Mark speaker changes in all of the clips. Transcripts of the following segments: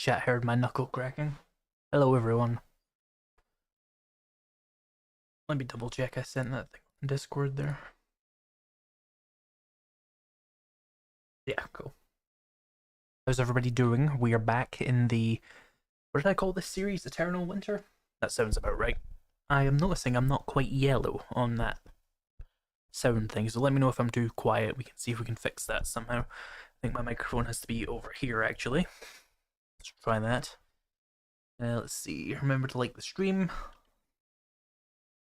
Speaker 1: chat heard my knuckle cracking. Hello, everyone. Let me double check I sent that thing on Discord there. Yeah, cool. How's everybody doing? We are back in the... What did I call this series? Eternal Winter? That sounds about right. I am noticing I'm not quite yellow on that sound thing, so let me know if I'm too quiet. We can see if we can fix that somehow. I think my microphone has to be over here, actually. Let's try that. Let's see. Remember to like the stream.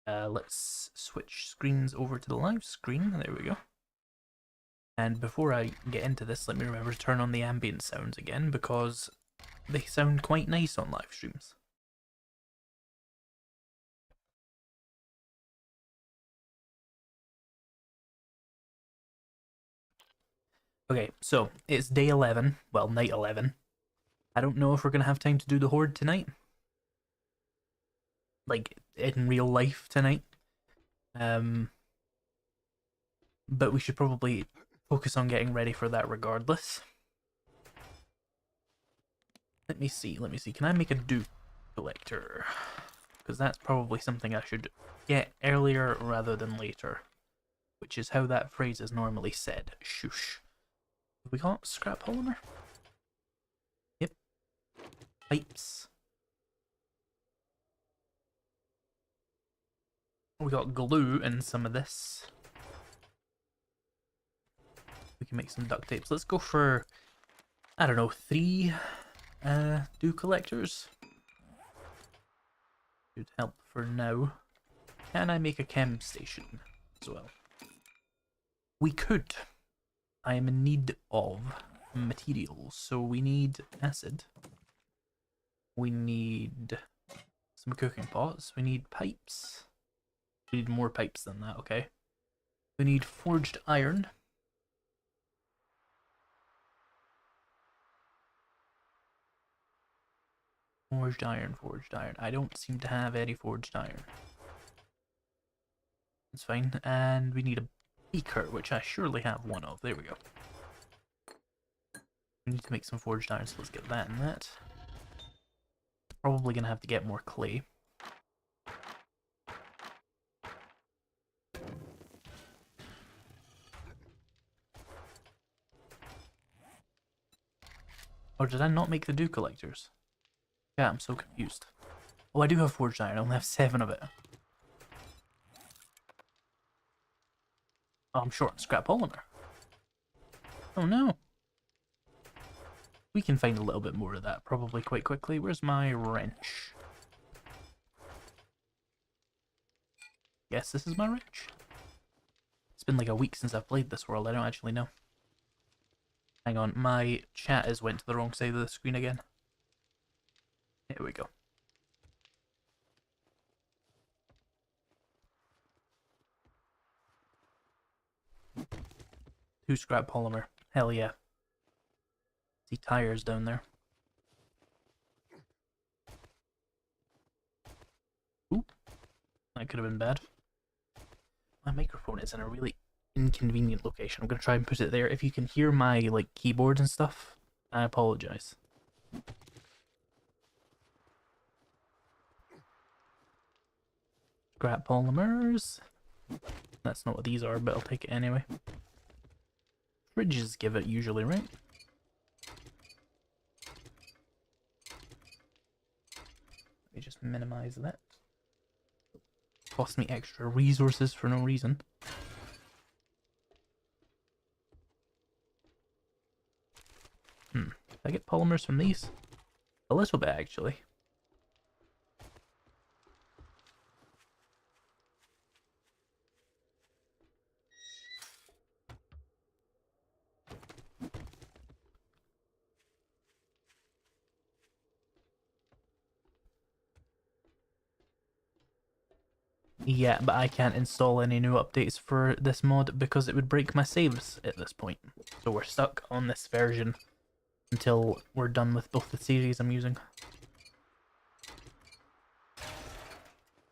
Speaker 1: Let's switch screens over to the live screen. There we go. And before I get into this, let me remember to turn on the ambient sounds again, because they sound quite nice on live streams. Okay, so it's day 11, well, night 11. I don't know if we're going to have time to do the Horde tonight. Like, in real life tonight. But we should probably focus on getting ready for that regardless. Let me see. Can I make a Duke Collector? Because that's probably something I should get earlier rather than later. Which is how that phrase is normally said. Shoosh. Have we got scrap polymer? Yep. Pipes. We got glue in some of this. We can make some duct tapes. Let's go for, I don't know, 3 Duke Collectors. Should help for now. Can I make a chem station as well? We could. I am in need of materials, so we need acid. We need some cooking pots. We need pipes. We need more pipes than that, okay. We need forged iron. Forged iron. I don't seem to have any forged iron. That's fine. And we need a beaker, which I surely have one of. There we go. We need to make some forged iron, so let's get that and that. Probably gonna have to get more clay. Or did I not make the Duke Collectors? Yeah, I'm so confused. Oh, I do have forged iron. I only have 7 of it. Oh, I'm short on scrap polymer. Oh no. We can find a little bit more of that probably quite quickly. Where's my wrench? Yes, this is my wrench. It's been like a week since I've played this world. I don't actually know. Hang on, my chat has went to the wrong side of the screen again. Here we go. Two scrap polymer. Hell yeah. See tires down there. Ooh. That could have been bad. My microphone is in a really inconvenient location. I'm gonna try and put it there. If you can hear my like keyboard and stuff, I apologize. Scrap polymers. That's not what these are, but I'll take it anyway. Fridges give it usually, right? Let me just minimize that. Cost me extra resources for no reason. Did I get polymers from these? A little bit, actually. Yeah, but I can't install any new updates for this mod because it would break my saves at this point. So we're stuck on this version until we're done with both the series I'm using.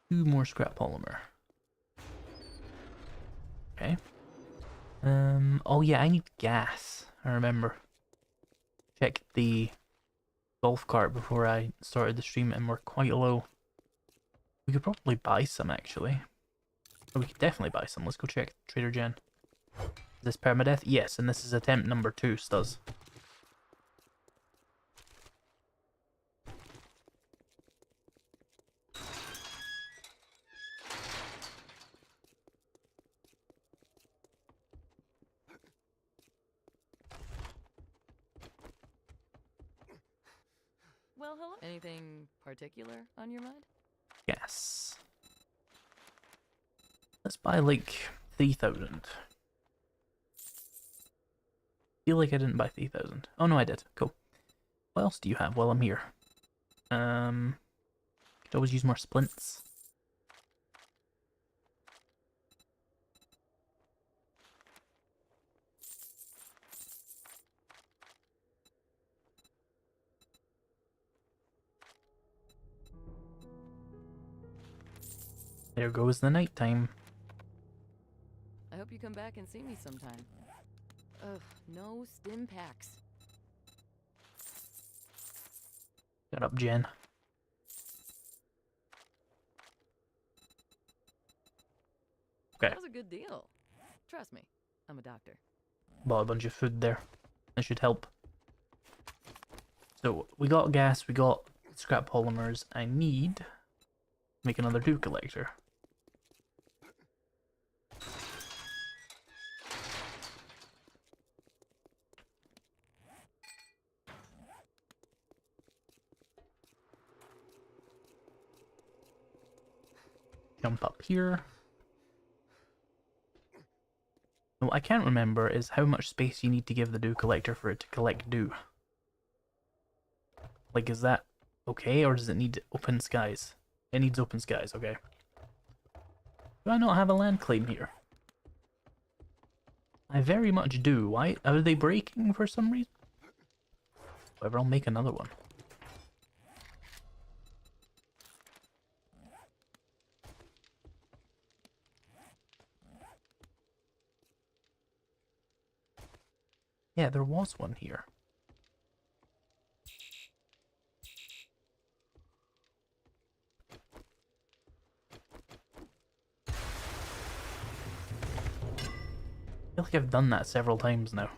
Speaker 1: 2 more scrap polymer. Okay. Oh yeah, I need gas. I remember. Check the golf cart before I started the stream and we're quite low. We could probably buy some actually. Or we could definitely buy some. Let's go check Trader Jen. Is this permadeath? Yes, and this is attempt number 2, Stuz.
Speaker 2: Well, hello. Anything particular on your mind?
Speaker 1: Yes. Let's buy like 3,000. Feel like I didn't buy 3,000. Oh no, I did. Cool. What else do you have while I'm here? Could always use more splints. There goes the nighttime.
Speaker 2: I hope you come back and see me sometime. Ugh, no stim packs.
Speaker 1: Shut up, Jen. Okay.
Speaker 2: That was a good deal. Trust me, I'm a doctor.
Speaker 1: Bought a bunch of food there. That should help. So, we got gas, we got scrap polymers. I need to make another dew collector. Jump up here. What I can't remember is how much space you need to give the dew collector for it to collect dew. Like, is that okay, or does it need open skies? It needs open skies, okay. Do I not have a land claim here? I very much do. Why? Are they breaking for some reason? However, I'll make another one. Yeah, there was one here. I feel like I've done that several times now.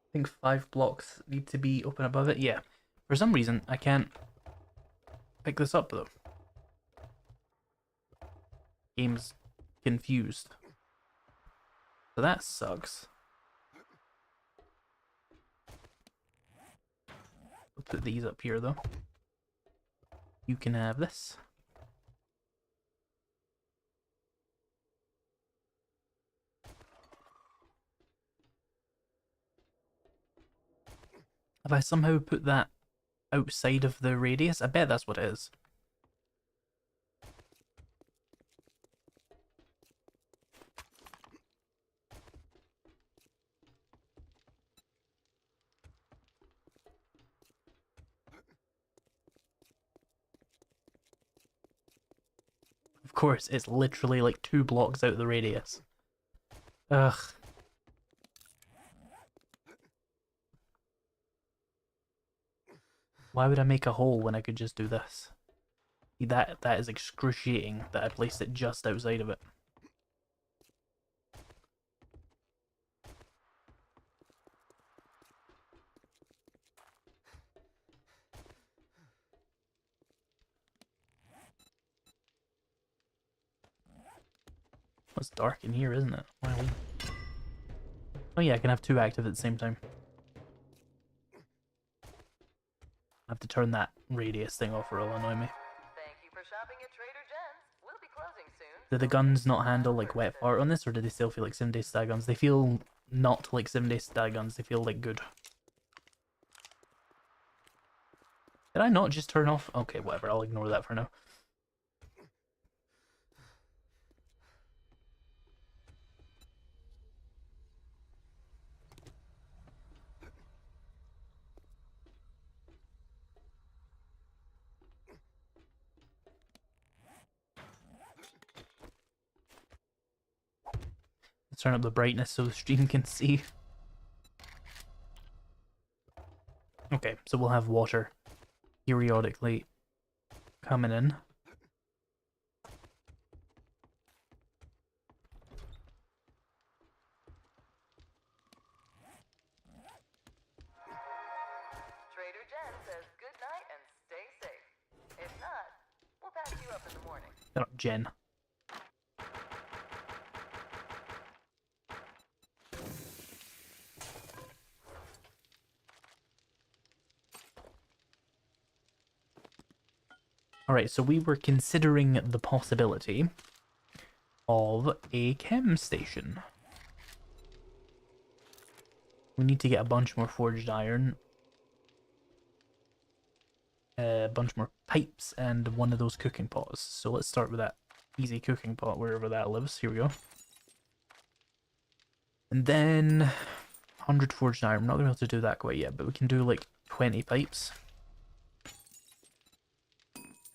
Speaker 1: I think 5 blocks need to be open above it. Yeah. For some reason, I can't pick this up, though. Game's confused. So that sucks. We'll put these up here, though. You can have this. Have I somehow put that outside of the radius? I bet that's what it is. Of course, it's literally like 2 blocks out of the radius. Ugh. Why would I make a hole when I could just do this? See, that is excruciating that I placed it just outside of it. It's dark in here, isn't it? Wow. Oh yeah, I can have 2 active at the same time. I have to turn that radius thing off or it'll annoy me.
Speaker 2: Thank you for shopping at Trader Jen's. We'll be closing soon.
Speaker 1: Do the guns not handle like wet fart on this, or do they still feel like 7-day stag guns? They feel not like 7-day stag guns, they feel like good. Did I not just turn off? Okay, whatever, I'll ignore that for now. turn up the brightness so the stream can see. Okay, so we'll have water periodically coming in.
Speaker 2: Trader Jen says good night and stay safe. If not, we'll pass you up in the morning.
Speaker 1: Shut up, Jen. Alright, so we were considering the possibility of a chem station. We need to get a bunch more forged iron, a bunch more pipes, and one of those cooking pots. So let's start with that easy cooking pot, wherever that lives. Here we go. And then 100 forged iron. We're not going to be able to do that quite yet, but we can do like 20 pipes.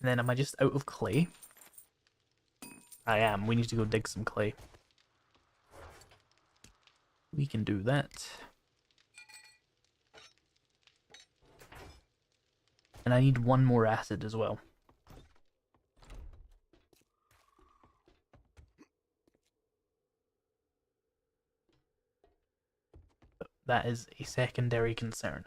Speaker 1: And then am I just out of clay? I am. We need to go dig some clay. We can do that. And I need one more acid as well. That is a secondary concern.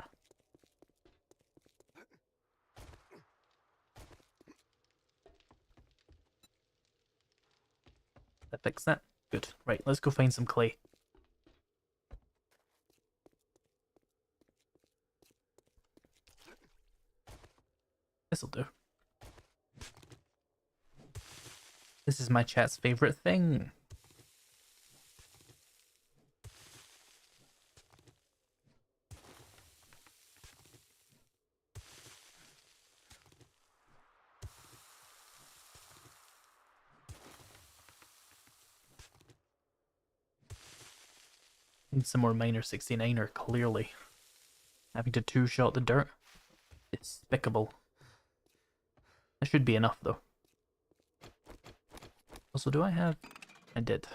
Speaker 1: Did I fix that? Good. Right, let's go find some clay. This'll do. This is my chat's favorite thing. Need some more Miner 69er, clearly. Having to two-shot the dirt. Despicable. That should be enough, though. Also, do I have... I did.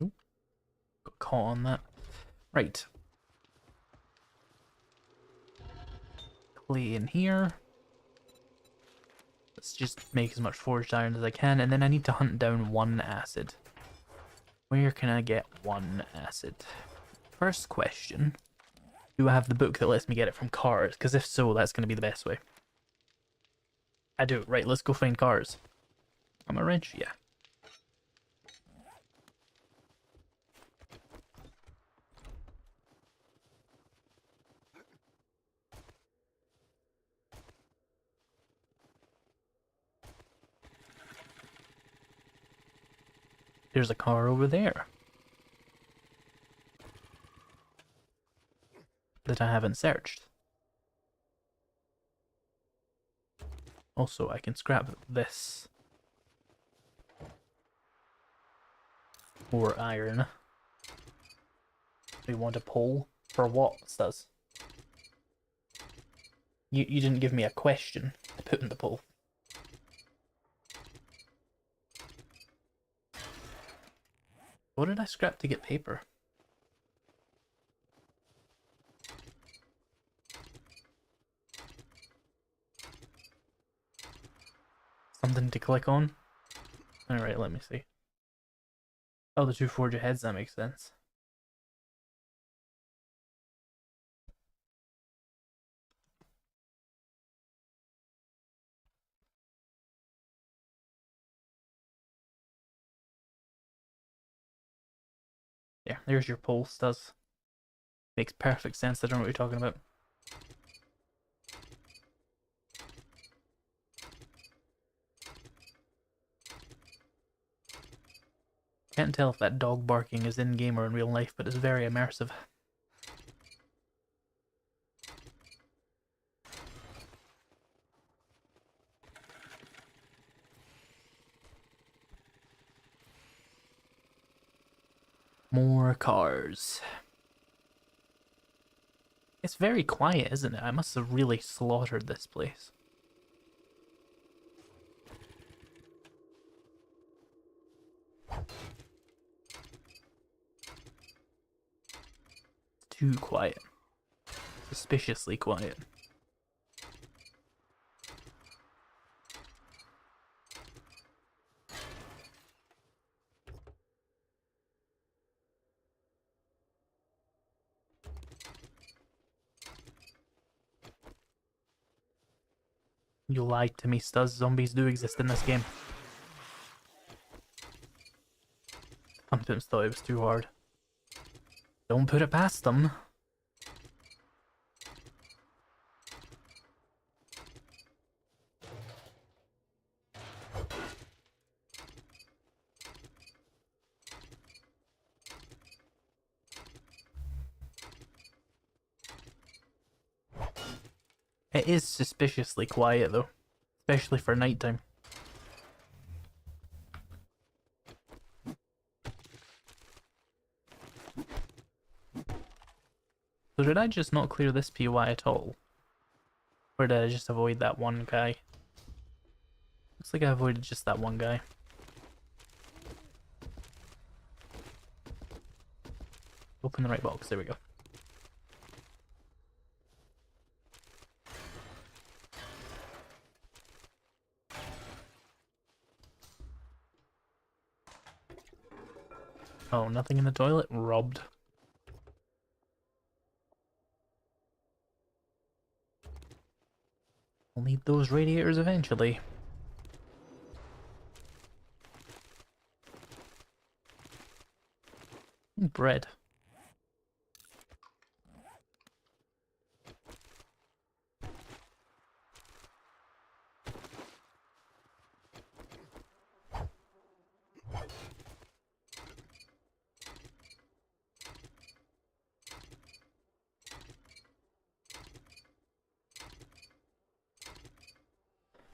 Speaker 1: Ooh. Got caught on that. Right. Clay in here. Let's just make as much forged iron as I can, and then I need to hunt down one acid. Where can I get one acid? First question. Do I have the book that lets me get it from cars? Because if so, that's going to be the best way. I do. Right, let's go find cars. Am I wrench? Yeah. There's a car over there that I haven't searched. Also, I can scrap this for iron. We want a pole for what, Stuz? You didn't give me a question to put in the pole. What did I scrap to get paper? Something to click on? Alright, let me see. Oh, the two forge heads, that makes sense. Yeah, there's your pulse, does. Makes perfect sense, I don't know what you're talking about. Can't tell if that dog barking is in-game or in real life, but it's very immersive. More cars. It's very quiet, isn't it? I must have really slaughtered this place. Too quiet. Suspiciously quiet. You lied to me, Stuz. Zombies do exist in this game. Sometimes thought it was too hard. Don't put it past them. It is suspiciously quiet though, especially for nighttime. So did I just not clear this POI at all? Or did I just avoid that one guy? Looks like I avoided just that one guy. Open the right box, there we go. Oh, nothing in the toilet? Robbed. We'll need those radiators eventually. Bread.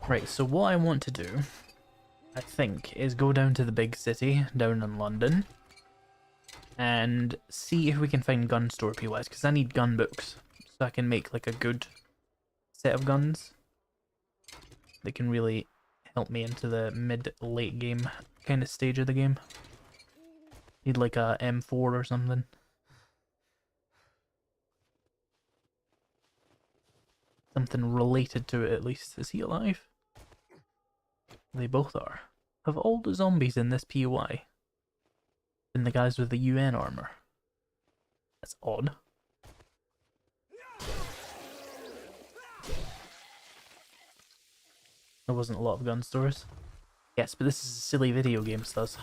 Speaker 1: Right, so what I want to do, I think, is go down to the big city, down in London, and see if we can find gun store POIs, because I need gun books, so I can make like a good set of guns that can really help me into the mid-late game kind of stage of the game. Need like a M4 or something. Something related to it at least. Is he alive? They both are. Have all the zombies in this POI been the guys with the UN armor? That's odd. There wasn't a lot of gun stores. Yes, but this is a silly video game, Stuz.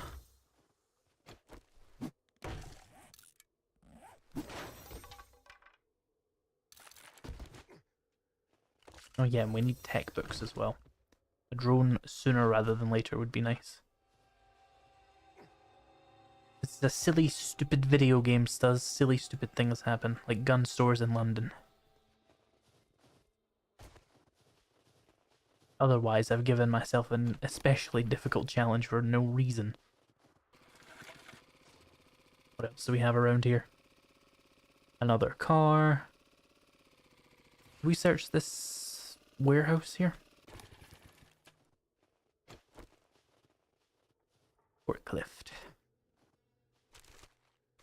Speaker 1: Oh yeah, and we need tech books as well. A drone sooner rather than later would be nice. This is a silly, stupid video game, Stuz. Silly, stupid things happen, like gun stores in London. Otherwise, I've given myself an especially difficult challenge for no reason. What else do we have around here? Another car. Did we search this warehouse here? Forklift.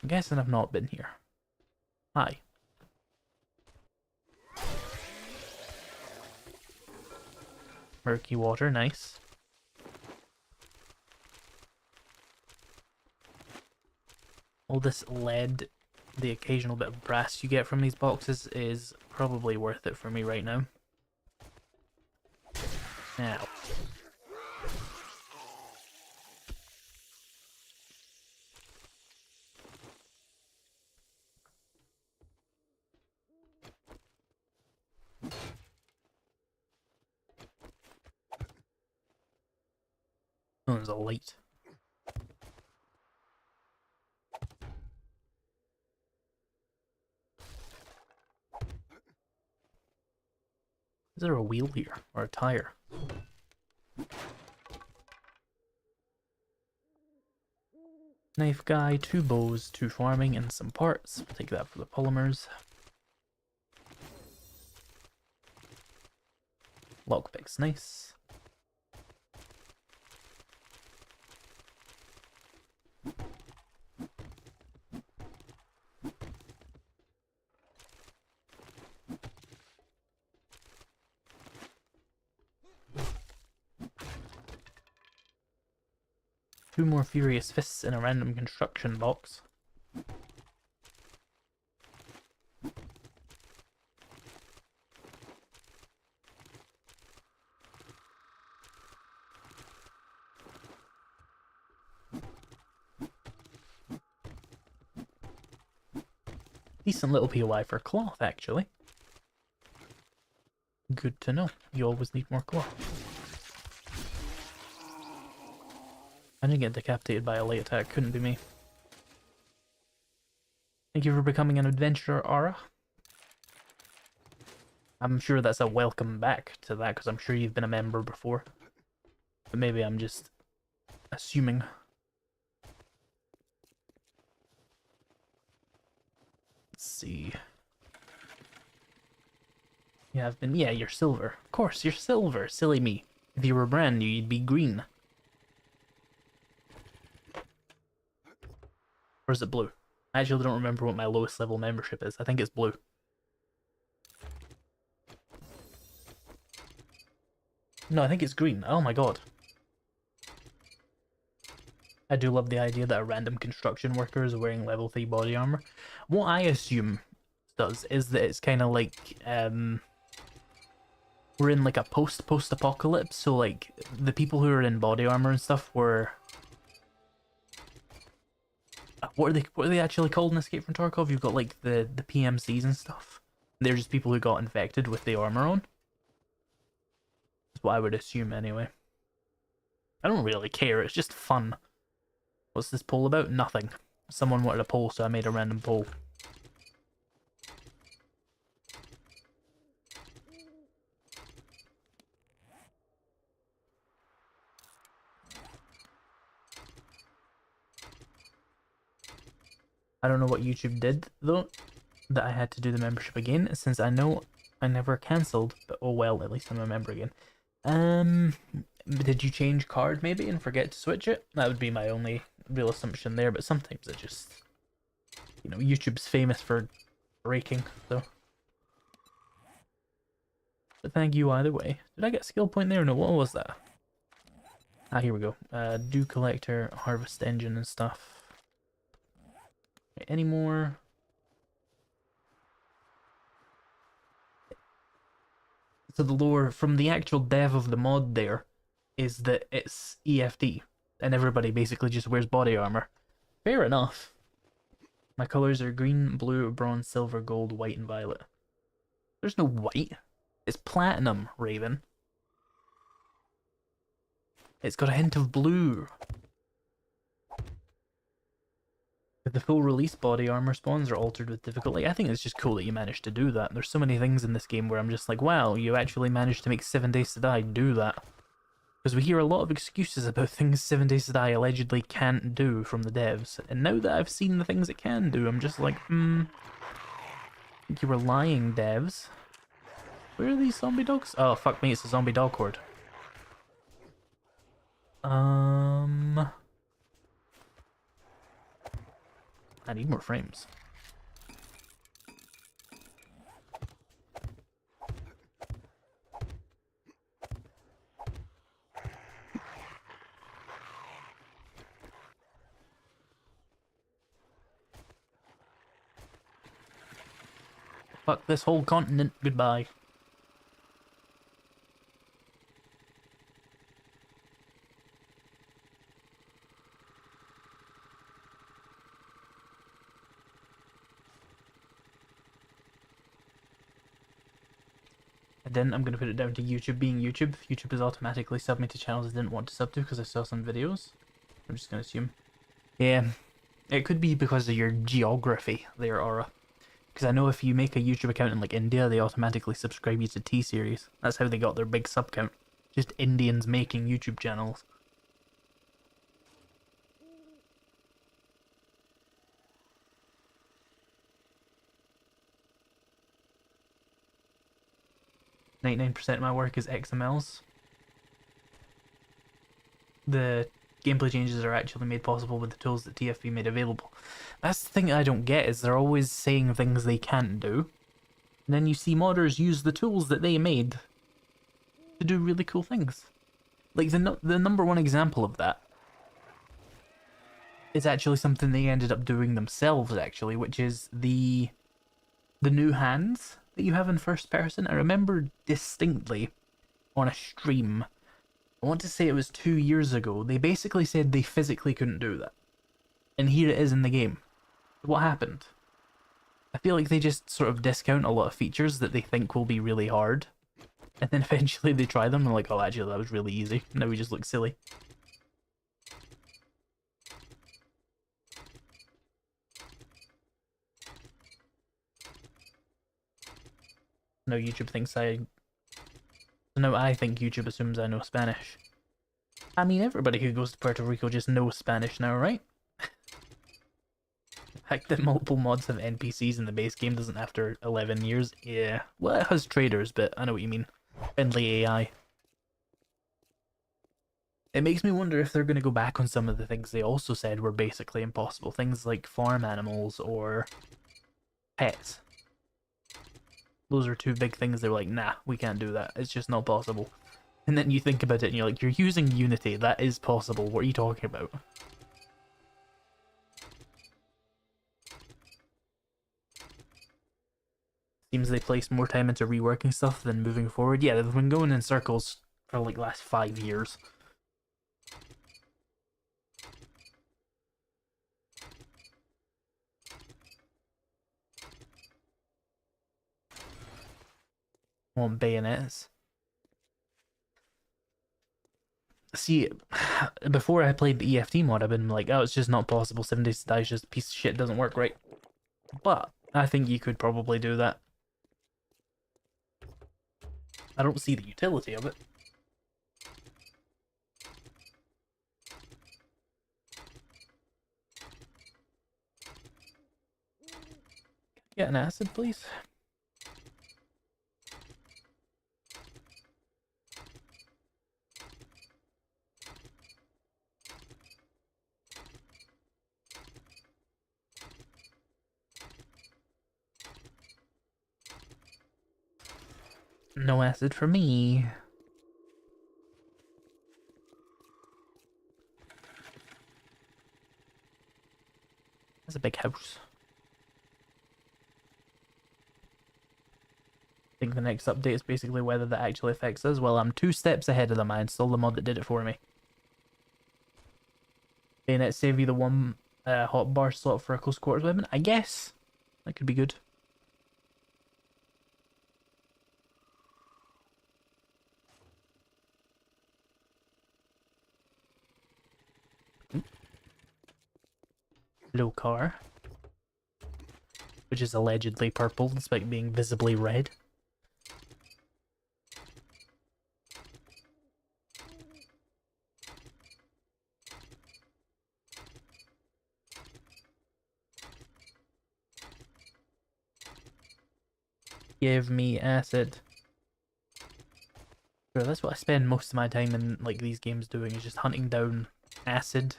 Speaker 1: I'm guessing I've not been here. Hi. Murky water, nice. All this lead, the occasional bit of brass you get from these boxes is probably worth it for me right now. Now. Oh, there's a light. Is there a wheel here? Or a tire? Knife guy, 2 bows, 2 farming, and some parts. We'll take that for the polymers. Lockpicks, nice. Two more Furious Fists in a random construction box. Decent little POI for cloth, actually. Good to know. You always need more cloth. I didn't get decapitated by a late attack. Couldn't be me. Thank you for becoming an adventurer, Aura. I'm sure that's a welcome back to that, because I'm sure you've been a member before. But maybe I'm just assuming. Let's see. You have been... Yeah, you're silver. Of course, you're silver. Silly me. If you were brand new, you'd be green. Or is it blue? I actually don't remember what my lowest level membership is. I think it's blue. No, I think it's green. Oh my god. I do love the idea that a random construction worker is wearing level 3 body armor. What I assume does is that it's kind of like, we're in like a post-apocalypse, so like, the people who are in body armor and stuff were... What are they actually called in Escape from Tarkov? You've got like the PMCs and stuff. They're just people who got infected with the armor on. That's what I would assume anyway. I don't really care, it's just fun. What's this poll about? Nothing. Someone wanted a poll, so I made a random poll. I don't know what YouTube did, though, that I had to do the membership again, since I know I never cancelled, but oh well, at least I'm a member again. Did you change card maybe and forget to switch it? That would be my only real assumption there, but sometimes it just... You know, YouTube's famous for breaking, so... But thank you either way. Did I get a skill point there? No, what was that? Ah, here we go. Dew collector, harvest engine and stuff. Any more? So the lore from the actual dev of the mod there is that it's EFD, and everybody basically just wears body armor. Fair enough. My colors are green, blue, bronze, silver, gold, white, and violet. There's no white. It's platinum, Raven. It's got a hint of blue. The full release body armor spawns are altered with difficulty. I think it's just cool that you managed to do that. There's so many things in this game where I'm just like, wow, you actually managed to make 7 Days to Die do that. Because we hear a lot of excuses about things 7 Days to Die allegedly can't do from the devs. And now that I've seen the things it can do, I'm just like, I think you were lying, devs. Where are these zombie dogs? Oh, fuck me, it's a zombie dog horde. I need more frames. Fuck this whole continent, goodbye. And then I'm going to put it down to YouTube being YouTube. YouTube has automatically subbed me to channels I didn't want to sub to because I saw some videos. I'm just going to assume. Yeah, it could be because of your geography there, Aura. Because I know if you make a YouTube account in like India, they automatically subscribe you to T-Series. That's how they got their big sub count. Just Indians making YouTube channels. 99% of my work is XMLs. The gameplay changes are actually made possible with the tools that TFB made available. That's the thing I don't get, is they're always saying things they can't do, and then you see modders use the tools that they made to do really cool things. Like the number one example of that is actually something they ended up doing themselves, actually, which is the new hands that you have in first person. I remember distinctly on a stream, I want to say it was 2 years ago, they basically said they physically couldn't do that. And here it is in the game. What happened? I feel like they just sort of discount a lot of features that they think will be really hard. And then eventually they try them and they're like, oh, actually that was really easy. Now we just look silly. No, YouTube thinks no, I think YouTube assumes I know Spanish. I mean, everybody who goes to Puerto Rico just knows Spanish now, right? The fact that multiple mods have NPCs in the base game doesn't after 11 years. Yeah, well, it has traders, but I know what you mean. Friendly AI. It makes me wonder if they're going to go back on some of the things they also said were basically impossible. Things like farm animals or pets. Those are two big things they were like, nah, we can't do that. It's just not possible. And then you think about it and you're like, you're using Unity. That is possible. What are you talking about? Seems they placed more time into reworking stuff than moving forward. Yeah, they've been going in circles for like last 5 years. Want bayonets. See, before I played the EFT mod, I've been like, oh, it's just not possible. 7 Days to Die is just a piece of shit, doesn't work right. But I think you could probably do that. I don't see the utility of it. Get an acid, please. No acid for me. That's a big house. I think the next update is basically whether that actually affects us. Well, I'm 2 steps ahead of them. I installed the mod that did it for me. Bayonet save you the 1 hotbar slot for a close quarters weapon. I guess that could be good. Low car, which is allegedly purple despite being visibly red. Give me acid. Bro, that's what I spend most of my time in like these games doing, is just hunting down acid.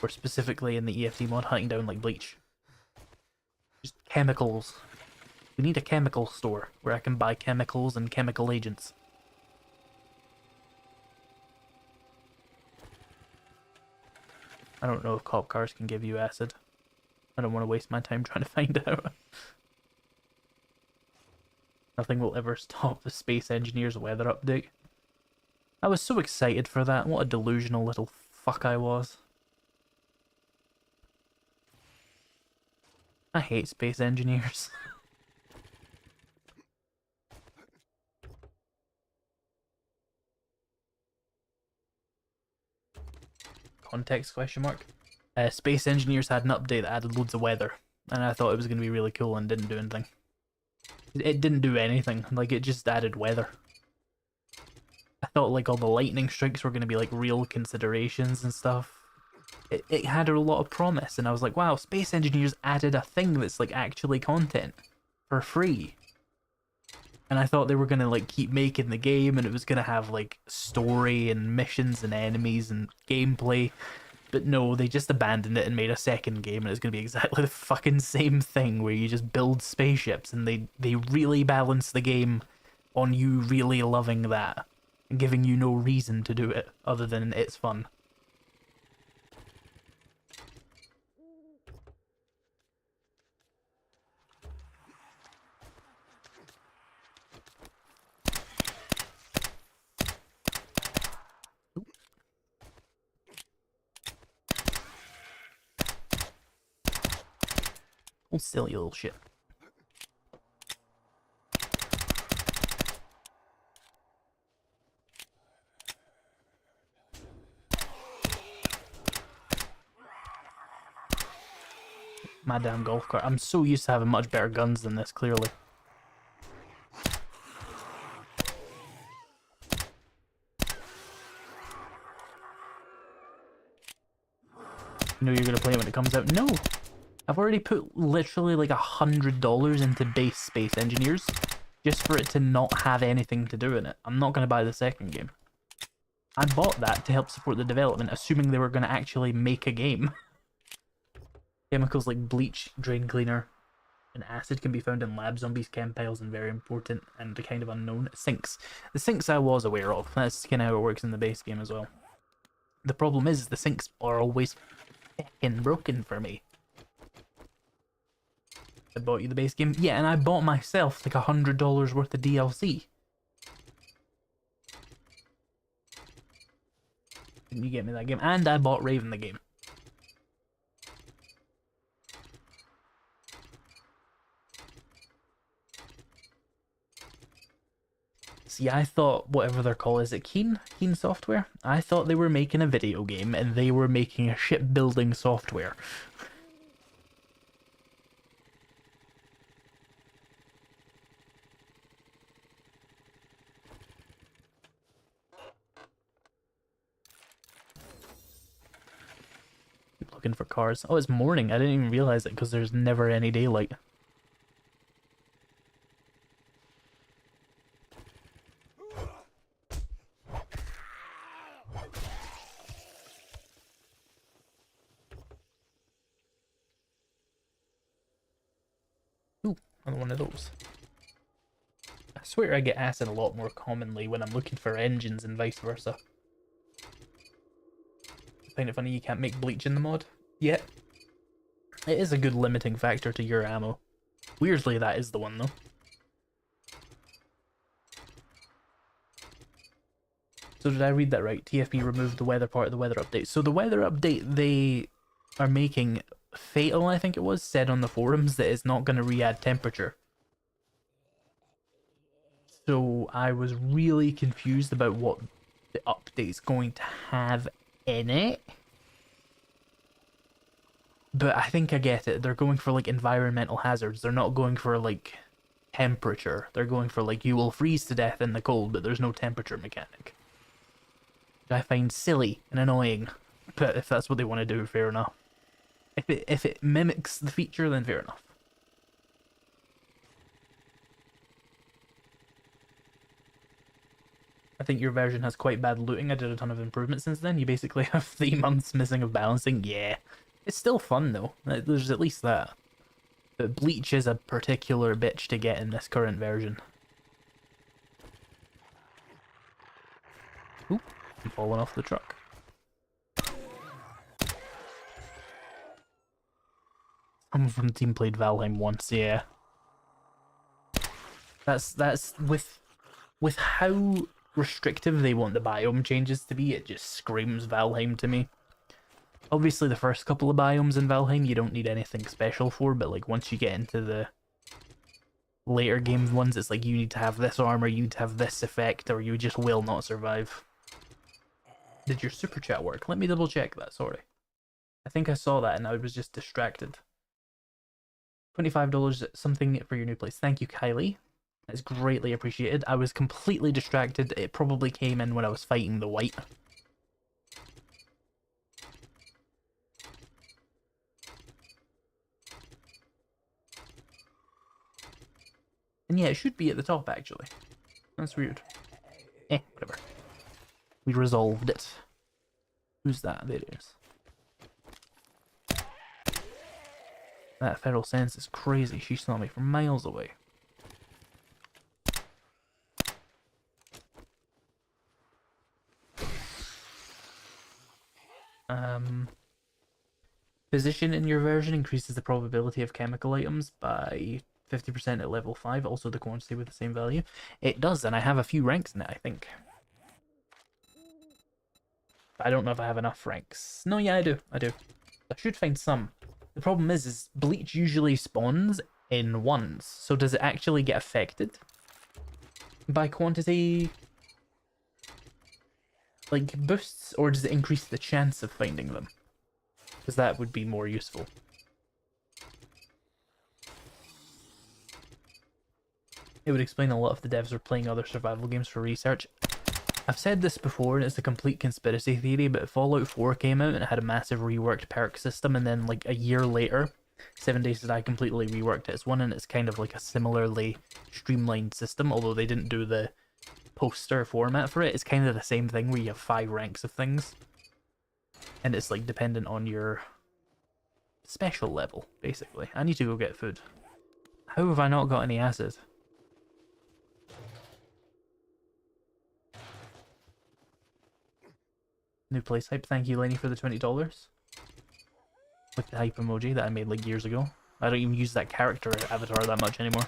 Speaker 1: Or specifically in the EFT mod, hunting down like bleach. Just chemicals. We need a chemical store where I can buy chemicals and chemical agents. I don't know if cop cars can give you acid. I don't want to waste my time trying to find out. Nothing will ever stop the Space Engineers weather update. I was so excited for that. What a delusional little fuck I was. I hate Space Engineers. Context question mark. Space Engineers had an update that added loads of weather, and I thought it was going to be really cool and didn't do anything. It didn't do anything, like it just added weather. I thought like all the lightning strikes were going to be like real considerations and stuff. It had a lot of promise, and I was like, wow, Space Engineers added a thing that's like actually content for free. And I thought they were gonna like keep making the game and it was gonna have like story and missions and enemies and gameplay. But no, they just abandoned it and made a second game, and it's gonna be exactly the fucking same thing where you just build spaceships, and they really balance the game on you really loving that and giving you no reason to do it other than it's fun. Oh, silly little shit. My damn golf cart. I'm so used to having much better guns than this, clearly. You know you're gonna play it when it comes out? No! I've already put literally like $100 into base Space Engineers just for it to not have anything to do in it. I'm not gonna buy the second game. I bought that to help support the development, assuming they were gonna actually make a game. Chemicals like bleach, drain cleaner, and acid can be found in lab zombies, chem piles, and very important and kind of unknown sinks. The sinks I was aware of. That's kind of how it works in the base game as well. The problem is the sinks are always fucking broken for me. I bought you the base game? Yeah, and I bought myself like $100 worth of DLC. Didn't you get me that game? And I bought Raven the game. See, I thought whatever they're called, is it Keen? Keen Software? I thought they were making a video game and they were making a shipbuilding software. Keep looking for cars. Oh, it's morning. I didn't even realize it because there's never any daylight. Ooh, another one of those. I swear I get acid a lot more commonly when I'm looking for engines and vice versa. I find it funny you can't make bleach in the mod. Yet. It is a good limiting factor to your ammo. Weirdly, that is the one though. So did I read that right? TFP removed the weather part of the weather update. So the weather update they are making, Fatal I think it was, said on the forums that it's not going to re-add temperature. So I was really confused about what the update's going to have in it. But I think I get it. They're going for like environmental hazards. They're not going for like temperature. They're going for like you will freeze to death in the cold, but there's no temperature mechanic. Which I find silly and annoying. But if that's what they want to do, fair enough. If it mimics the feature, then fair enough. I think your version has quite bad looting. I did a ton of improvements since then. You basically have 3 months missing of balancing. Yeah. It's still fun though. There's at least that. But bleach is a particular bitch to get in this current version. Oop, I'm falling off the truck. Someone from the team played Valheim once, yeah. That's with how restrictive they want the biome changes to be, it just screams Valheim to me. Obviously the first couple of biomes in Valheim you don't need anything special for, but like once you get into the later game ones, it's like you need to have this armor, you need to have this effect, or you just will not survive. Did your super chat work? Let me double check that, sorry. I think I saw that and I was just distracted. $25 something for your new place. Thank you, Kylie. That's greatly appreciated. I was completely distracted. It probably came in when I was fighting the white. And yeah, it should be at the top, actually. That's weird. Whatever. We resolved it. Who's that? There it is. That feral sense is crazy. She saw me from miles away. Position in your version increases the probability of chemical items by 50% at level 5, also the quantity with the same value. It does, and I have a few ranks in it, I think. I don't know if I have enough ranks. No, yeah, I do. I should find some. The problem is Bleach usually spawns in ones, so does it actually get affected by quantity, like, boosts, or does it increase the chance of finding them? Because that would be more useful. It would explain a lot if the devs were playing other survival games for research. I've said this before, and it's a complete conspiracy theory, but Fallout 4 came out and it had a massive reworked perk system, and then like a year later, 7 Days to Die completely reworked its one, and it's kind of like a similarly streamlined system, although they didn't do the poster format for it. It's kind of the same thing where you have 5 ranks of things, and it's like dependent on your special level, basically. I need to go get food. How have I not got any acid? New place hype. Thank you, Lenny, for the $20. With the hype emoji that I made like years ago. I don't even use that character avatar that much anymore.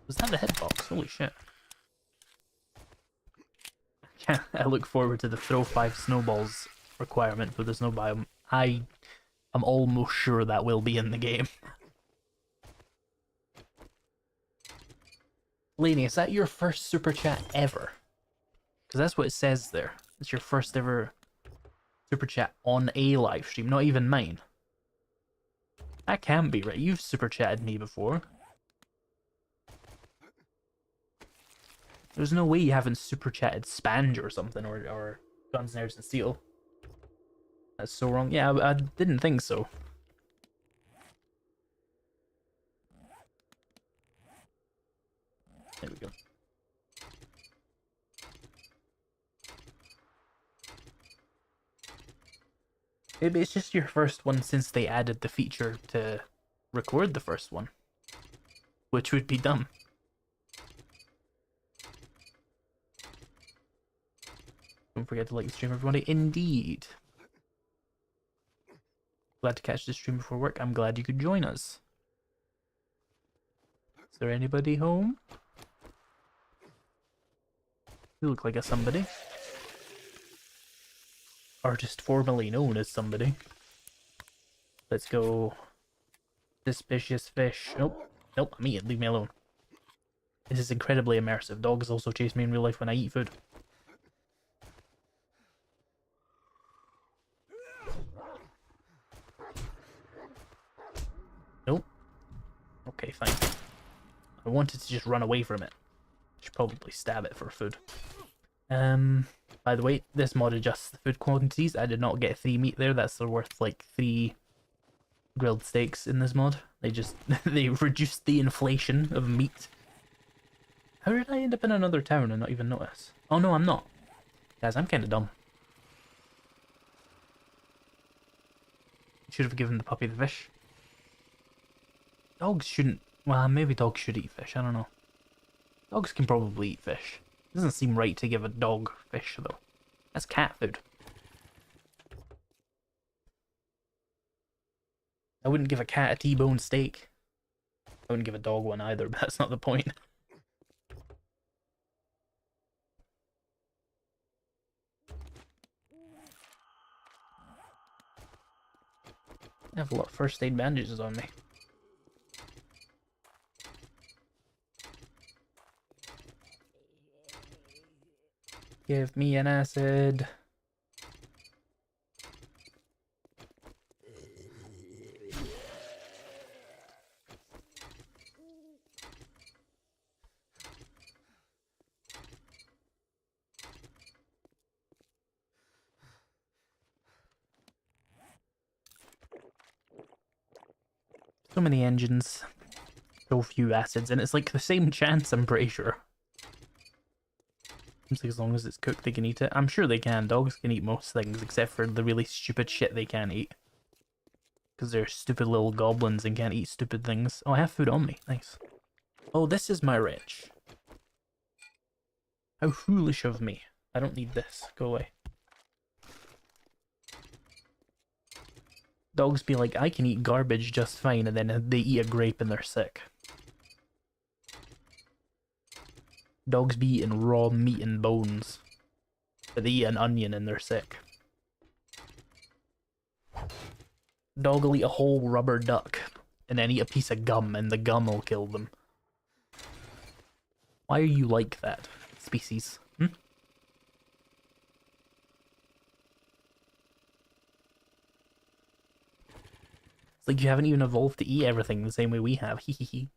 Speaker 1: Was that the hitbox? Holy shit. Yeah, I look forward to the throw 5 snowballs requirement for the snow biome. I'm almost sure that will be in the game. Lenny, is that your first super chat ever? Because that's what it says there. It's your first ever super chat on a live stream, not even mine. That can't be right. You've super chatted me before. There's no way you haven't super chatted Spange or something, or Guns, Nerds, and Steel. That's so wrong. Yeah, I didn't think so. There we go. Maybe it's just your first one since they added the feature to record the first one. Which would be dumb. Don't forget to like the stream, everybody. Indeed. Glad to catch the stream before work. I'm glad you could join us. Is there anybody home? You look like a somebody. Artist formerly known as somebody. Let's go. Suspicious fish. Nope. Nope, I'm eating. Leave me alone. This is incredibly immersive. Dogs also chase me in real life when I eat food. Nope. Okay, fine. I wanted to just run away from it. Should probably stab it for food. By the way, this mod adjusts the food quantities. I did not get 3 meat there. That's worth like 3 grilled steaks in this mod. They just they reduced the inflation of meat. How did I end up in another town and not even notice? Oh no, I'm not. Guys, I'm kind of dumb. Should have given the puppy the fish. Dogs shouldn't. Well, maybe dogs should eat fish. I don't know. Dogs can probably eat fish. It doesn't seem right to give a dog fish, though. That's cat food. I wouldn't give a cat a T-bone steak. I wouldn't give a dog one either, but that's not the point. I have a lot of first aid bandages on me. Give me an acid. So many engines. so few acids, and it's like the same chance, I'm pretty sure. Seems like as long as it's cooked, they can eat it. I'm sure they can. Dogs can eat most things, except for the really stupid shit they can't eat. Because they're stupid little goblins and can't eat stupid things. Oh, I have food on me. Nice. Oh, this is my wrench. How foolish of me. I don't need this. Go away. Dogs be like, I can eat garbage just fine, and then they eat a grape and they're sick. Dogs be eating raw meat and bones, but they eat an onion and they're sick. Dog will eat a whole rubber duck, and then eat a piece of gum, and the gum will kill them. Why are you like that, species? Hmm? It's like you haven't even evolved to eat everything the same way we have. Hee hee hee.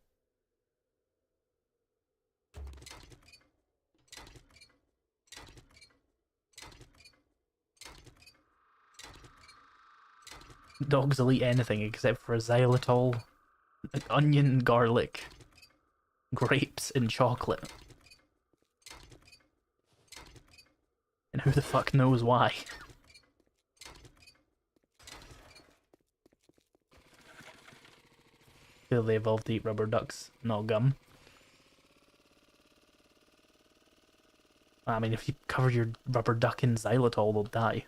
Speaker 1: Dogs will eat anything except for xylitol, onion, garlic, grapes, and chocolate. And who the fuck knows why? Feel they evolved to eat rubber ducks, not gum. I mean, if you cover your rubber duck in xylitol, they'll die.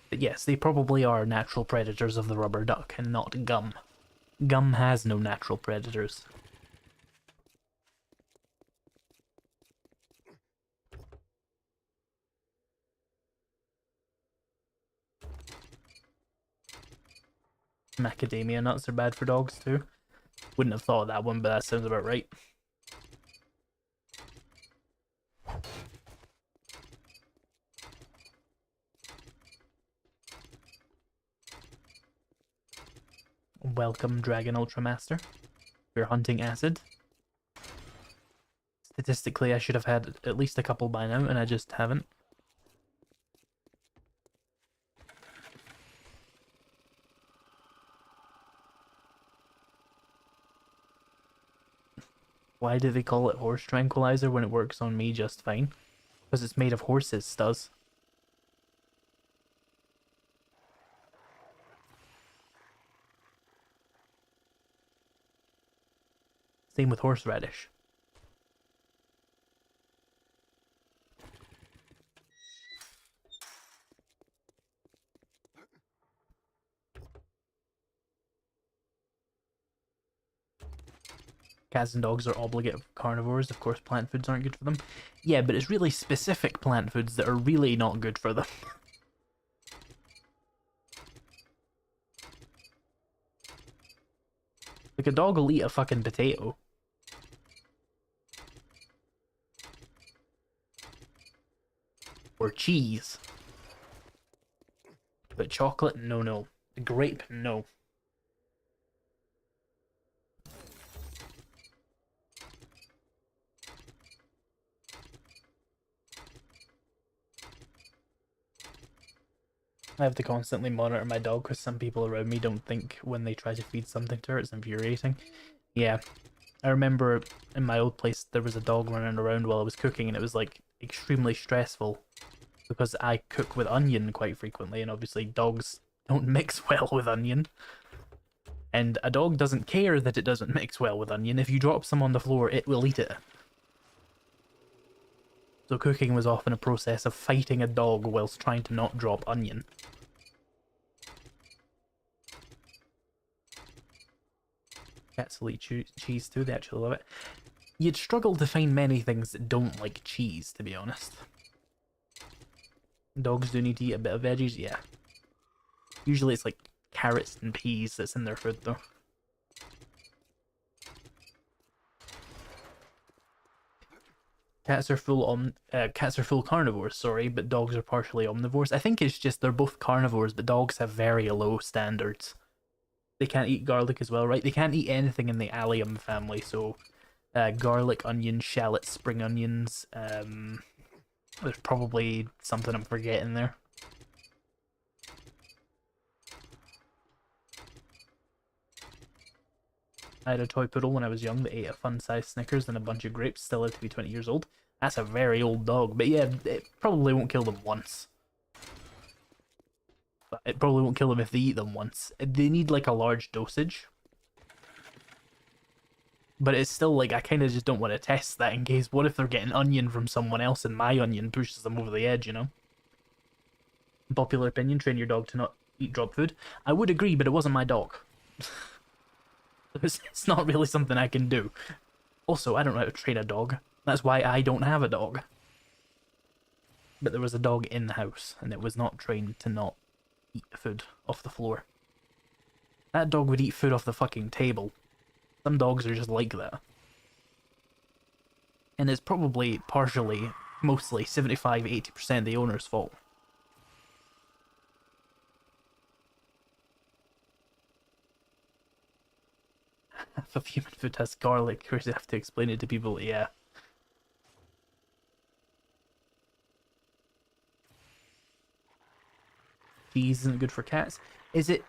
Speaker 1: But yes, they probably are natural predators of the rubber duck, and not gum. Gum has no natural predators. Macadamia nuts are bad for dogs too. Wouldn't have thought of that one, but that sounds about right. Welcome, Dragon Ultramaster. We're hunting acid. Statistically, I should have had at least a couple by now, and I just haven't. Why do they call it horse tranquilizer when it works on me just fine? Because it's made of horses, does. Same with horseradish. Cats and dogs are obligate carnivores. Of course, plant foods aren't good for them. Yeah, but it's really specific plant foods that are really not good for them. Like, a dog will eat a fucking potato. Or cheese. But chocolate, no, no. Grape, no. I have to constantly monitor my dog because some people around me don't think when they try to feed something to her, it's infuriating. Yeah, I remember in my old place there was a dog running around while I was cooking, and it was like extremely stressful because I cook with onion quite frequently, and obviously dogs don't mix well with onion. And a dog doesn't care that it doesn't mix well with onion. If you drop some on the floor, it will eat it. So cooking was often a process of fighting a dog whilst trying to not drop onion. Cats will eat cheese too, they actually love it. You'd struggle to find many things that don't like cheese, to be honest. Dogs do need to eat a bit of veggies, yeah. Usually it's like carrots and peas that's in their food though. Cats are full carnivores, sorry, but dogs are partially omnivores. I think it's just they're both carnivores, but dogs have very low standards. They can't eat garlic as well, right? They can't eat anything in the allium family, so garlic, onion, shallots, spring onions. There's probably something I'm forgetting there. I had a toy poodle when I was young that ate a fun-sized Snickers and a bunch of grapes, still lived to be 20 years old. That's a very old dog, but yeah, it probably won't kill them once. But it probably won't kill them if they eat them once. They need like a large dosage. But it's still like, I kind of just don't want to test that in case, what if they're getting onion from someone else and my onion pushes them over the edge, you know? Popular opinion, train your dog to not eat dog food. I would agree, but it wasn't my dog. It's not really something I can do. Also, I don't know how to train a dog. That's why I don't have a dog. But there was a dog in the house, and it was not trained to not eat food off the floor. That dog would eat food off the fucking table. Some dogs are just like that. And it's probably partially, mostly, 75-80% the owner's fault. Half of human food has garlic, or you have to explain it to people, yeah. Cheese isn't good for cats. Is it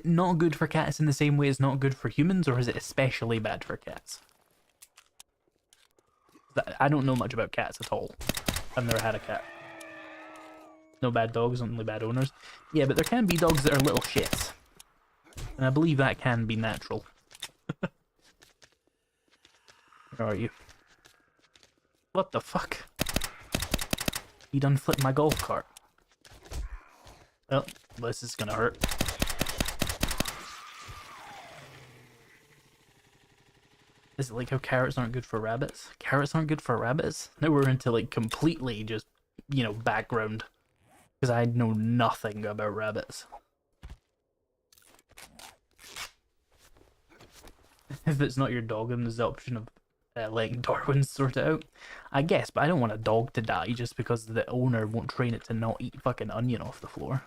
Speaker 1: not good for cats in the same way it's not good for humans, or is it especially bad for cats? I don't know much about cats at all. I've never had a cat. No bad dogs, only bad owners. Yeah, but there can be dogs that are little shits. And I believe that can be natural. Where are you? What the fuck? You done flipped my golf cart. Oh, this is gonna hurt. Is it like how carrots aren't good for rabbits? Carrots aren't good for rabbits? Now we're into like completely just, you know, background. Because I know nothing about rabbits. If it's not your dog, then there's the option of letting Darwin sort it out. I guess, but I don't want a dog to die just because the owner won't train it to not eat fucking onion off the floor.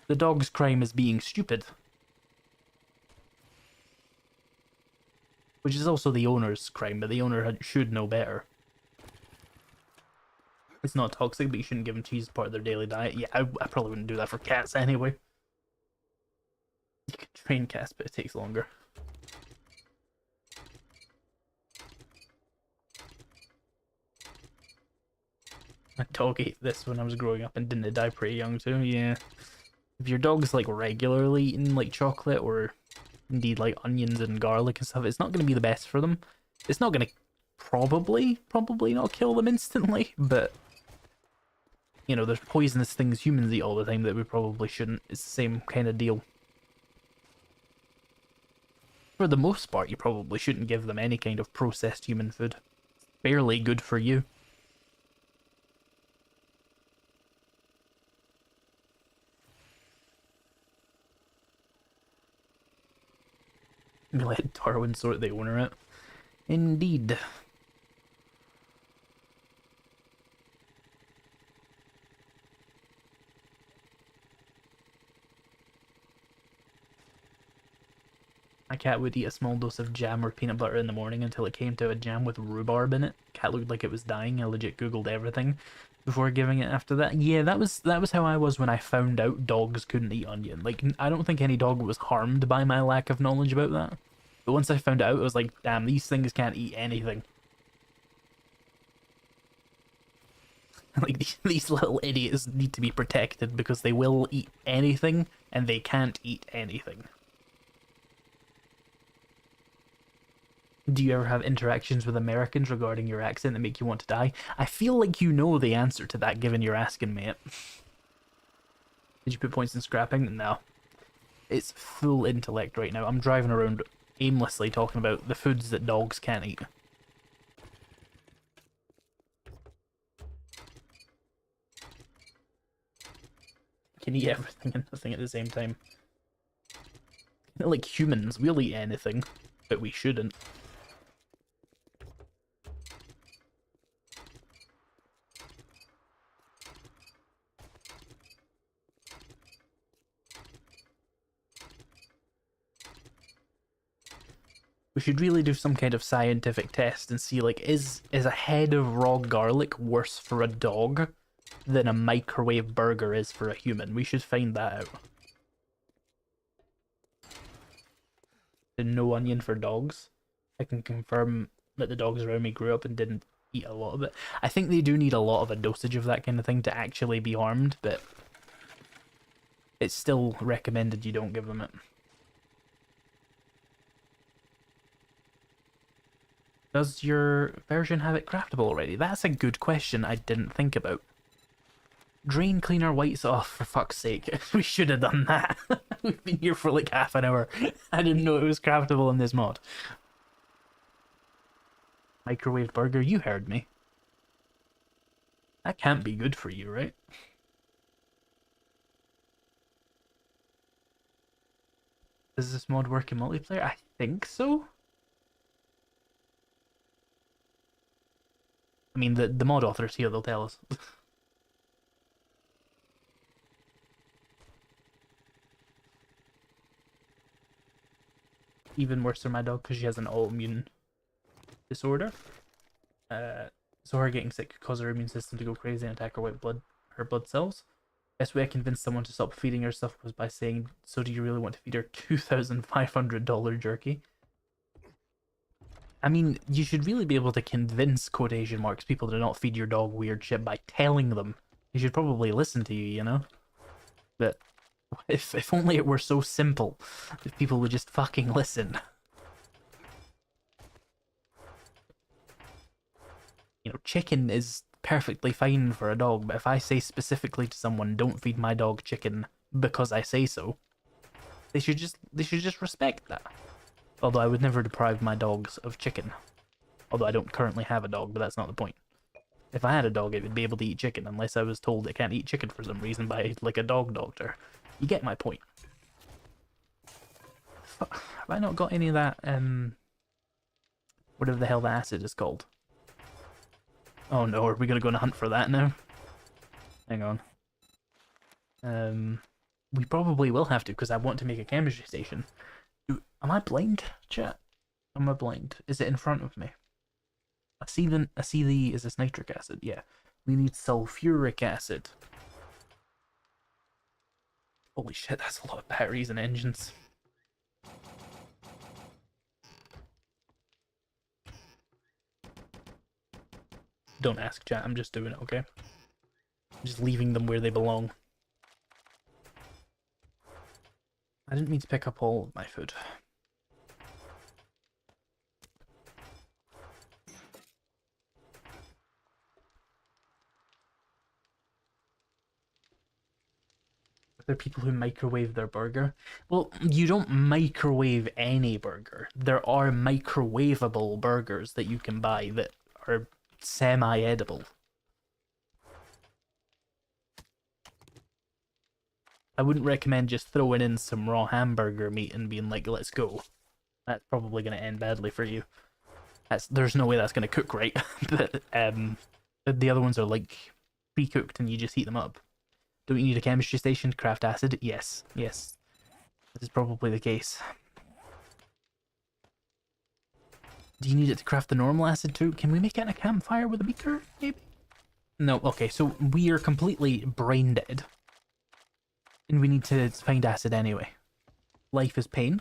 Speaker 1: The dog's crime is being stupid. Which is also the owner's crime, but the owner should know better. It's not toxic, but you shouldn't give them cheese as part of their daily diet. Yeah, I probably wouldn't do that for cats anyway. You can train cats, but it takes longer. My dog ate this when I was growing up and didn't die pretty young too, yeah. If your dog's like regularly eating like chocolate or indeed like onions and garlic and stuff, it's not going to be the best for them. It's not going to probably not kill them instantly, but you know, there's poisonous things humans eat all the time that we probably shouldn't. It's the same kind of deal. For the most part, you probably shouldn't give them any kind of processed human food. It's barely good for you. Let Darwin sort the owner out. Indeed. My cat would eat a small dose of jam or peanut butter in the morning until it came to a jam with rhubarb in it. Cat looked like it was dying. I legit googled everything before giving it after that. Yeah, that was how I was when I found out dogs couldn't eat onion. Like, I don't think any dog was harmed by my lack of knowledge about that. But once I found out, I was like, damn, these things can't eat anything. Like, these little idiots need to be protected because they will eat anything and they can't eat anything. Do you ever have interactions with Americans regarding your accent that make you want to die? I feel like you know the answer to that given you're asking me it. Did you put points in scrapping? No. It's full intellect right now. I'm driving around aimlessly talking about the foods that dogs can't eat. Can eat everything and nothing at the same time. Like humans, we'll eat anything, but we shouldn't. We should really do some kind of scientific test and see, like, is a head of raw garlic worse for a dog than a microwave burger is for a human? We should find that out. and no onion for dogs. I can confirm that the dogs around me grew up and didn't eat a lot of it. I think they do need a lot of a dosage of that kind of thing to actually be harmed, but it's still recommended you don't give them it. Does your version have it craftable already? That's a good question I didn't think about. Drain cleaner whites off, for fuck's sake. We should have done that. We've been here for like half an hour. I didn't know it was craftable in this mod. Microwave burger, you heard me. That can't be good for you, right? Does this mod work in multiplayer? I think so. I mean, the mod authors here, they'll tell us. Even worse for my dog because she has an autoimmune disorder. So her getting sick could cause her immune system to go crazy and attack her blood cells. Best way I convinced someone to stop feeding her stuff was by saying, "So do you really want to feed her $2,500 jerky?" I mean, you should really be able to convince quotation marks people to not feed your dog weird shit by telling them. They should probably listen to you, you know? But if only it were so simple, if people would just fucking listen. You know, chicken is perfectly fine for a dog, but if I say specifically to someone, "Don't feed my dog chicken because I say so," they should just respect that. Although I would never deprive my dogs of chicken. Although I don't currently have a dog, but that's not the point. If I had a dog, it would be able to eat chicken, unless I was told it can't eat chicken for some reason by, like, a dog doctor. You get my point. Have I not got any of that, whatever the hell that acid is called? Oh no, are we gonna go on a hunt for that now? Hang on. We probably will have to, because I want to make a chemistry station. Am I blind, chat? Am I blind? Is it in front of me? I see the, is this nitric acid? Yeah. We need sulfuric acid. Holy shit, that's a lot of batteries and engines. Don't ask, chat, I'm just doing it, okay? I'm just leaving them where they belong. I didn't mean to pick up all of my food. There are people who microwave their burger. Well, you don't microwave any burger. There are microwavable burgers that you can buy that are semi-edible. I wouldn't recommend just throwing in some raw hamburger meat and being like, "Let's go." That's probably going to end badly for you. There's no way that's going to cook right. But the other ones are like pre-cooked and you just heat them up. Do we need a chemistry station to craft acid? Yes, yes. This is probably the case. Do you need it to craft the normal acid too? Can we make it in a campfire with a beaker, maybe? No, okay, so we are completely brain dead. And we need to find acid anyway. Life is pain.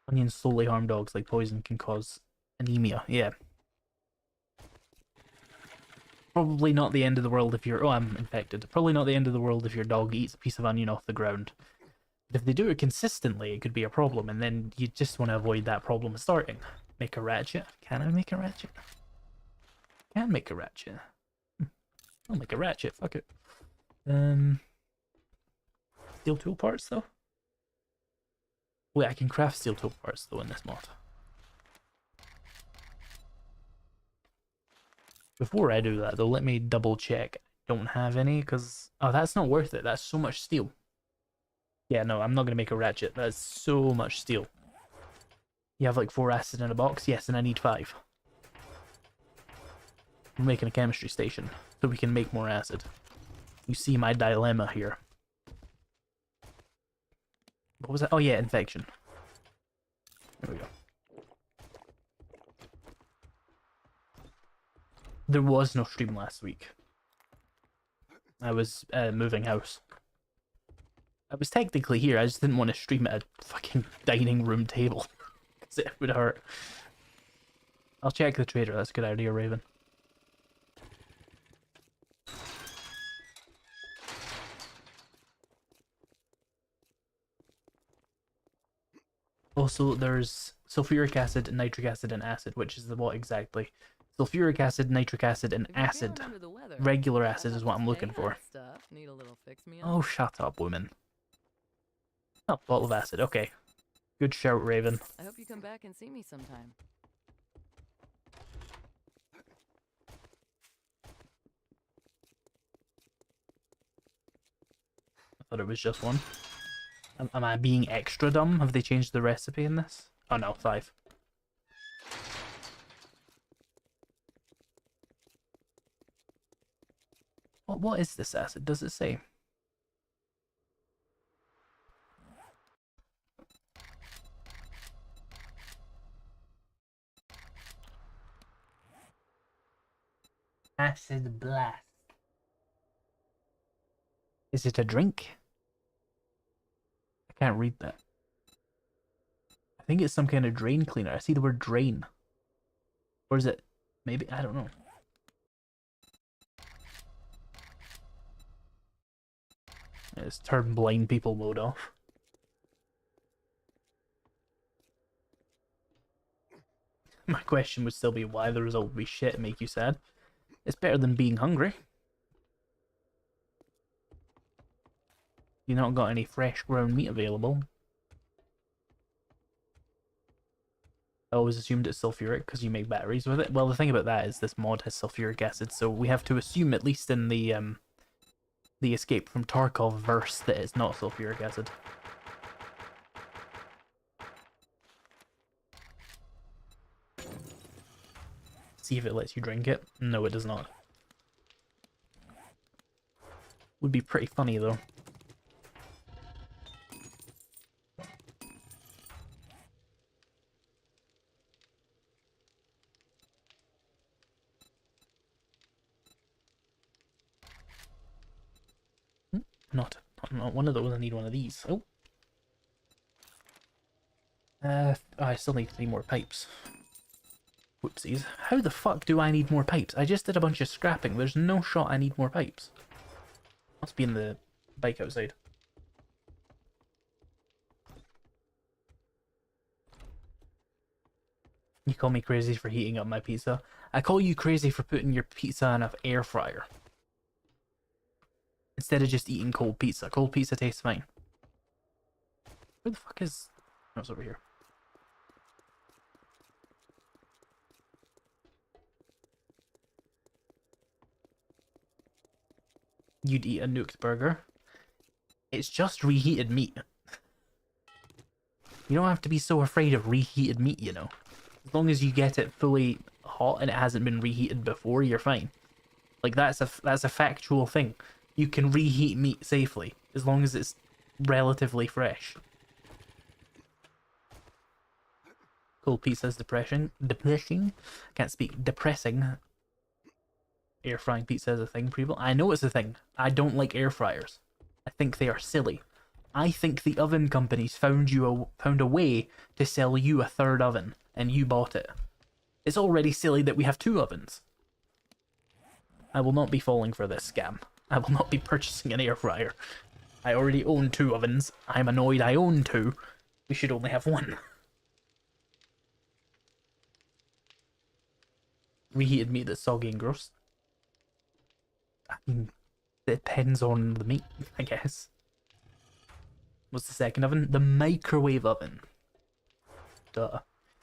Speaker 1: Onions slowly harm dogs like poison can cause anemia. Yeah. Probably not the end of the world if you're... Oh, I'm infected. Probably not the end of the world if your dog eats a piece of onion off the ground. But if they do it consistently, it could be a problem, and then you just want to avoid that problem starting. Make a ratchet. Can I make a ratchet? Can make a ratchet. I'll make a ratchet. Fuck it. Steel tool parts, though? Wait, I can craft steel tool parts, though, in this mod. Before I do that, though, let me double check. Don't have any, because... Oh, that's not worth it. That's so much steel. Yeah, no, I'm not going to make a ratchet. That's so much steel. You have like 4 acid in a box? Yes, and I need 5. We're making a chemistry station, so we can make more acid. You see my dilemma here. What was that? Oh yeah, infection. There we go. There was no stream last week. I was moving house. I was technically here, I just didn't want to stream at a fucking dining room table. Because it would hurt. I'll check the trader, that's a good idea, Raven. Also, there's sulfuric acid, nitric acid, and acid, which is the what exactly? Sulfuric acid, nitric acid, and
Speaker 2: If you're
Speaker 1: acid.
Speaker 2: feeling under the weather,
Speaker 1: Regular
Speaker 2: I'll
Speaker 1: acid
Speaker 2: have
Speaker 1: is what
Speaker 2: this
Speaker 1: I'm looking
Speaker 2: Hey
Speaker 1: for.
Speaker 2: Hut Stuff. Need a little fix me up?
Speaker 1: Oh, shut up, woman. Oh, bottle of acid, okay. Good shout, Raven.
Speaker 2: I hope you come back and see me sometime.
Speaker 1: I thought it was just one. Am I being extra dumb? Have they changed the recipe in this? Oh no, 5. What is this acid? Does it say? Acid blast. Is it a drink? I can't read that. I think it's some kind of drain cleaner. I see the word drain. Or is it? Maybe? I don't know. It's turn blind people mode off. My question would still be why the result would be shit and make you sad. It's better than being hungry. You not got any fresh ground meat available. I always assumed it's sulfuric because you make batteries with it. Well, the thing about that is this mod has sulfuric acid, so we have to assume, at least in the Escape from Tarkov verse, that it's not sulfuric acid. See if it lets you drink it. No, it does not. Would be pretty funny though. Not one of those. I need one of these. Oh. I still need 3 more pipes. Whoopsies. How the fuck do I need more pipes? I just did a bunch of scrapping. There's no shot I need more pipes. Must be in the bike outside. You call me crazy for heating up my pizza. I call you crazy for putting your pizza in an air fryer. Instead of just eating cold pizza. Cold pizza tastes fine. Where the fuck is... No, it's over here. You'd eat a nuked burger. It's just reheated meat. You don't have to be so afraid of reheated meat, you know. As long as you get it fully hot and it hasn't been reheated before, you're fine. Like, that's a factual thing. You can reheat meat safely, as long as it's relatively fresh. Cold pizza's depressing. Can't speak. Depressing. Air frying pizza is a thing, people. I know it's a thing. I don't like air fryers. I think they are silly. I think the oven companies found a way to sell you a 3rd oven, and you bought it. It's already silly that we have 2 ovens. I will not be falling for this scam. I will not be purchasing an air fryer. I already own 2 ovens. I'm annoyed I own 2. We should only have 1. Reheated meat that's soggy and gross. I mean, it depends on the meat, I guess. What's the second oven? The microwave oven. Duh.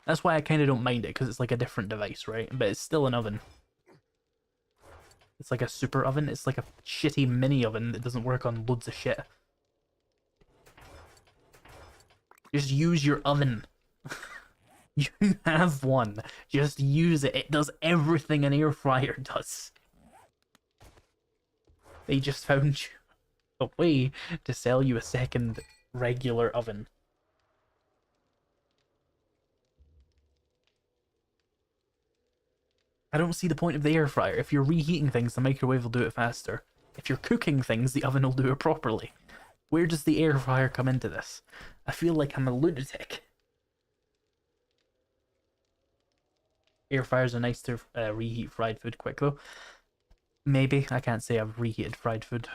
Speaker 1: That's why I kind of don't mind it, because it's like a different device, right? But it's still an oven. It's like a super oven. It's like a shitty mini oven that doesn't work on loads of shit. Just use your oven. You have one. Just use it. It does everything an air fryer does. They just found you a way to sell you a second regular oven. I don't see the point of the air fryer. If you're reheating things, the microwave will do it faster. If you're cooking things, the oven will do it properly. Where does the air fryer come into this? I feel like I'm a lunatic. Air fryers are nice to reheat fried food quick though. Maybe. I can't say I've reheated fried food.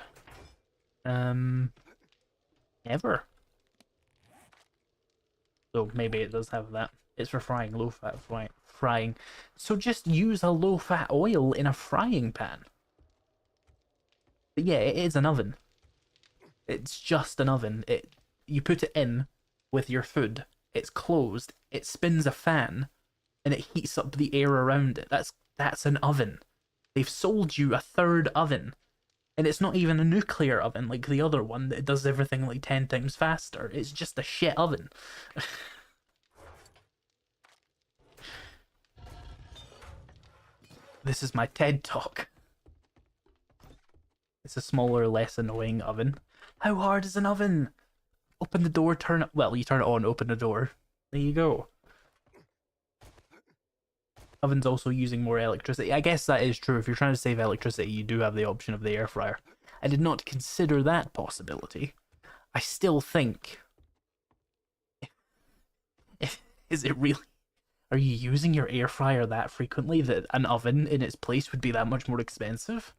Speaker 1: Ever. So maybe it does have that. It's for frying, low-fat frying. So just use a low-fat oil in a frying pan. But yeah, it is an oven. It's just an oven. You put it in with your food. It's closed. It spins a fan, and it heats up the air around it. That's an oven. They've sold you a third oven. And it's not even a nuclear oven like the other one that does everything like 10 times faster. It's just a shit oven. This is my TED Talk. It's a smaller, less annoying oven. How hard is an oven? Open the door, turn it. Well, you turn it on, open the door. There you go. Oven's also using more electricity. I guess that is true. If you're trying to save electricity, you do have the option of the air fryer. I did not consider that possibility. I still think... Is it really... Are you using your air fryer that frequently that an oven in its place would be that much more expensive?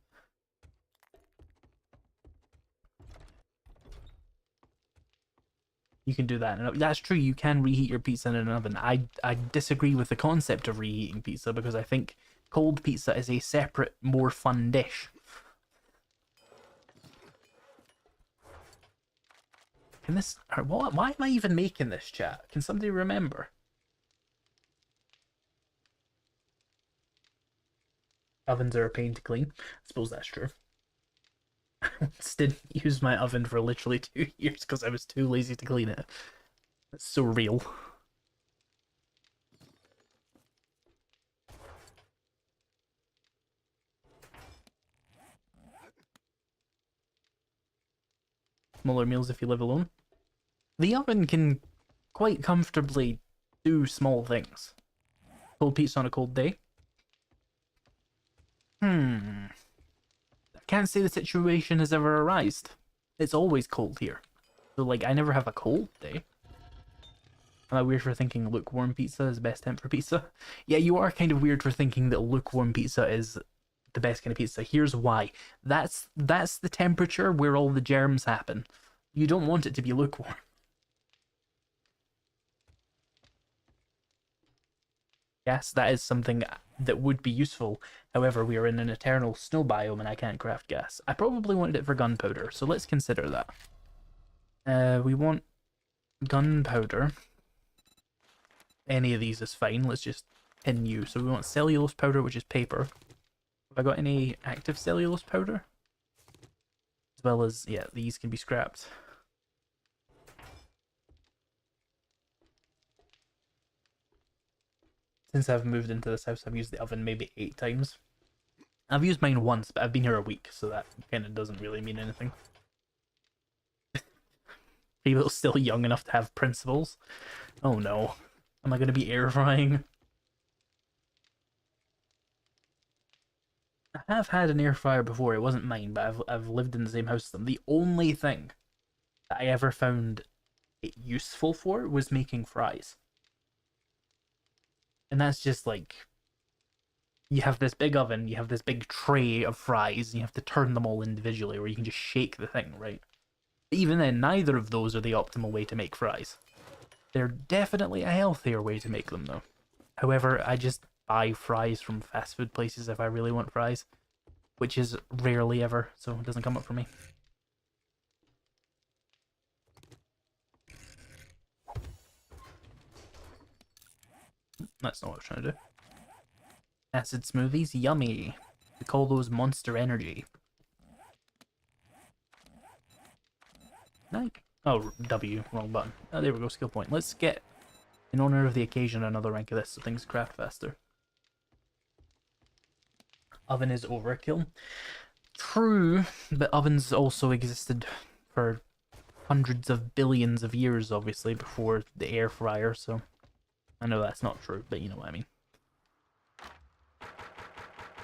Speaker 1: You can do that. That's true, you can reheat your pizza in an oven. I disagree with the concept of reheating pizza because I think cold pizza is a separate, more fun dish. Can this... Why am I even making this, chat? Can somebody remember? Ovens are a pain to clean. I suppose that's true. I once didn't use my oven for literally 2 years because I was too lazy to clean it. That's so real. Smaller meals if you live alone. The oven can quite comfortably do small things. Cold pizza on a cold day. I can't say the situation has ever arisen. It's always cold here. So, like, I never have a cold day. Am I weird for thinking lukewarm pizza is the best temp for pizza? Yeah, you are kind of weird for thinking that lukewarm pizza is the best kind of pizza. Here's why. That's the temperature where all the germs happen. You don't want it to be lukewarm. Yes, that is something that would be useful. However, we are in an eternal snow biome and I can't craft gas. I probably wanted it for gunpowder, so let's consider that. We want gunpowder. Any of these is fine. Let's just pin you. So we want cellulose powder, which is paper. Have I got any active cellulose powder? As well as, yeah, these can be scrapped. Since I've moved into this house, I've used the oven maybe 8 times. I've used mine once, but I've been here a week, so that kind of doesn't really mean anything. People still young enough to have principles. Oh no. Am I going to be air frying? I have had an air fryer before. It wasn't mine, but I've lived in the same house as them. The only thing that I ever found it useful for was making fries. And that's just like, you have this big oven, you have this big tray of fries, and you have to turn them all individually, or you can just shake the thing, right? But even then, neither of those are the optimal way to make fries. They're definitely a healthier way to make them, though. However, I just buy fries from fast food places if I really want fries, which is rarely ever, so it doesn't come up for me. That's not what I was trying to do. Acid smoothies, yummy. We call those Monster Energy. Like, oh, W, wrong button. Oh, there we go, skill point. Let's get, in honor of the occasion, another rank of this so things craft faster. Oven is overkill. True, but ovens also existed for hundreds of billions of years, obviously, before the air fryer, so... I know that's not true, but you know what I mean.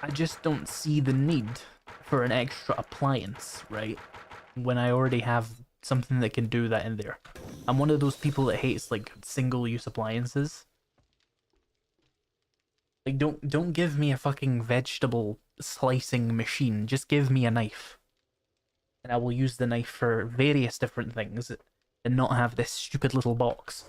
Speaker 1: I just don't see the need. I for an extra appliance, right? When I already have something that can do that in there. I'm one of those people that hates like single-use appliances. Like don't give me a fucking vegetable slicing machine. Just give me a knife. And I will use the knife for various different things and not have this stupid little box.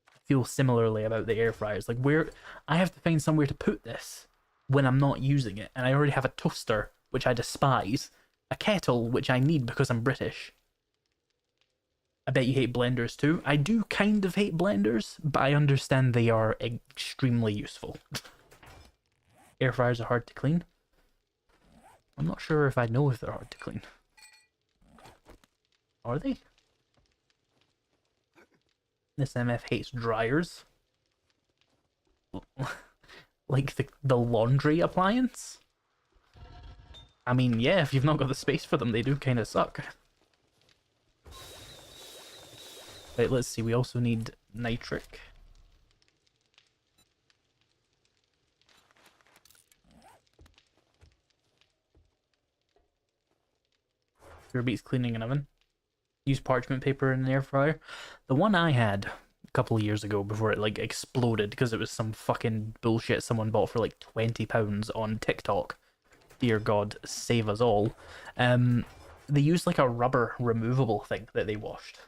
Speaker 1: I feel similarly about the air fryers. Like where I have to find somewhere to put this when I'm not using it, and I already have a toaster, which I despise, a kettle, which I need because I'm British. I bet you hate blenders too. I do kind of hate blenders, but I understand they are extremely useful. Air fryers are hard to clean. I'm not sure if I know if they're hard to clean. Are they? This MF hates dryers. Like the laundry appliance? I mean, yeah, if you've not got the space for them, they do kind of suck. Right, let's see, we also need nitric. Pure beats cleaning an oven. Use parchment paper in an air fryer. The one I had a couple of years ago before it like exploded because it was some fucking bullshit someone bought for like £20 on TikTok. Dear God, save us all. They used like a rubber removable thing that they washed.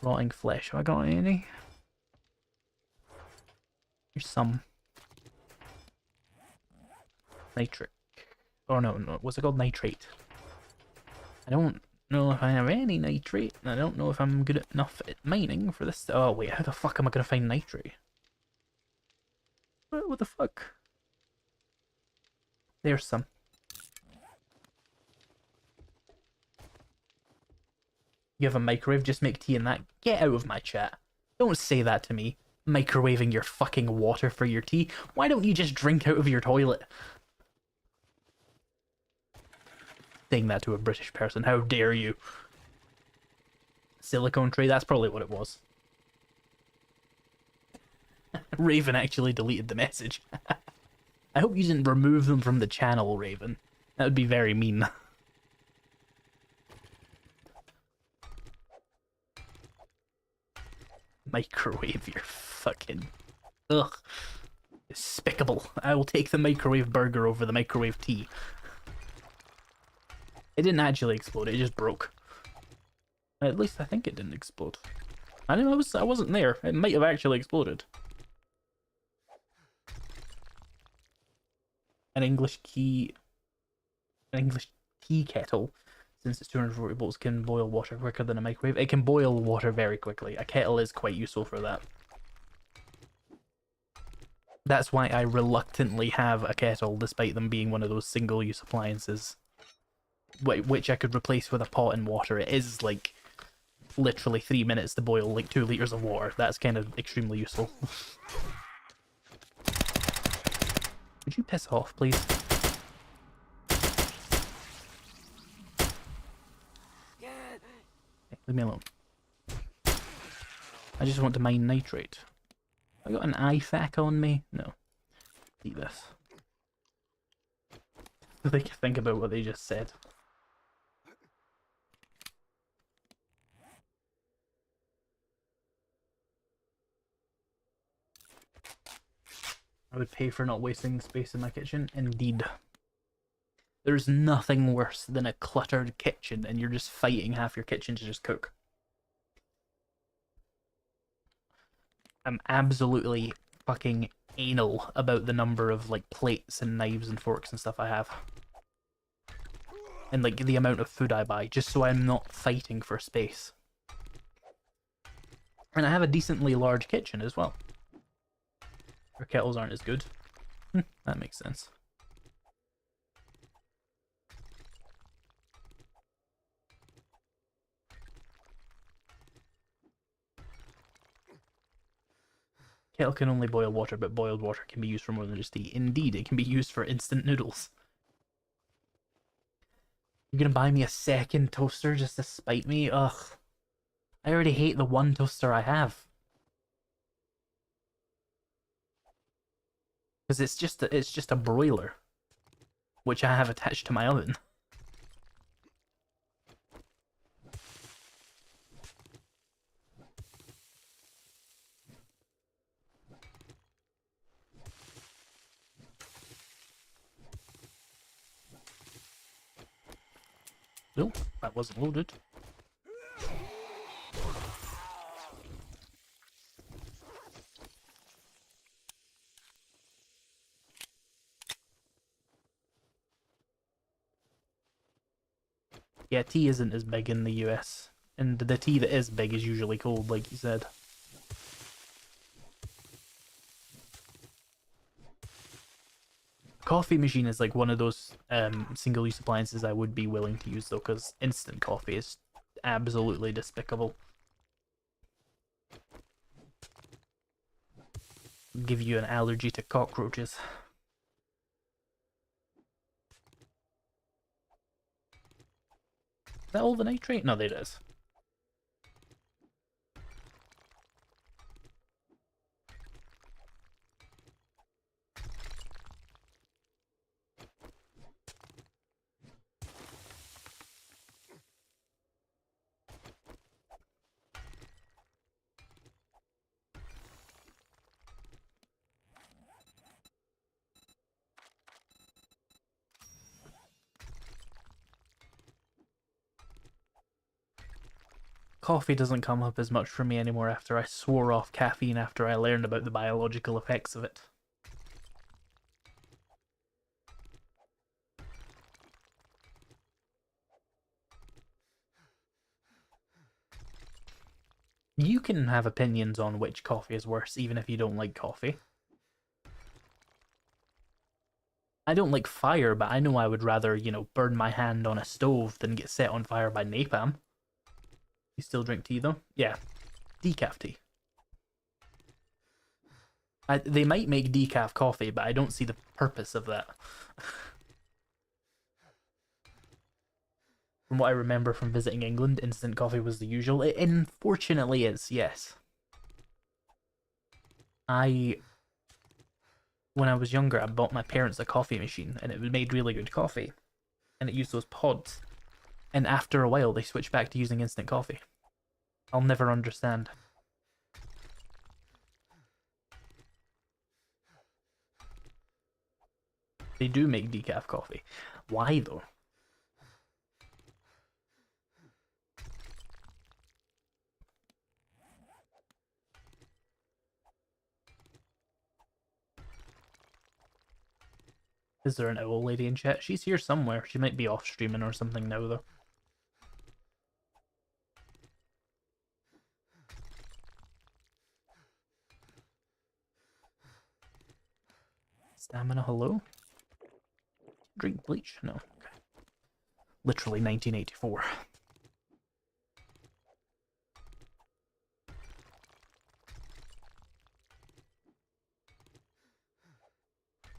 Speaker 1: Rotting flesh. Have I got any? Here's some. Nitric. Oh no, what's it called? Nitrate. I don't know if I have any nitrate, and I don't know if I'm good enough at mining for this. Oh wait, how the fuck am I gonna find nitrate? What the fuck? There's some. You have a microwave, just make tea in that. Get out of my chat. Don't say that to me. Microwaving your fucking water for your tea. Why don't you just drink out of your toilet? Saying that to a British person, how dare you? Silicone tray, that's probably what it was. Raven actually deleted the message. I hope you didn't remove them from the channel, Raven. That would be very mean. Microwave your fucking... Ugh. Despicable. I will take the microwave burger over the microwave tea. It didn't actually explode, it just broke. At least I think it didn't explode. I wasn't there. It might have actually exploded. An English tea kettle, since it's 240 volts, can boil water quicker than a microwave. It can boil water very quickly. A kettle is quite useful for that. That's why I reluctantly have a kettle, despite them being one of those single-use appliances, which I could replace with a pot and water. It is like literally 3 minutes to boil like 2 liters of water. That's kind of extremely useful. Would you piss off, please? Okay, leave me alone. I just want to mine nitrate. I got an IFAK on me? No. Eat this. They can think about what they just said. I would pay for not wasting space in my kitchen. Indeed. There's nothing worse than a cluttered kitchen and you're just fighting half your kitchen to just cook. I'm absolutely fucking anal about the number of like plates and knives and forks and stuff I have. And like the amount of food I buy, just so I'm not fighting for space. And I have a decently large kitchen as well. Our kettles aren't as good. That makes sense. Kettle can only boil water, but boiled water can be used for more than just tea. Indeed, it can be used for instant noodles. You're gonna buy me a second toaster just to spite me? Ugh. I already hate the one toaster I have. Because it's just a broiler, which I have attached to my oven. Nope, that wasn't loaded. Yeah, tea isn't as big in the US. And the tea that is big is usually cold, like you said. Coffee machine is like one of those single-use appliances I would be willing to use though, because instant coffee is absolutely despicable. Give you an allergy to cockroaches. Is that all the nitrate? No, there it is. Coffee doesn't come up as much for me anymore after I swore off caffeine after I learned about the biological effects of it. You can have opinions on which coffee is worse, even if you don't like coffee. I don't like fire, but I know I would rather, burn my hand on a stove than get set on fire by napalm. You still drink tea, though? Yeah. Decaf tea. They might make decaf coffee, but I don't see the purpose of that. From what I remember from visiting England, instant coffee was the usual. It unfortunately is, yes. When I was younger, I bought my parents a coffee machine, and it made really good coffee. And it used those pods. And after a while, they switched back to using instant coffee. I'll never understand. They do make decaf coffee. Why, though? Is there an owl lady in chat? She's here somewhere. She might be off streaming or something now, though. Stamina, hello? Drink bleach? No. Okay. Literally 1984.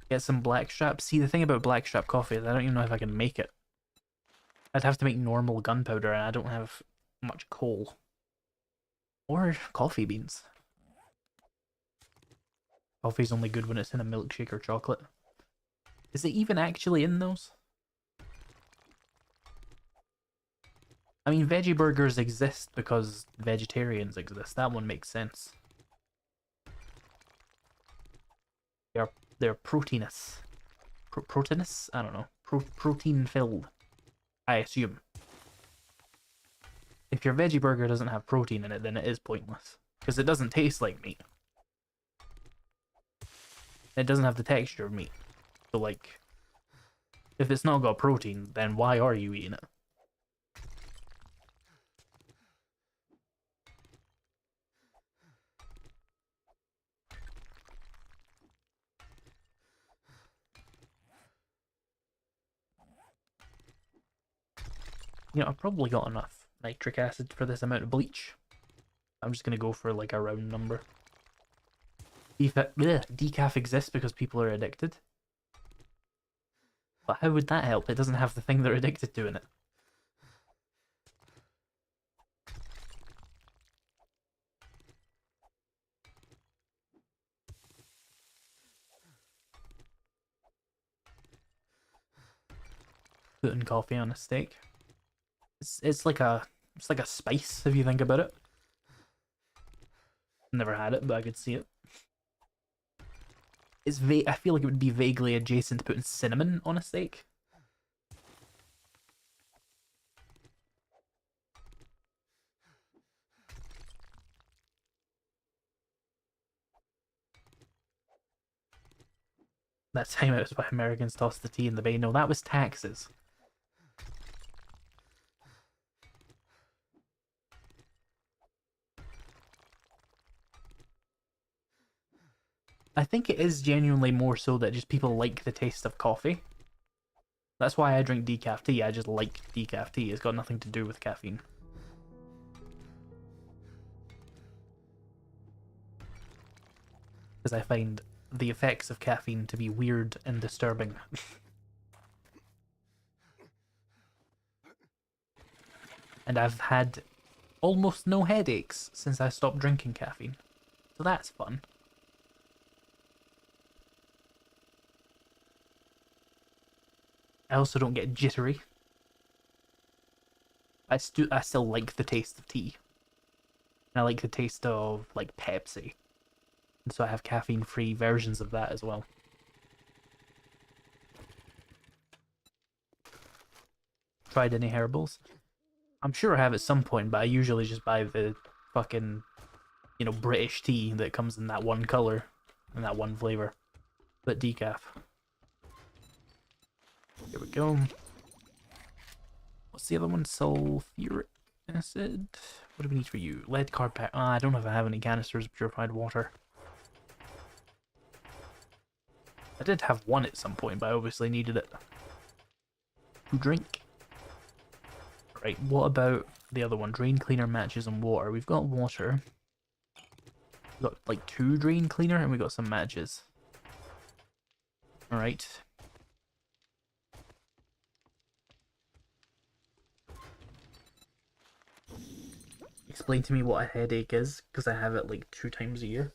Speaker 1: Get some blackstrap. See, the thing about blackstrap coffee is I don't even know if I can make it. I'd have to make normal gunpowder, and I don't have much coal. Or coffee beans. Coffee's only good when it's in a milkshake or chocolate. Is it even actually in those? I mean, veggie burgers exist because vegetarians exist. That one makes sense. They're proteinous. Proteinous? I don't know. Protein filled. I assume. If your veggie burger doesn't have protein in it, then it is pointless. Because it doesn't taste like meat. It doesn't have the texture of meat. So, like, if it's not got protein, then why are you eating it? I've probably got enough nitric acid for this amount of bleach. I'm just gonna go for like a round number. Decaf exists because people are addicted. But how would that help? It doesn't have the thing they're addicted to in it. putting coffee on a steak. It's like a spice if you think about it. Never had it, but I could see it. I feel like it would be vaguely adjacent to putting cinnamon on a steak. That time it was why Americans tossed the tea in the bay. No, that was taxes. I think it is genuinely more so that just people like the taste of coffee. That's why I drink decaf tea. I just like decaf tea. It's got nothing to do with caffeine. Because I find the effects of caffeine to be weird and disturbing. And I've had almost no headaches since I stopped drinking caffeine. So that's fun. I also don't get jittery. I still like the taste of tea. And I like the taste of, like, Pepsi. And so I have caffeine-free versions of that as well. Tried any herbals? I'm sure I have at some point, but I usually just buy the fucking, you know, British tea that comes in that one color and that one flavor. But decaf. Here we go. What's the other one? Sulfuric acid? What do we need for you? Lead card pack. I don't know if I have any canisters of purified water. I did have one at some point, but I obviously needed it to drink. Right, what about the other one? Drain cleaner, matches, and water. We've got water. We've got like 2 drain cleaner, and we got some matches. Alright. Explain to me what a headache is, because I have it like 2 times a year.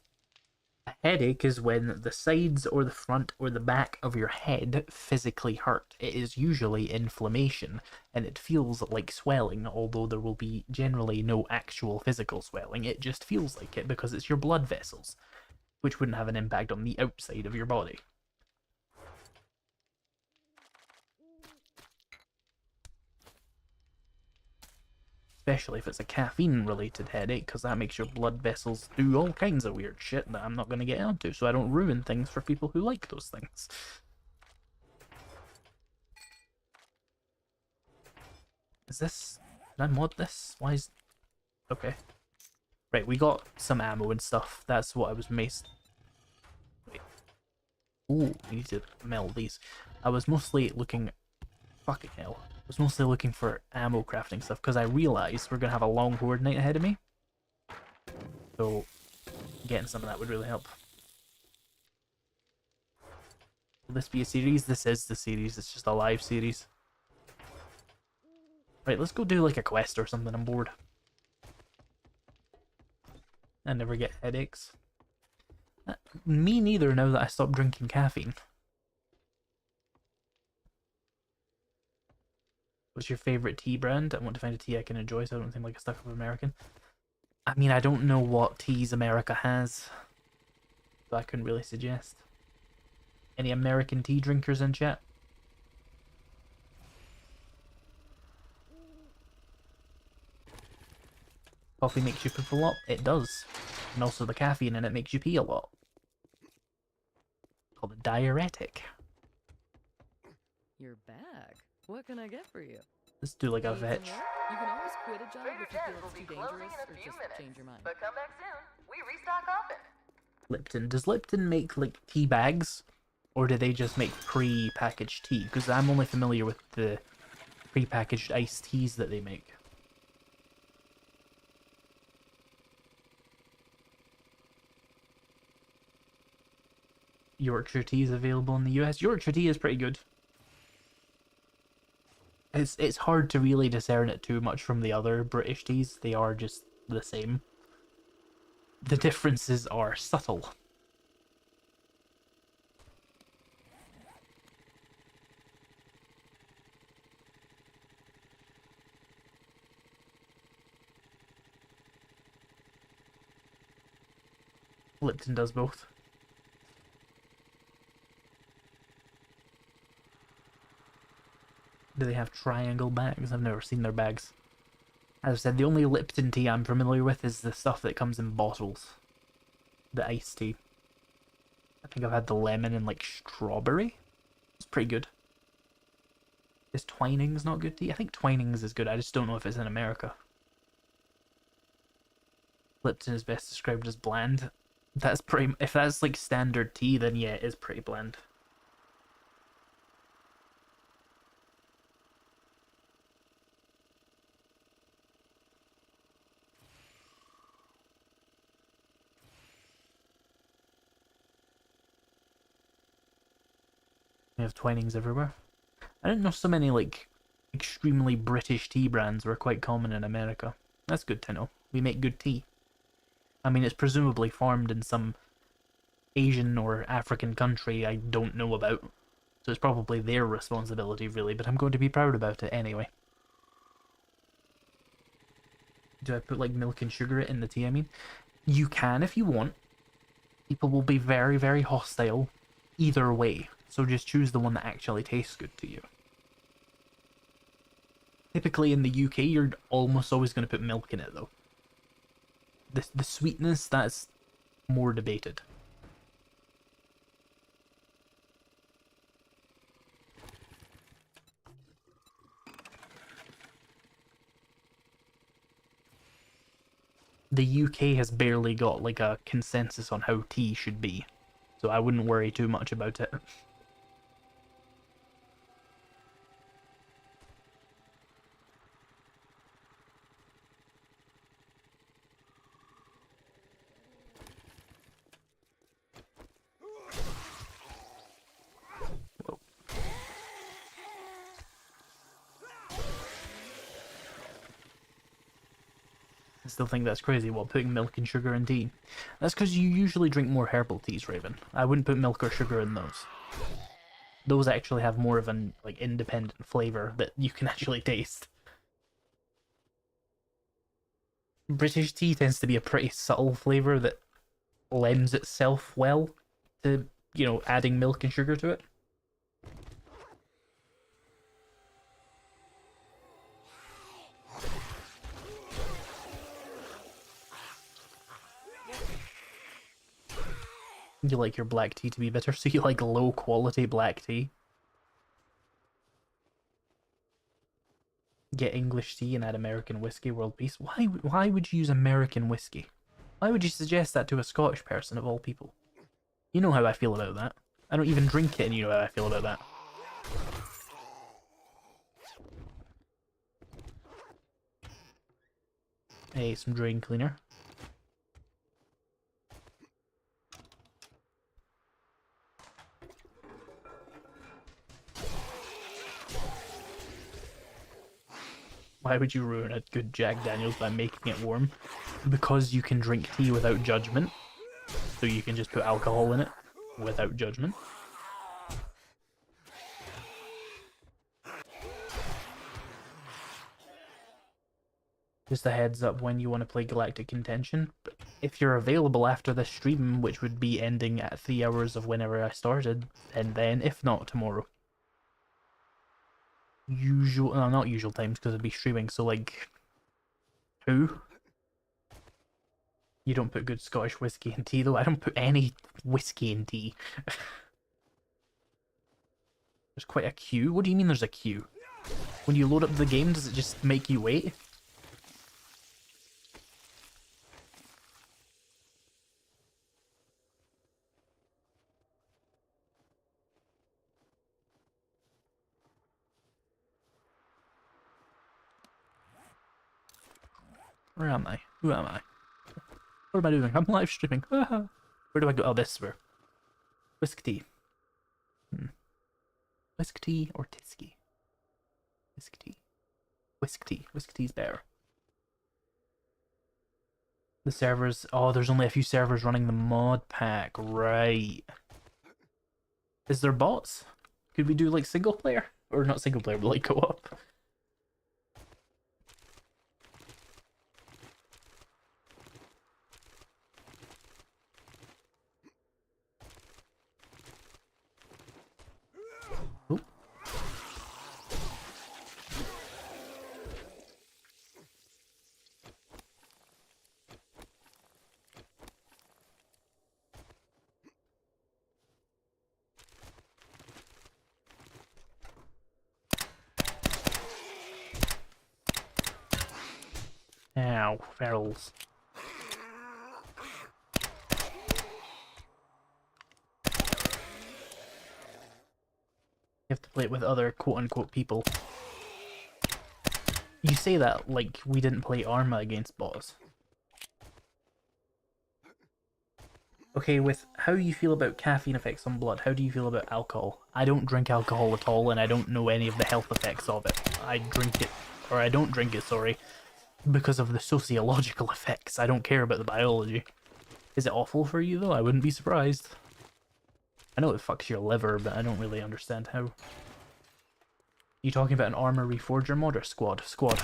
Speaker 1: A headache is when the sides or the front or the back of your head physically hurt. It is usually inflammation, and it feels like swelling, although there will be generally no actual physical swelling. It just feels like it because it's your blood vessels, which wouldn't have an impact on the outside of your body. Especially if it's a caffeine-related headache, because that makes your blood vessels do all kinds of weird shit that I'm not going to get onto, so I don't ruin things for people who like those things. Is this... Did I mod this? Why is... Okay. Right, we got some ammo and stuff. That's what I was Wait. Ooh, we need to meld these. I was mostly looking... Fucking hell. I was mostly looking for ammo crafting stuff because I realized we're going to have a long horde night ahead of me. So getting some of that would really help. Will this be a series? This is the series. It's just a live series. Right, let's go do like a quest or something. I'm bored. I never get headaches. Me neither now that I stopped drinking caffeine. What's your favorite tea brand? I want to find a tea I can enjoy, so I don't seem like a stuck-up American. I mean, I don't know what teas America has, so I couldn't really suggest. Any American tea drinkers in chat? Coffee makes you poop a lot? It does. And also the caffeine in it makes you pee a lot. Called a diuretic.
Speaker 2: You're back. What can I get for you?
Speaker 1: Let's do like a
Speaker 2: Need some
Speaker 1: vetch.
Speaker 2: work? You can always quit a job if you feel it's too dangerous or just change your mind.
Speaker 3: But come back soon. We restock often.
Speaker 1: Lipton. Does Lipton make like tea bags? Or do they just make pre-packaged tea? Because I'm only familiar with the pre-packaged iced teas that they make. Yorkshire tea is available in the US. Yorkshire tea is pretty good. It's hard to really discern it too much from the other British teas. They are just the same. The differences are subtle. Lipton does both. Do they have triangle bags? I've never seen their bags. As I said, the only Lipton tea I'm familiar with is the stuff that comes in bottles. The iced tea. I think I've had the lemon and like strawberry. It's pretty good. Is Twinings not good tea? I think Twinings is good. I just don't know if it's in America. Lipton is best described as bland. That's pretty. If that's like standard tea, then yeah, it is pretty bland. We have Twinings everywhere. I didn't know so many like extremely British tea brands were quite common in America. That's good to know. We make good tea. I mean, it's presumably farmed in some Asian or African country I don't know about. So it's probably their responsibility, really, but I'm going to be proud about it anyway. Do I put like milk and sugar in the tea, I mean? You can if you want. People will be very, very hostile either way. So just choose the one that actually tastes good to you. Typically in the UK, you're almost always going to put milk in it, though. The sweetness, that's more debated. The UK has barely got like a consensus on how tea should be, so I wouldn't worry too much about it. Whoa. I still think that's crazy, while putting milk and sugar in tea. That's because you usually drink more herbal teas, Raven. I wouldn't put milk or sugar in those. Those actually have more of an like independent flavor that you can actually taste. British tea tends to be a pretty subtle flavor that lends itself well to, you know, adding milk and sugar to it. You like your black tea to be bitter, so you like low quality black tea. Get English tea and add American whiskey, world peace. Why would you use American whiskey? Why would you suggest that to a Scottish person of all people? You know how I feel about that. I don't even drink it and you know how I feel about that. Hey, some drain cleaner. Why would you ruin a good Jack Daniels by making it warm? Because you can drink tea without judgment. So you can just put alcohol in it without judgment. Just a heads up when you want to play Galactic Contention. If you're available after this stream, which would be ending at 3 hours of whenever I started, and then if not, tomorrow. Usual, no, not usual times because I'd be streaming, so like 2. You don't put good Scottish whiskey in tea though. I don't put any whiskey in tea. There's quite a queue. What do you mean there's a queue? When you load up the game, does it just make you wait? Where am I? Who am I? What am I doing? I'm live streaming. Where do I go? Oh, this is where. Whisk tea. Whisk tea or Tisky? Whisk tea. Whisk tea. Whisk tea's better. The servers. Oh, there's only a few servers running the mod pack. Right. Is there bots? Could we do like single player? Or not single player, but like co-op? Ow, ferals. You have to play it with other quote-unquote people. You say that like we didn't play Arma against bots. Okay, with how you feel about caffeine effects on blood, how do you feel about alcohol? I don't drink alcohol at all, and I don't know any of the health effects of it. I drink it, or I don't drink it, sorry, because of the sociological effects. I don't care about the biology. Is it awful for you, though? I wouldn't be surprised. I know it fucks your liver, but I don't really understand how. You talking about an Armor Reforger mod or Squad? Squad.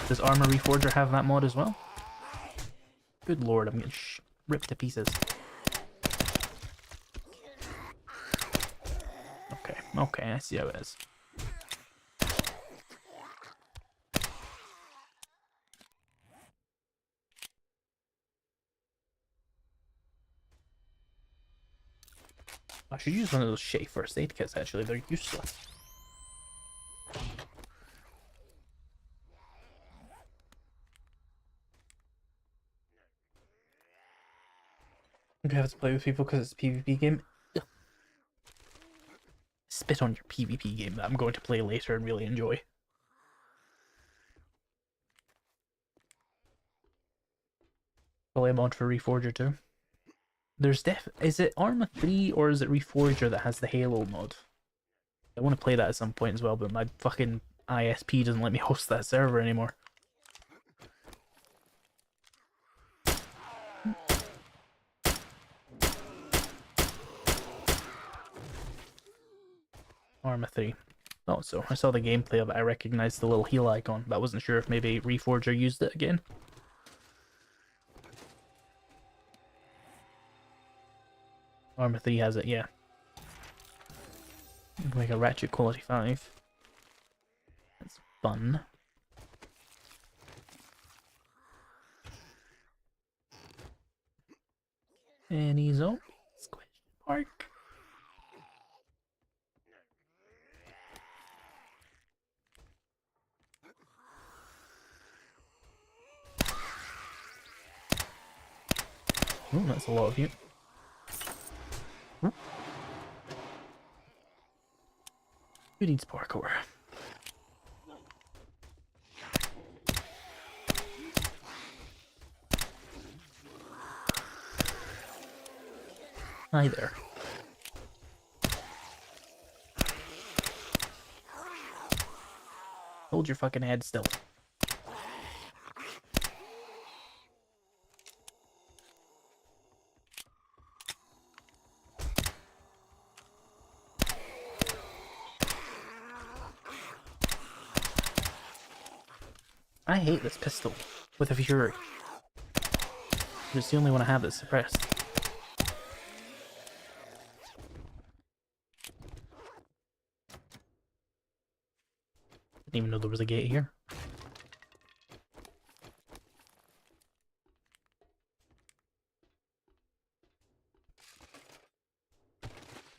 Speaker 1: Does Armor Reforger have that mod as well? Good lord, I'm getting ripped to pieces. Okay, I see how it is. I should use one of those shitty first aid kits, actually, they're useless. Okay, I have to play with people because it's a PvP game. Ugh. Spit on your PvP game that I'm going to play later and really enjoy. Probably a mod for Reforger too. There's is it Arma 3 or is it Reforger that has the Halo mod? I want to play that at some point as well, but my fucking ISP doesn't let me host that server anymore. Arma 3. Oh, so I saw the gameplay of it. I recognized the little heal icon, but I wasn't sure if maybe Reforger used it again. Arma 3 has it, yeah. Like a Ratchet Quality 5. That's fun. Any zombies? Question mark. Oh, that's a lot of you. Ooh. Who needs parkour? Hi there. Hold your fucking head still. I hate this pistol with a fury. It's the only one I have that's suppressed. Didn't even know there was a gate here.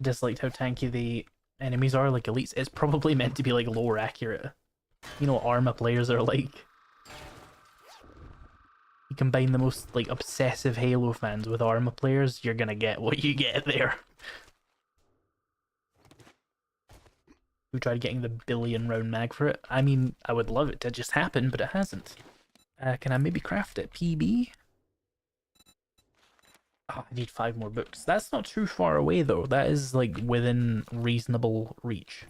Speaker 1: Disliked how tanky the enemies are, like elites. It's probably meant to be like lower accurate. You know what Arma players are like. You combine the most like obsessive Halo fans with Arma players, you're gonna get what you get there. Who tried getting the billion round mag for it? I mean, I would love it to just happen, but it hasn't. Can I maybe craft it? PB? Oh, I need 5 more books. That's not too far away though. That is like within reasonable reach.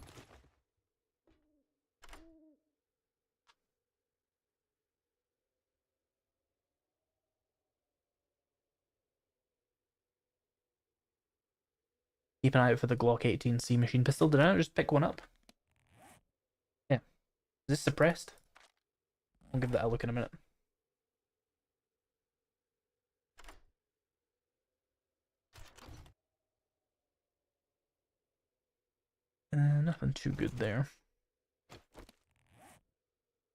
Speaker 1: Keep an eye out for the Glock 18C machine pistol. Did I not just pick one up? Yeah. Is this suppressed? I'll give that a look in a minute. Nothing too good there.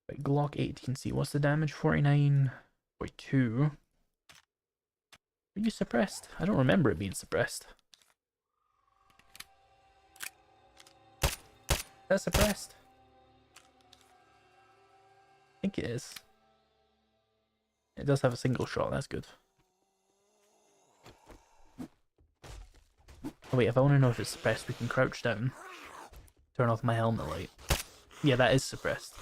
Speaker 1: Right, Glock 18C. What's the damage? 49.2. Are you suppressed? I don't remember it being suppressed. Is that suppressed? I think it is. It does have a single shot, that's good. Oh wait, if I want to know if it's suppressed, we can crouch down. Turn off my helmet light. Yeah, that is suppressed.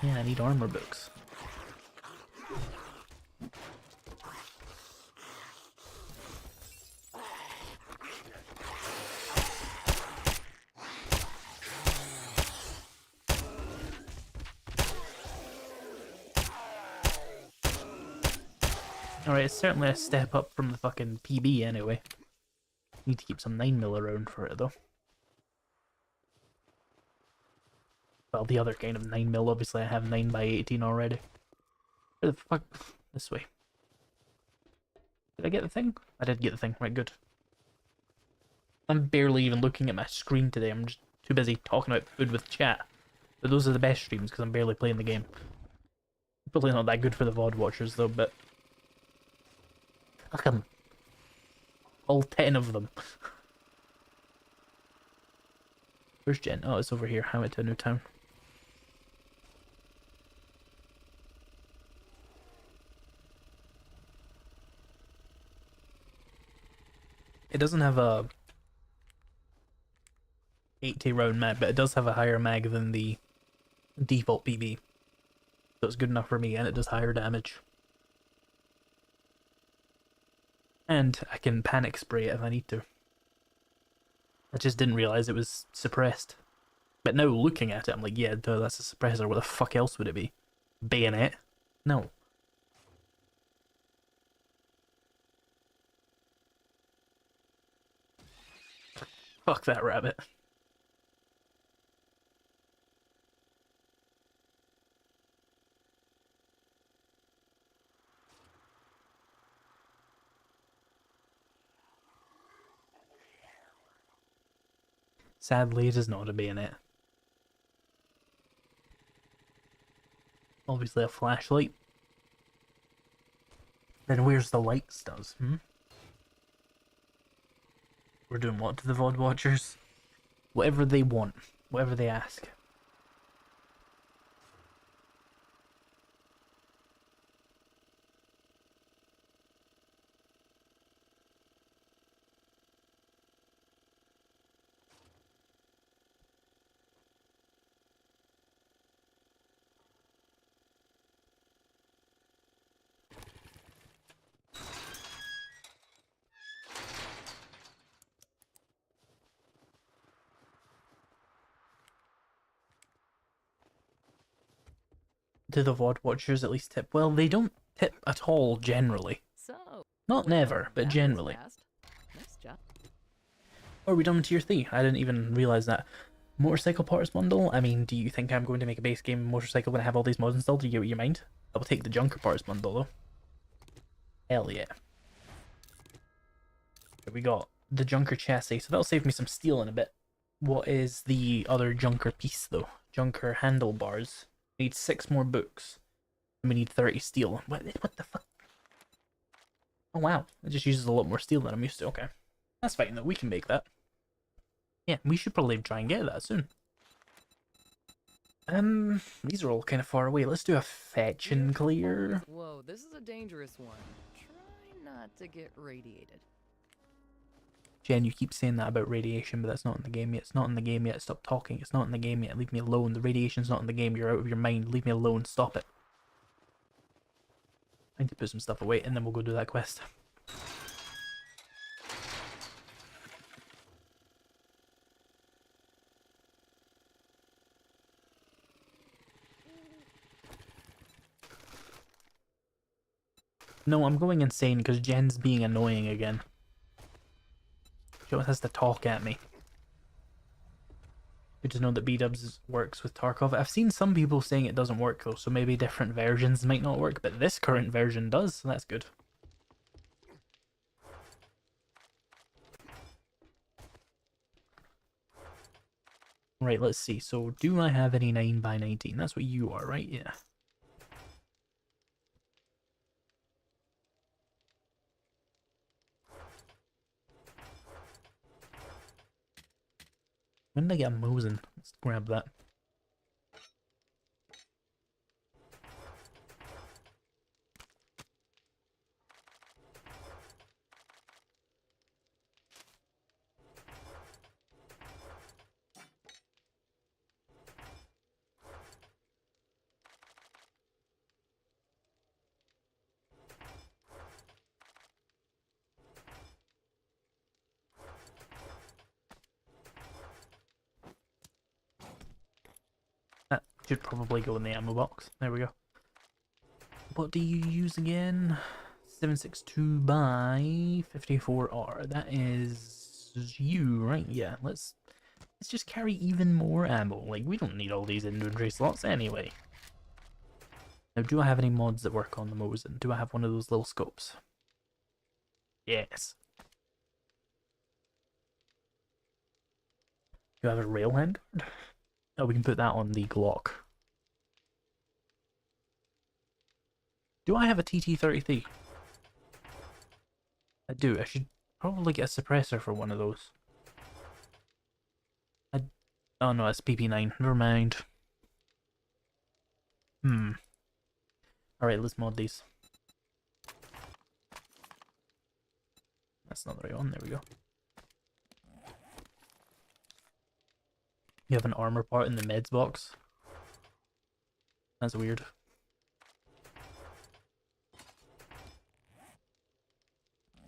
Speaker 1: Yeah, I need armor books. Alright, it's certainly a step up from the fucking PB anyway. Need to keep some 9mm around for it though. Well, the other kind of 9mm, obviously I have 9x18 already. Where the fuck? This way. Did I get the thing? I did get the thing, right, good. I'm barely even looking at my screen today, I'm just too busy talking about food with chat. But those are the best streams because I'm barely playing the game. Probably not that good for the VOD watchers though, but... Fuck 'em. All 10 of them. Where's Jen? Oh, it's over here. I went to a new town. It doesn't have a 80 round mag, but it does have a higher mag than the default PB. So it's good enough for me, and it does higher damage. And I can panic spray it if I need to. I just didn't realize it was suppressed. But now looking at it, I'm like, yeah, duh, that's a suppressor. What the fuck else would it be? Bayonet? No. Fuck that rabbit. Sadly, it is not a bayonet. Obviously a flashlight. Then where's the light studs, We're doing what to the VOD watchers? Whatever they want. Whatever they ask. Do the VOD watchers at least tip? Well, they don't tip at all, generally.
Speaker 2: So,
Speaker 1: Not
Speaker 2: well,
Speaker 1: never, but
Speaker 2: that was
Speaker 1: generally.
Speaker 2: fast. Nice job.
Speaker 1: Oh, are we done with tier 3? I didn't even realize that. Motorcycle parts bundle? I mean, do you think I'm going to make a base game motorcycle when I have all these mods installed? Do you get what you mind? I will take the junker parts bundle, though. Hell yeah. Here we got the junker chassis, so that'll save me some steel in a bit. What is the other junker piece, though? Junker handlebars. We need 6 more books. And we need 30 steel. What the fuck? Oh wow, it just uses a lot more steel than I'm used to. Okay. That's fine, though. We can make that. Yeah, we should probably try and get that soon. These are all kind of far away. Let's do a fetch and clear.
Speaker 2: Whoa, this is a dangerous one. Try not to get radiated.
Speaker 1: Jen, you keep saying that about radiation, but that's not in the game yet. It's not in the game yet. Stop talking. It's not in the game yet. Leave me alone. The radiation's not in the game. You're out of your mind. Leave me alone. Stop it. I need to put some stuff away, and then we'll go do that quest. No, I'm going insane because Jen's being annoying again. She always has to talk at me. Good to know that B-dubs works with Tarkov. I've seen some people saying it doesn't work though, so maybe different versions might not work, but this current version does, so that's good. Right, let's see. So, do I have any 9x19? That's what you are, right? Yeah. When did I get a Mosin? Let's grab that. That should probably go in the ammo box. There we go. What do you use again? 762 by 54R. That is you, right? Yeah, let's just carry even more ammo. Like, we don't need all these inventory slots anyway. Now, do I have any mods that work on the Mosin? Do I have one of those little scopes? Yes. Do I have a rail handguard? Oh, we can put that on the Glock. Do I have a TT-33? I do. I should probably get a suppressor for one of those. Oh no, it's PP9. Never mind. Alright, let's mod these. That's not the right one. There we go. You have an armor part in the meds box. That's weird.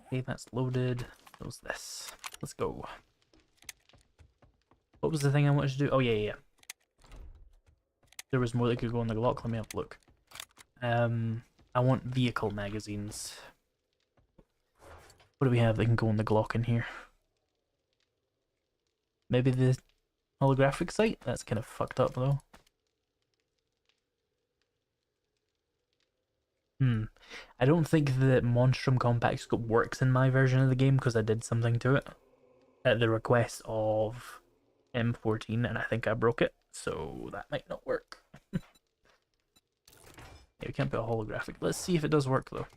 Speaker 1: Okay, that's loaded. What's this? Let's go. What was the thing I wanted to do? Oh, yeah. There was more that could go on the Glock. Let me have a look. I want vehicle magazines. What do we have that can go on the Glock in here? Maybe the holographic sight? That's kind of fucked up, though. I don't think the Monstrum Compact Scope works in my version of the game because I did something to it at the request of M14 and I think I broke it, so that might not work. Yeah, we can't put a holographic. Let's see if it does work though.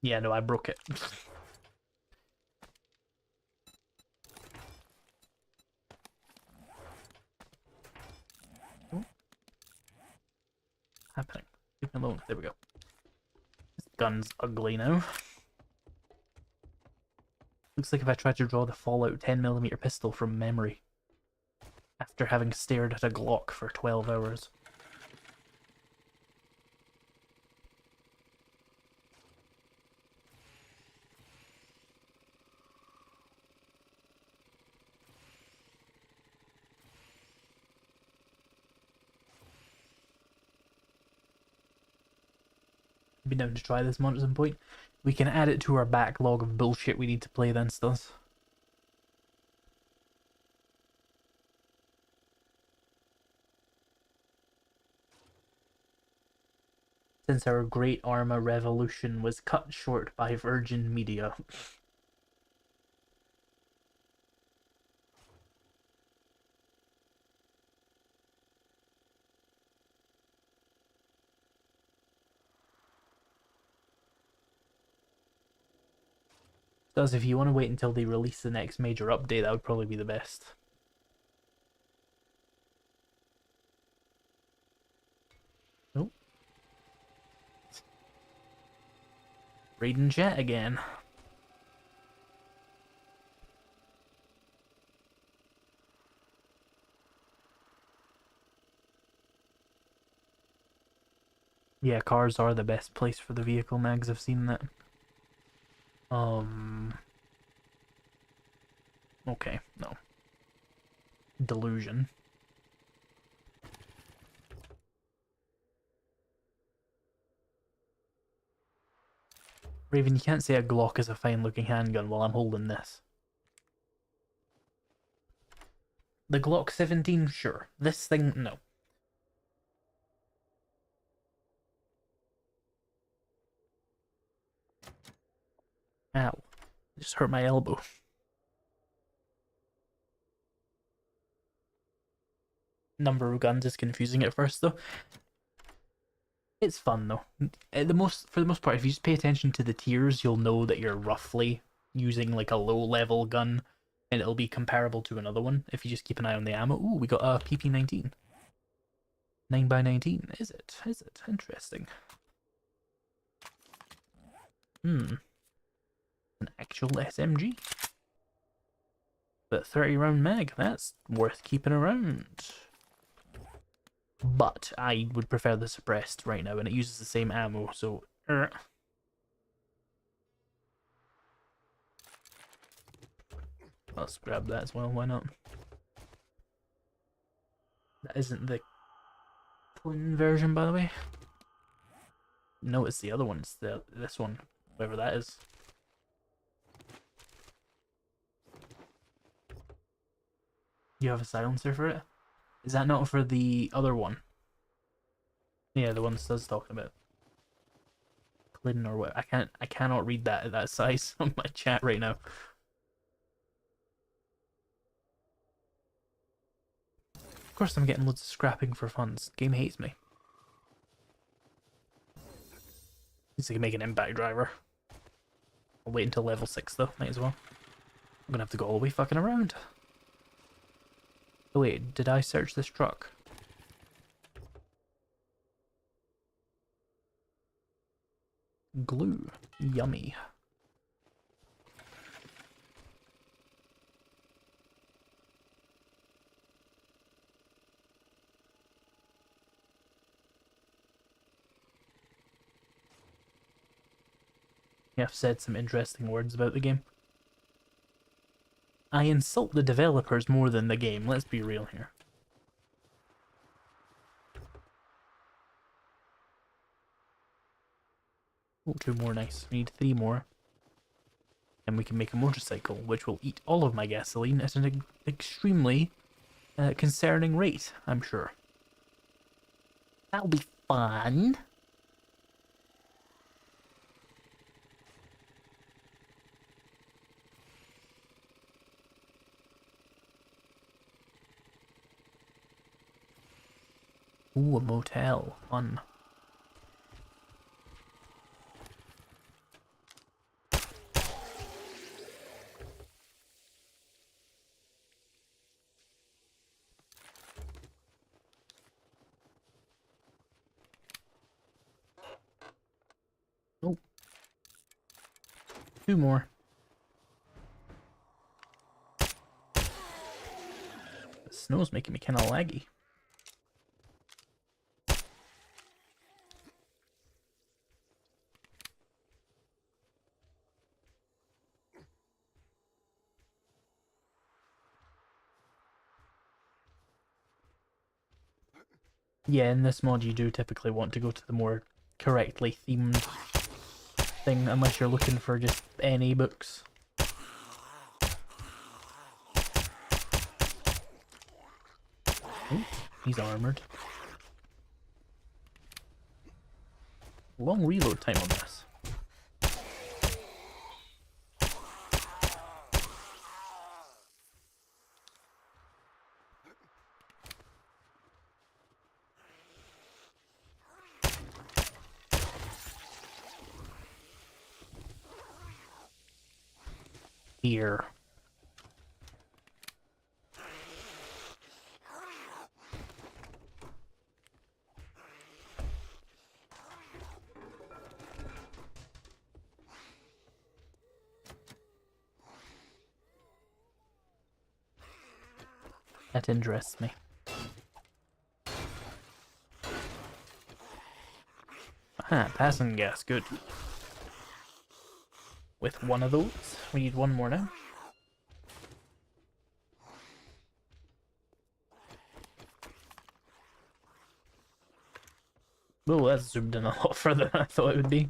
Speaker 1: Yeah, no, I broke it. Happening. Leave me alone. There we go. This gun's ugly now. Looks like if I tried to draw the Fallout 10mm pistol from memory after having stared at a Glock for 12 hours. Be down to try this mod at some point. We can add it to our backlog of bullshit we need to play then, Stills. Since our Great Arma revolution was cut short by Virgin Media. Does if you want to wait until they release the next major update, that would probably be the best. Nope. Raiden chat again. Yeah, cars are the best place for the vehicle mags. I've seen that. Okay, no. Delusion. Raven, you can't say a Glock is a fine-looking handgun while I'm holding this. The Glock 17, sure. This thing, no. Ow. Just hurt my elbow. Number of guns is confusing at first, though. It's fun though. For the most part, if you just pay attention to the tiers, you'll know that you're roughly using like a low level gun, and it'll be comparable to another one if you just keep an eye on the ammo. Ooh, we got a PP-19. 9x19. Is it? Is it? Interesting. An actual SMG. But 30 round mag, that's worth keeping around. But I would prefer the suppressed right now, and it uses the same ammo, so... Let's grab that as well, why not? That isn't the clean version, by the way. No, it's the other one, it's this one, whatever that is. You have a silencer for it? Is that not for the other one? Yeah, the one Stud's talking about. Clinton or what? I cannot read that at that size on my chat right now. Of course I'm getting loads of scrapping for funds. Game hates me. At least I can make an impact driver. I'll wait until level 6 though, might as well. I'm gonna have to go all the way fucking around. Oh wait, did I search this truck? Glue. Yummy. I've said some interesting words about the game. I insult the developers more than the game, let's be real here. Oh, 2 more, nice. We need 3 more. And we can make a motorcycle, which will eat all of my gasoline at an extremely concerning rate, I'm sure. That'll be fun. Ooh, a motel. Fun. Oh. 2 more. The snow's making me kinda laggy. Yeah, in this mod you do typically want to go to the more correctly themed thing, unless you're looking for just any books. Ooh, he's armored. Long reload time on this. Here. That interests me. Ah, passing gas, good. With one of those, we need 1 more now. Oh, that's zoomed in a lot further than I thought it would be.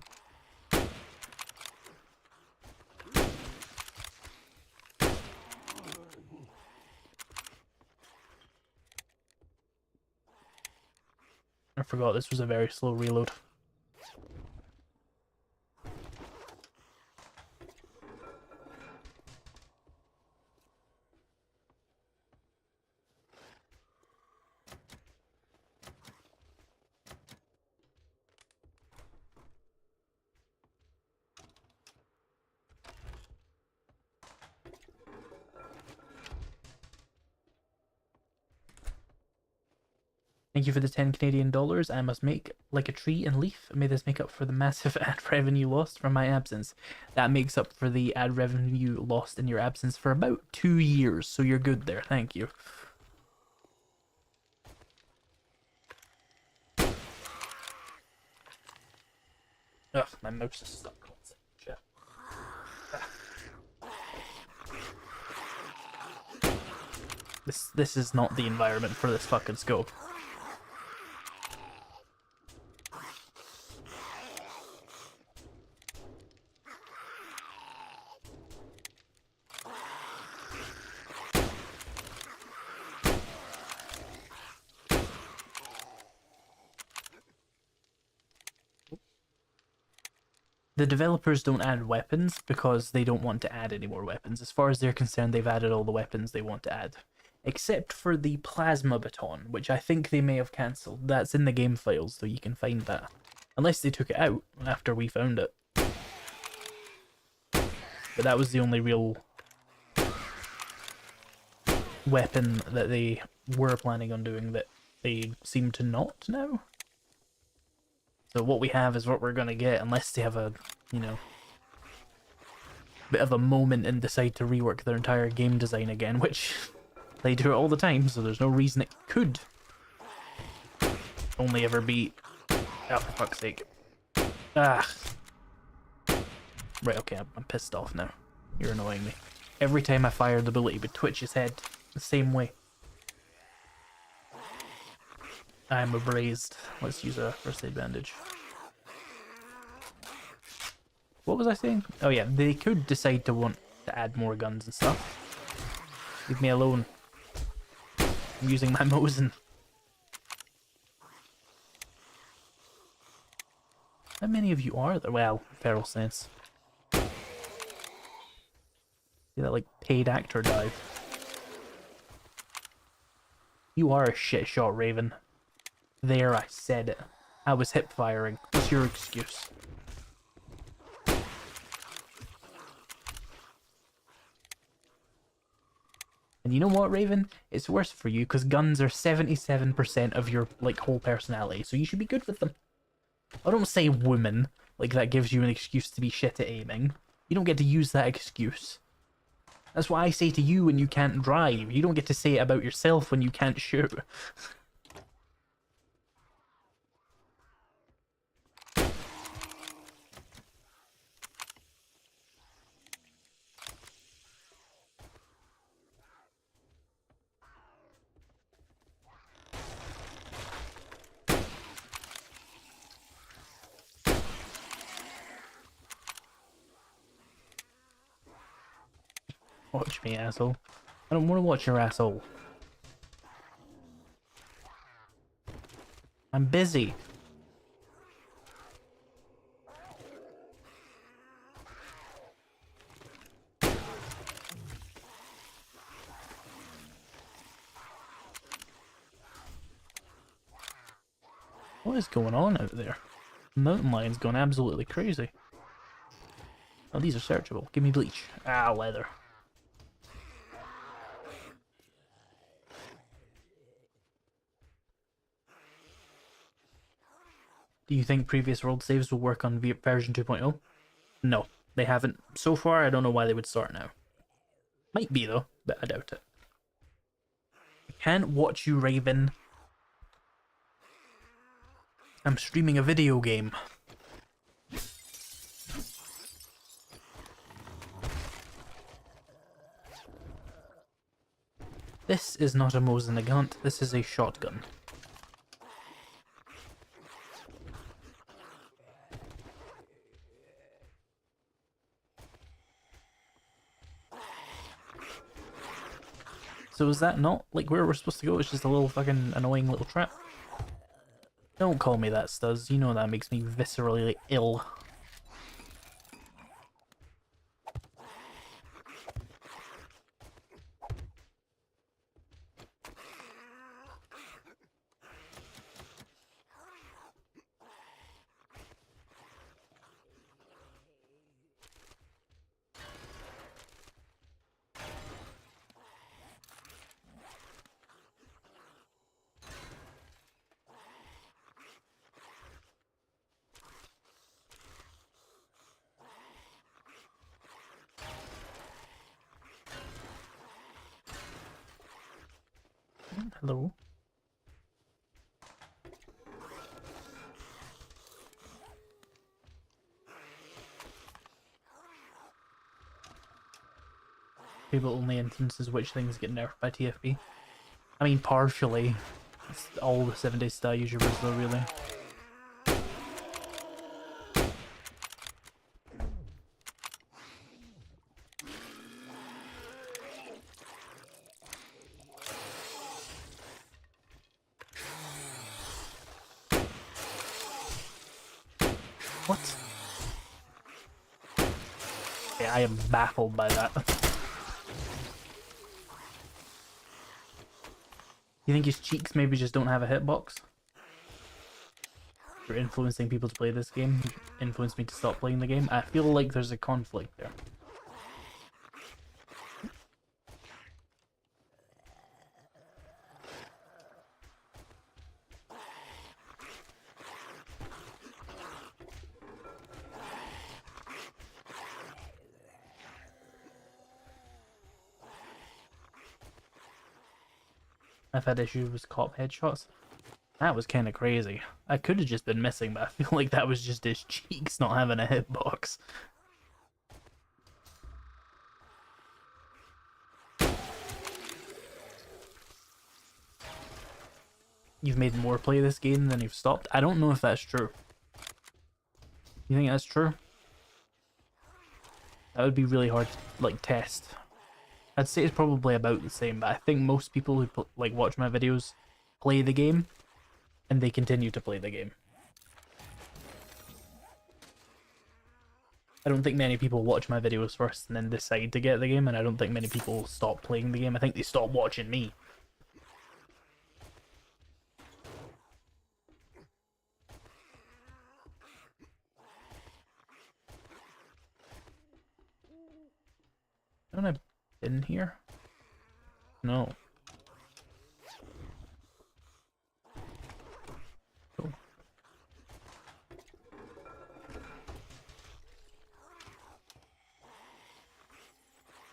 Speaker 1: I forgot this was a very slow reload. Thank you for the 10 Canadian dollars. I must make like a tree and leaf. May this make up for the massive ad revenue lost from my absence. That makes up for the ad revenue lost in your absence for about 2 years, so you're good there. Thank you. Ugh, my mouse is stuck. Shit. This is not the environment for this fucking scope. The developers don't add weapons because they don't want to add any more weapons. As far as they're concerned, they've added all the weapons they want to add. Except for the plasma baton, which I think they may have cancelled. That's in the game files, so you can find that. Unless they took it out after we found it. But that was the only real weapon that they were planning on doing that they seem to not now. So what we have is what we're gonna get, unless they have a, you know, bit of a moment and decide to rework their entire game design again, which they do it all the time, so there's no reason it could only ever be... Oh, for fuck's sake. Ah. Right, okay, I'm pissed off now. You're annoying me. Every time I fire the bullet, he would twitch his head the same way. I'm abrased. Let's use a first aid bandage. What was I saying? Oh yeah, they could decide to want to add more guns and stuff. Leave me alone. I'm using my Mosin. How many of you are there? Well, feral sense. See that like paid actor dive. You are a shit shot, Raven. There, I said it. I was hip firing. What's your excuse? And you know what, Raven? It's worse for you because guns are 77% of your like whole personality, so you should be good with them. I don't say woman, like that gives you an excuse to be shit at aiming. You don't get to use that excuse. That's what I say to you when you can't drive. You don't get to say it about yourself when you can't shoot. Watch me, asshole. I don't want to watch your asshole. I'm busy. What is going on out there? Mountain lion's gone absolutely crazy. Oh, these are searchable. Give me bleach. Ah, leather. Do you think previous world saves will work on version 2.0? No, they haven't. So far, I don't know why they would start now. Might be, though, but I doubt it. I can't watch you, Raven. I'm streaming a video game. This is not a Mosin Nagant, this is a shotgun. So is that not like where we're supposed to go? It's just a little fucking annoying little trap. Don't call me that, Stuz. You know that makes me viscerally ill. Hello. People only instances which things get nerfed by TFB. I mean, partially. It's all the 7 days style YouTubers though, really. What? Yeah, I am baffled by that. You think his cheeks maybe just don't have a hitbox? For influencing people to play this game, influenced me to stop playing the game. I feel like there's a conflict there. I've had issues with cop headshots. That was kind of crazy. I could have just been missing, but I feel like that was just his cheeks not having a hitbox. You've made more play this game than you've stopped? I don't know if that's true. You think that's true? That would be really hard to, like, test. I'd say it's probably about the same, but I think most people who like watch my videos play the game, and they continue to play the game. I don't think many people watch my videos first and then decide to get the game, and I don't think many people stop playing the game. I think they stop watching me. Haven't I been here? No. Cool.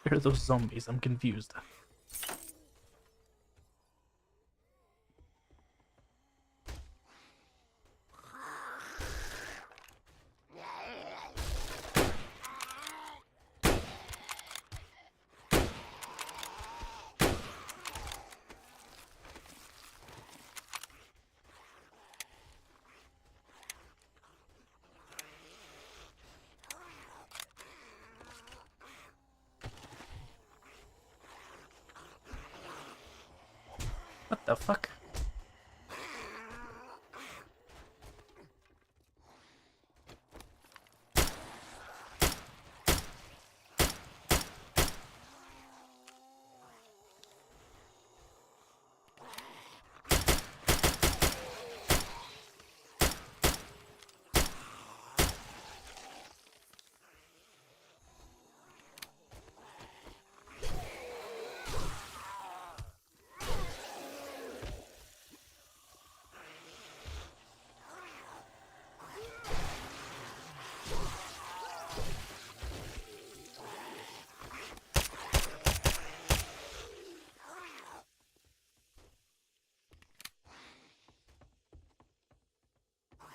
Speaker 1: Where are those zombies? I'm confused. What the fuck?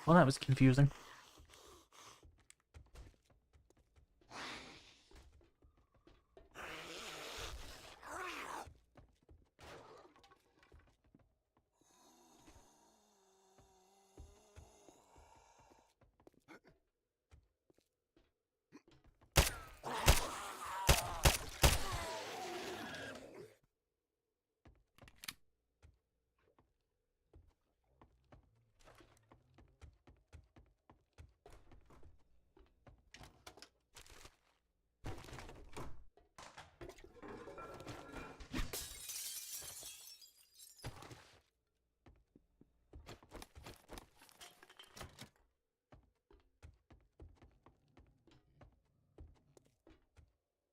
Speaker 1: Well, that was confusing.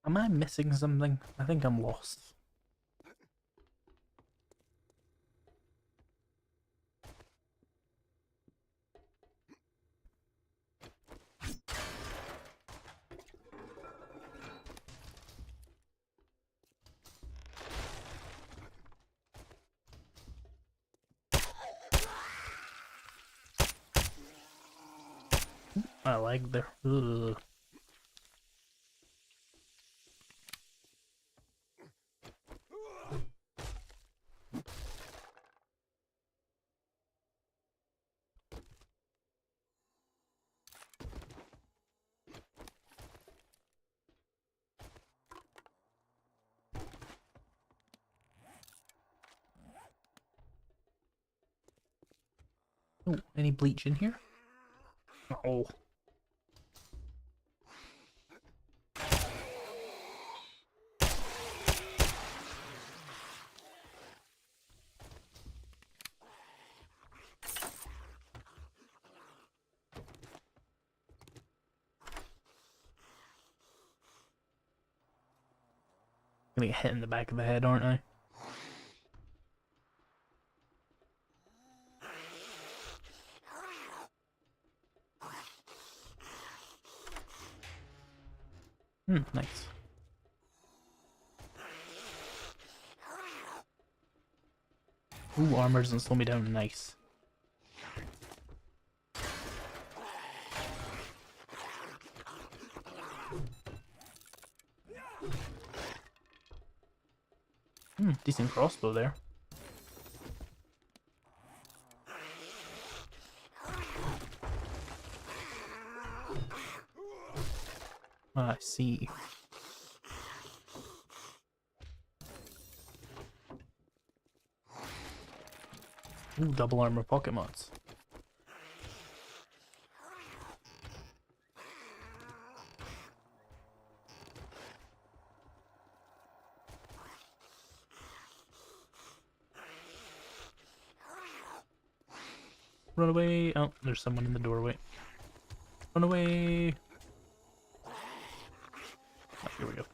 Speaker 1: Am I missing something? I think I'm lost. I like there. Ugh. Oh, any bleach in here? Oh. Gonna get hit in the back of the head, aren't I? Nice. Ooh, armor doesn't slow me down. Nice. Decent crossbow there. I see. Ooh, double armor pocket mods. Run away! Oh, there's someone in the doorway. Run away! Oh, here we go.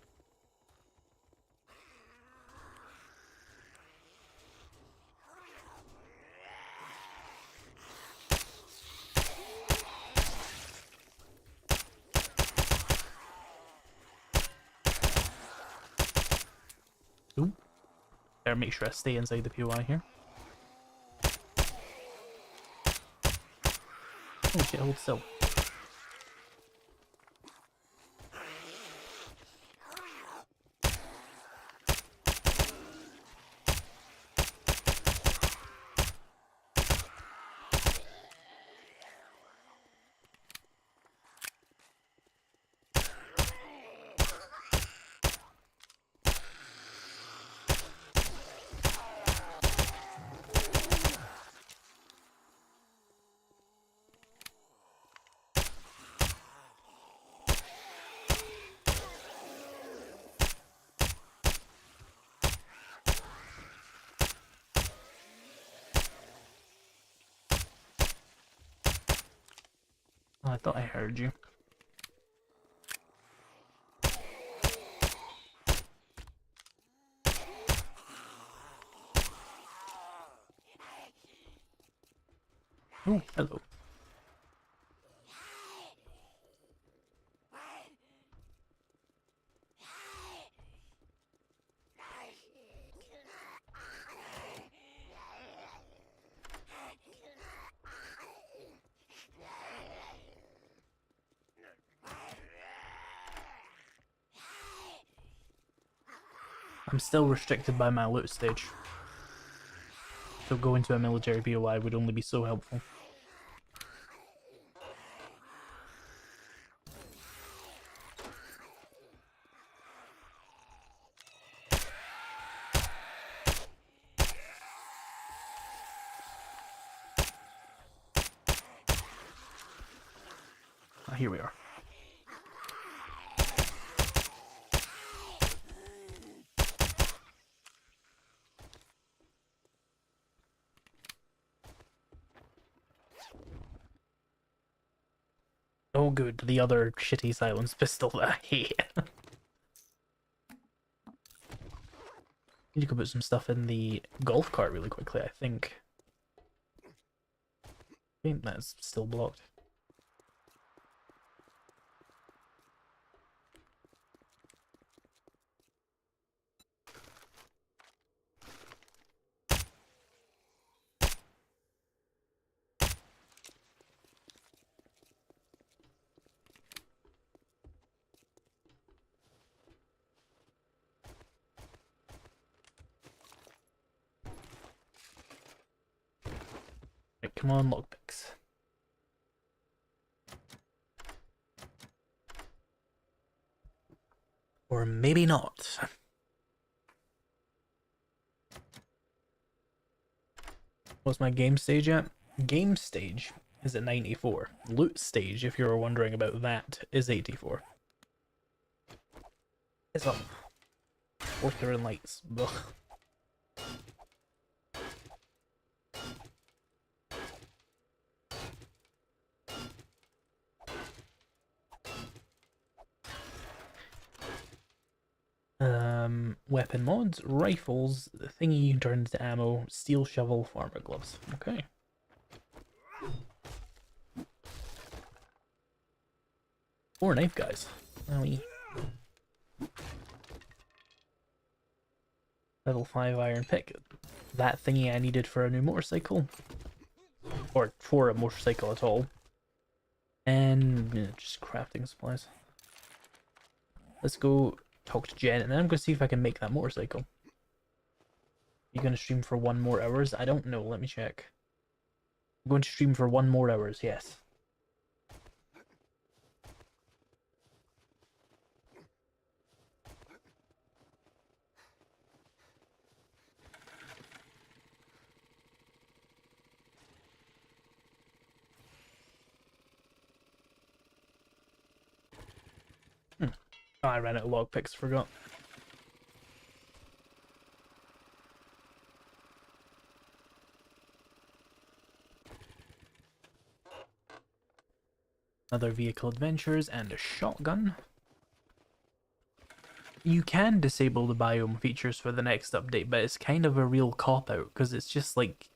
Speaker 1: Ooh. Better make sure I stay inside the POI here. Oh shit, hold still. Oh, I thought I heard you. Oh, hello. I'm still restricted by my loot stage. So going to a military POI would only be so helpful. Ah, here we are. Oh good, the other shitty silence pistol that I hate. Need to go put some stuff in the golf cart really quickly, I think. I think that's still blocked. Come on, lockpicks. Or maybe not. What's my game stage at? Game stage is at 94. Loot stage, if you were wondering about that, is 84. It's up. Flickering lights. Ugh. Weapon mods, rifles, the thingy you can turn into ammo, steel shovel, farmer gloves. Okay. More knife guys. Owie. Level 5 iron pick. That thingy I needed for a new motorcycle. Or for a motorcycle at all. And yeah, just crafting supplies. Let's go talk to Jen, and then I'm going to see if I can make that motorcycle. You going to stream for 1 more hours? I don't know, let me check. I'm going to stream for 1 more hours, yes. Oh, I ran out of lockpicks, forgot. Other vehicle adventures and a shotgun. You can disable the biome features for the next update, but it's kind of a real cop-out, because it's just like...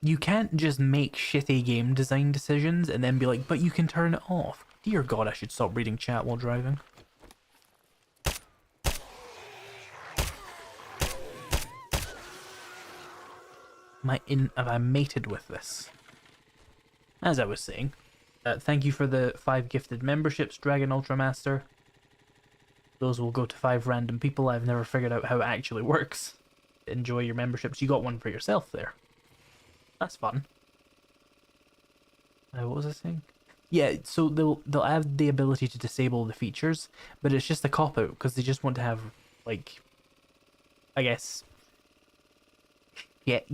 Speaker 1: You can't just make shitty game design decisions and then be like, but you can turn it off. Dear God, I should stop reading chat while driving. Have I mated with this? As I was saying, thank you for the 5 gifted memberships, Dragon Ultramaster. Those will go to 5 random people. I've never figured out how it actually works. Enjoy your memberships. You got one for yourself there. That's fun. What was I saying? Yeah, so they'll have the ability to disable the features, but it's just a cop-out because they just want to have, like, I guess,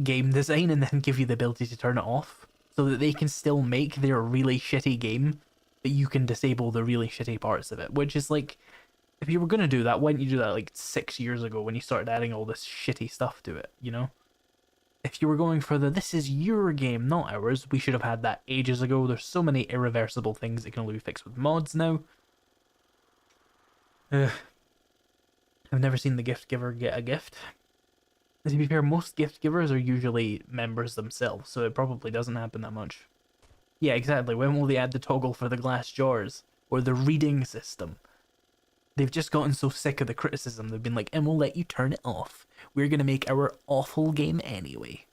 Speaker 1: game design and then give you the ability to turn it off so that they can still make their really shitty game, but you can disable the really shitty parts of it, which is like, if you were going to do that, why didn't you do that like 6 years ago when you started adding all this shitty stuff to it, you know? If you were going for this is your game, not ours, we should have had that ages ago. There's so many irreversible things that can only be fixed with mods now. I've never seen the gift giver get a gift. To be fair, most gift givers are usually members themselves, so it probably doesn't happen that much. Yeah, exactly. When will they add the toggle for the glass jars? Or the reading system? They've just gotten so sick of the criticism, they've been like, and we'll let you turn it off. We're gonna make our awful game anyway.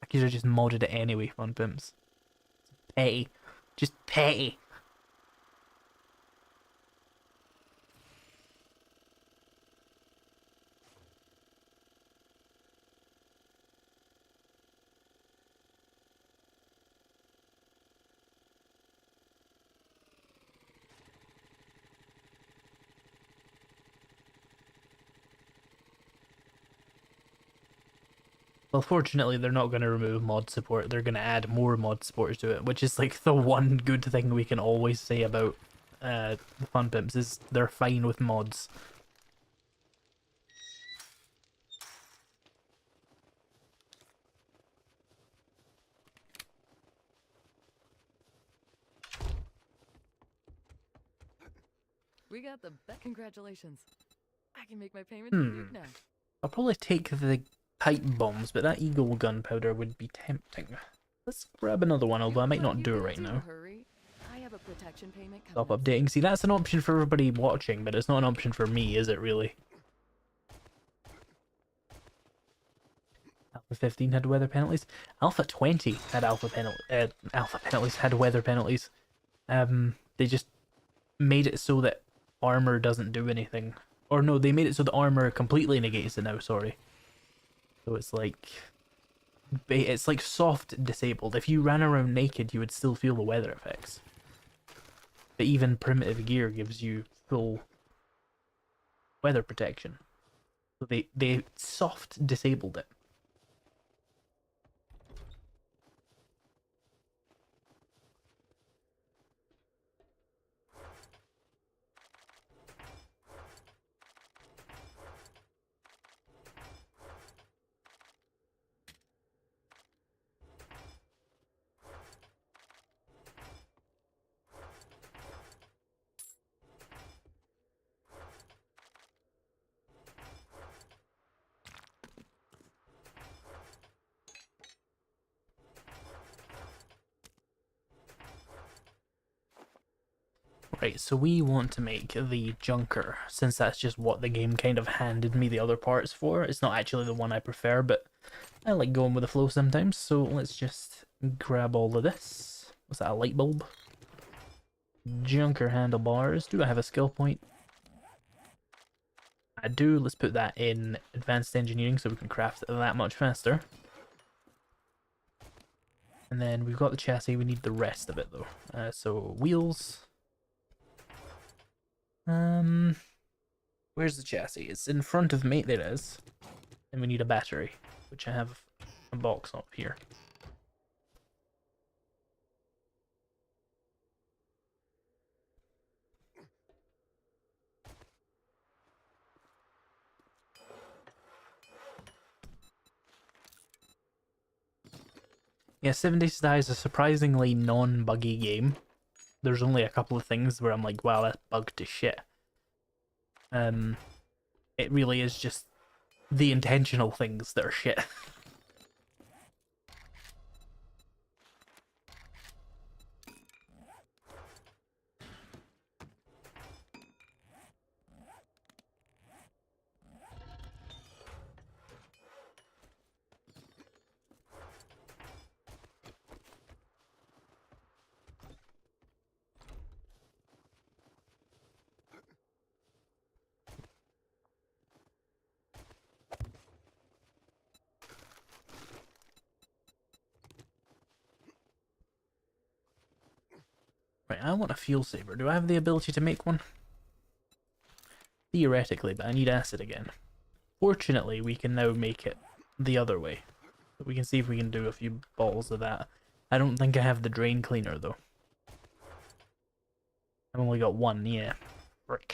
Speaker 1: I could have just modded it anyway, Fun Pimps. Pay. Just pay. Well, fortunately, they're not going to remove mod support. They're going to add more mod support to it, which is like the one good thing we can always say about the Fun Pimps is they're fine with mods.
Speaker 2: We got the congratulations. I can make my payment to Duke now.
Speaker 1: I'll probably take the pipe bombs, but that eagle gunpowder would be tempting. Let's grab another one, although I might not do it right now.
Speaker 2: Hurry. I have a protection payment
Speaker 1: Stop updating. See, that's an option for everybody watching, but it's not an option for me, is it really? Alpha 15 had weather penalties. Alpha 20 had alpha penalties, had weather penalties. They just made it so that armor doesn't do anything. Or no, they made it so the armor completely negates it now, sorry. So it's like, it's like soft disabled. If you ran around naked, you would still feel the weather effects. But even primitive gear gives you full weather protection. So they soft disabled it. Right, so we want to make the Junker, since that's just what the game kind of handed me the other parts for. It's not actually the one I prefer, but I like going with the flow sometimes, so let's just grab all of this. What's that, a light bulb? Junker handlebars. Do I have a skill point? I do. Let's put that in advanced engineering so we can craft it that much faster. And then we've got the chassis, we need the rest of it though. So wheels. Where's the chassis? It's in front of me. There it is. And we need a battery, which I have a box up here. Yeah, 7 Days to Die is a surprisingly non-buggy game. There's only a couple of things where I'm like, wow, that's bugged to shit. It really is just the intentional things that are shit. Right, I want a fuel saver. Do I have the ability to make one? Theoretically, but I need acid again. Fortunately, we can now make it the other way. So we can see if we can do a few bottles of that. I don't think I have the drain cleaner, though. I've only got one, yeah. Frick.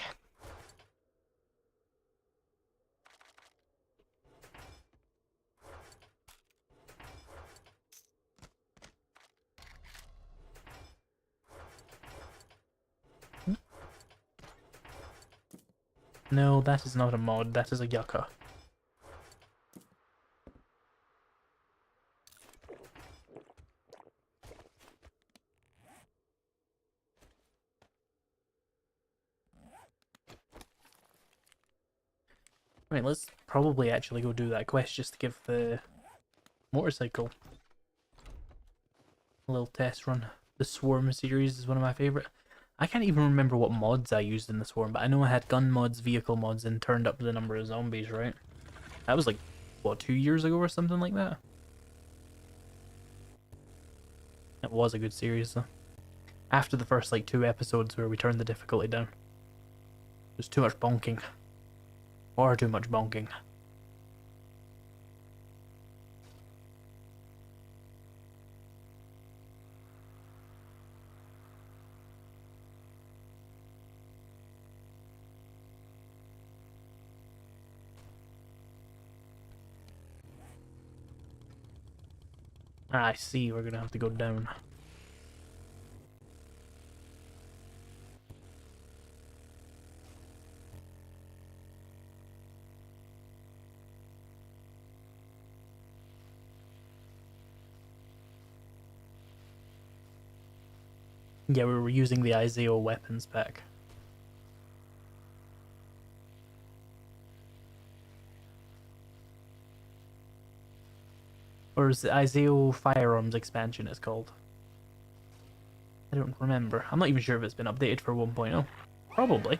Speaker 1: No, that is not a mod, that is a yucca. Right, let's probably actually go do that quest just to give the motorcycle a little test run. The Swarm series is one of my favourite. I can't even remember what mods I used in the Swarm, but I know I had gun mods, vehicle mods, and turned up the number of zombies, right? That was like, what, 2 years ago or something like that? It was a good series, though. After the first, like, 2 episodes where we turned the difficulty down. There's too much bonking. Or too much bonking. I see, we're gonna have to go down. Yeah, we were using the Izeo weapons pack. Or is it Izeo Firearms expansion it's called? I don't remember. I'm not even sure if it's been updated for 1.0. Probably.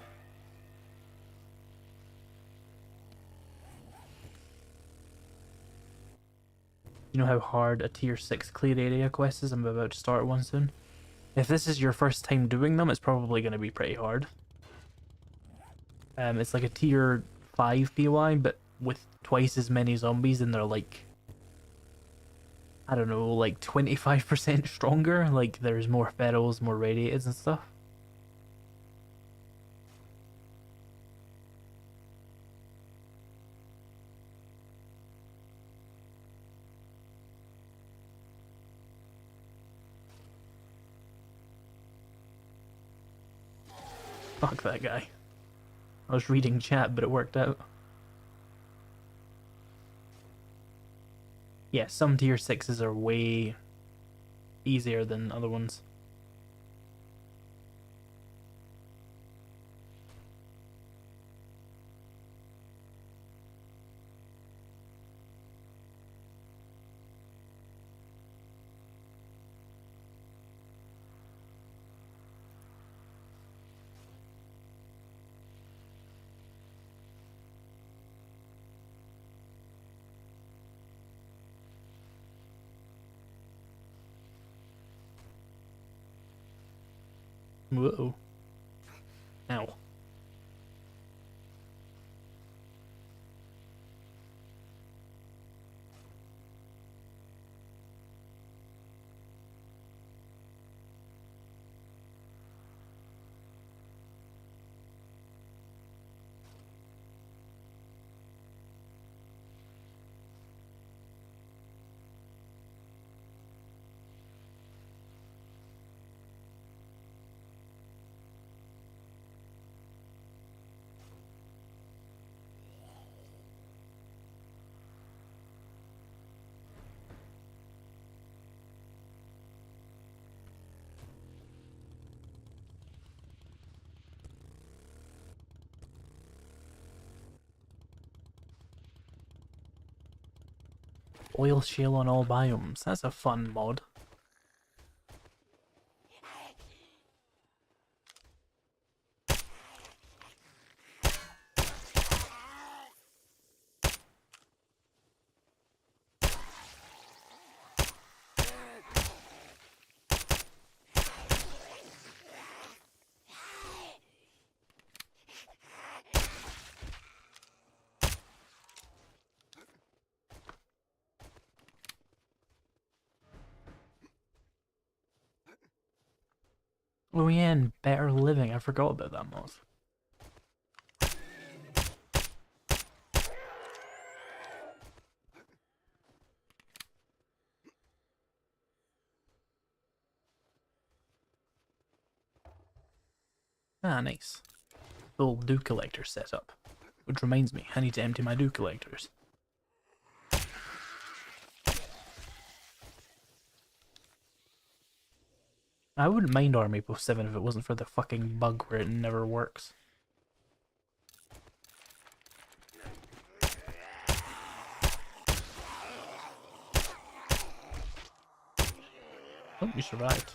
Speaker 1: You You know how hard a tier 6 clear area quest is? I'm about to start one soon. If this is your first time doing them, it's probably going to be pretty hard. It's like a tier 5 POI, but with twice as many zombies, and they're like, I don't know, like 25% stronger. Like, there's more ferals, more radiators and stuff. Fuck that guy. I was reading chat, but it worked out. Yeah, some tier 6s are way easier than other ones. Whoa. Ow. Oil shale on all biomes. That's a fun mod. Oh yeah, and Better Living. I forgot about that mod. Ah, nice. Full dew collector setup. Which reminds me, I need to empty my dew collectors. I wouldn't mind Army Post 7 if it wasn't for the fucking bug where it never works. Oh, you survived.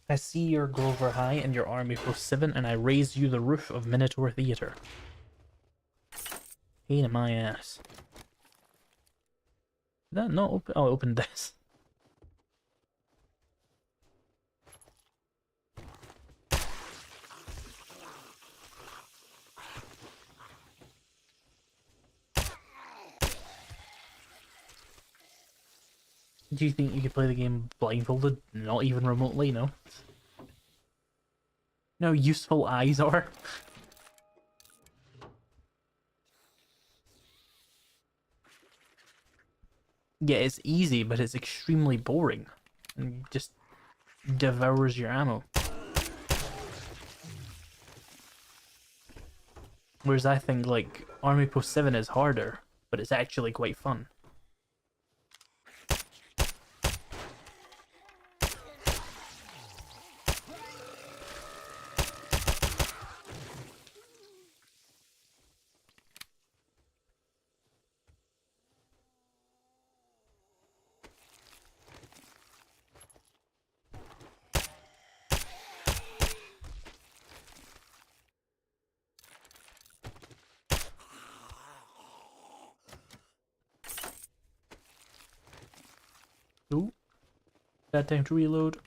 Speaker 1: I see your Grover High and your Army Post 7, and I raise you the roof of Minotaur Theatre. Pain in my ass. Did that not open? Oh, I opened this. Do you think you could play the game blindfolded? Not even remotely, no. You know how useful eyes are? Yeah, it's easy, but it's extremely boring. And just devours your ammo. Whereas I think, like, Army Post 7 is harder, but it's actually quite fun. Bad time to reload.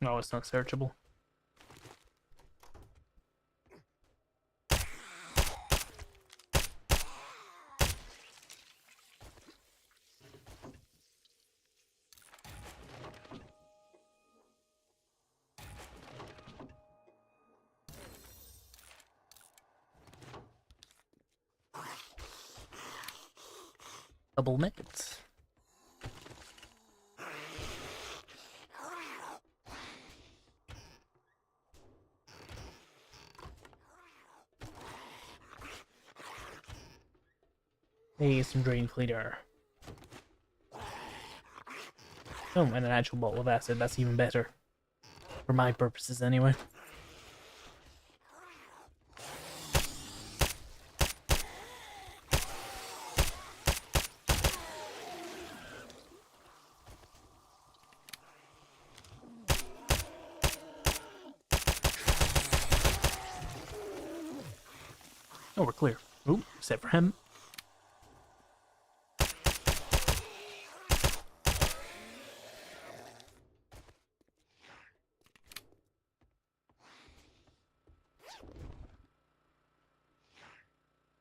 Speaker 1: No, it's not searchable. Double mitts. Hey, some drain cleaner. Oh, and an actual bottle of acid. That's even better. For my purposes, anyway. Oh, we're clear. Ooh, except for him.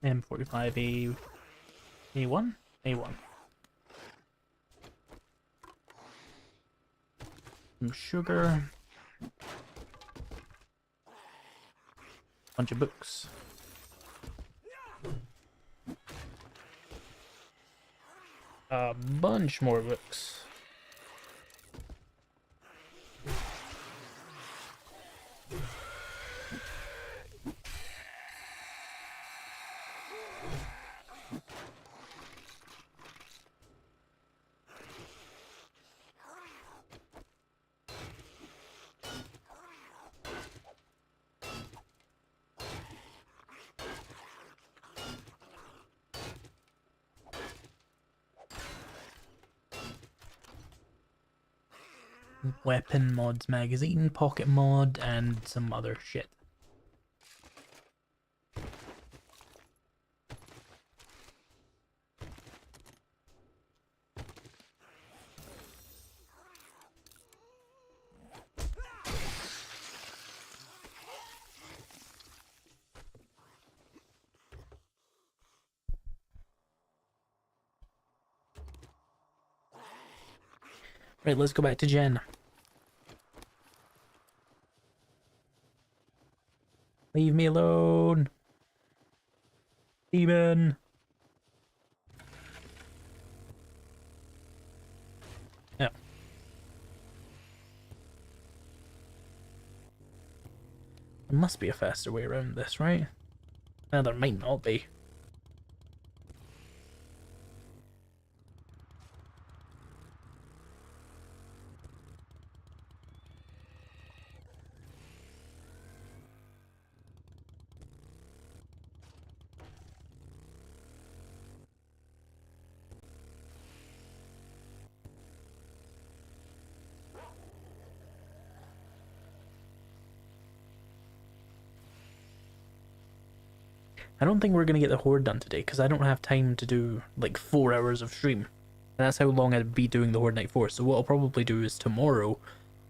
Speaker 1: M45 A1? A1. Some sugar. Bunch of books. A bunch more books. Weapon mods magazine, pocket mod, and some other shit. Right, let's go back to Jen. Leave me alone. Demon. Yeah. There must be a faster way around this, right? Now there might not be. I don't think we're gonna get the horde done today because I don't have time to do like 4 hours of stream. And that's how long I'd be doing the horde night for. So what I'll probably do is tomorrow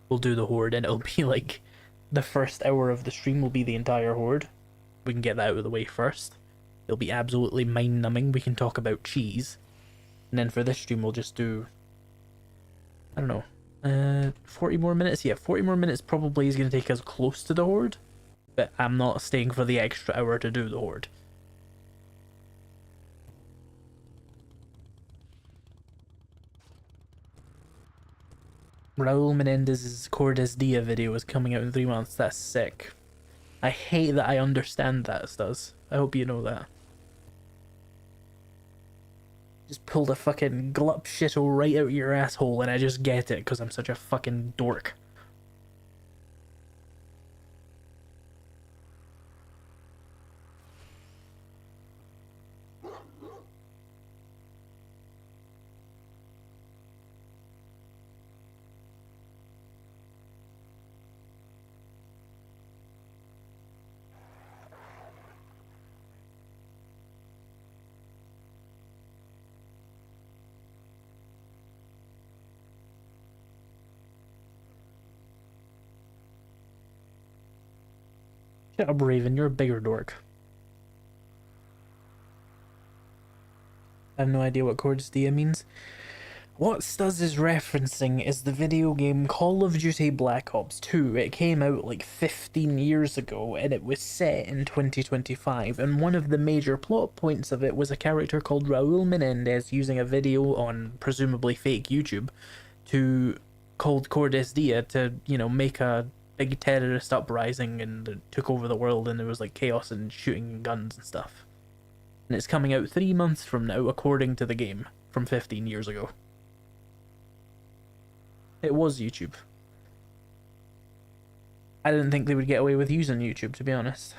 Speaker 1: we'll do the horde and it'll be like the first hour of the stream will be the entire horde. We can get that out of the way first. It'll be absolutely mind numbing. We can talk about cheese. And then for this stream we'll just do, I don't know, 40 more minutes? Yeah, 40 more minutes probably is going to take us close to the horde. But I'm not staying for the extra hour to do the horde. Raul Menendez's Cordes Dia video is coming out in 3 months. That's sick. I hate that I understand that, does. I hope you know that. Just pulled a fucking glup shittle right out your asshole and I just get it because I'm such a fucking dork. Shut up, Raven, you're a bigger dork. I have no idea what Cordesdia means. What Stuz is referencing is the video game Call of Duty Black Ops 2. It came out like 15 years ago and it was set in 2025, and one of the major plot points of it was a character called Raul Menendez using a video on presumably fake YouTube called Cordesdia to, you know, make a big terrorist uprising and it took over the world and there was like chaos and shooting and guns and stuff. And it's coming out 3 months from now according to the game from 15 years ago. It was YouTube. I didn't think they would get away with using YouTube, to be honest.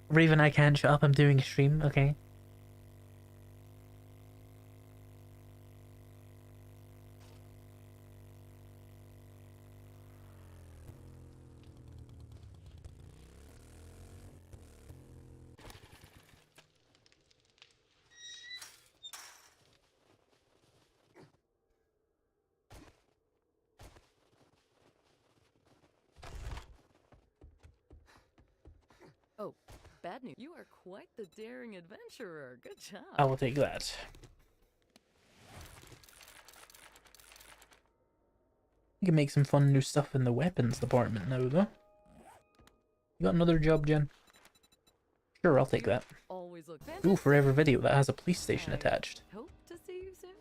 Speaker 1: Raven, I can't shut up. I'm doing a stream, okay?
Speaker 2: Oh, bad news. You are quite the daring adventurer. Good job.
Speaker 1: I will take that. You can make some fun new stuff in the weapons department now, though. You got another job, Jen? Sure, I'll take that.
Speaker 2: Always look
Speaker 1: Ooh,
Speaker 2: fantastic.
Speaker 1: forever video that has a police station
Speaker 2: I
Speaker 1: attached.
Speaker 2: Hope to see you soon.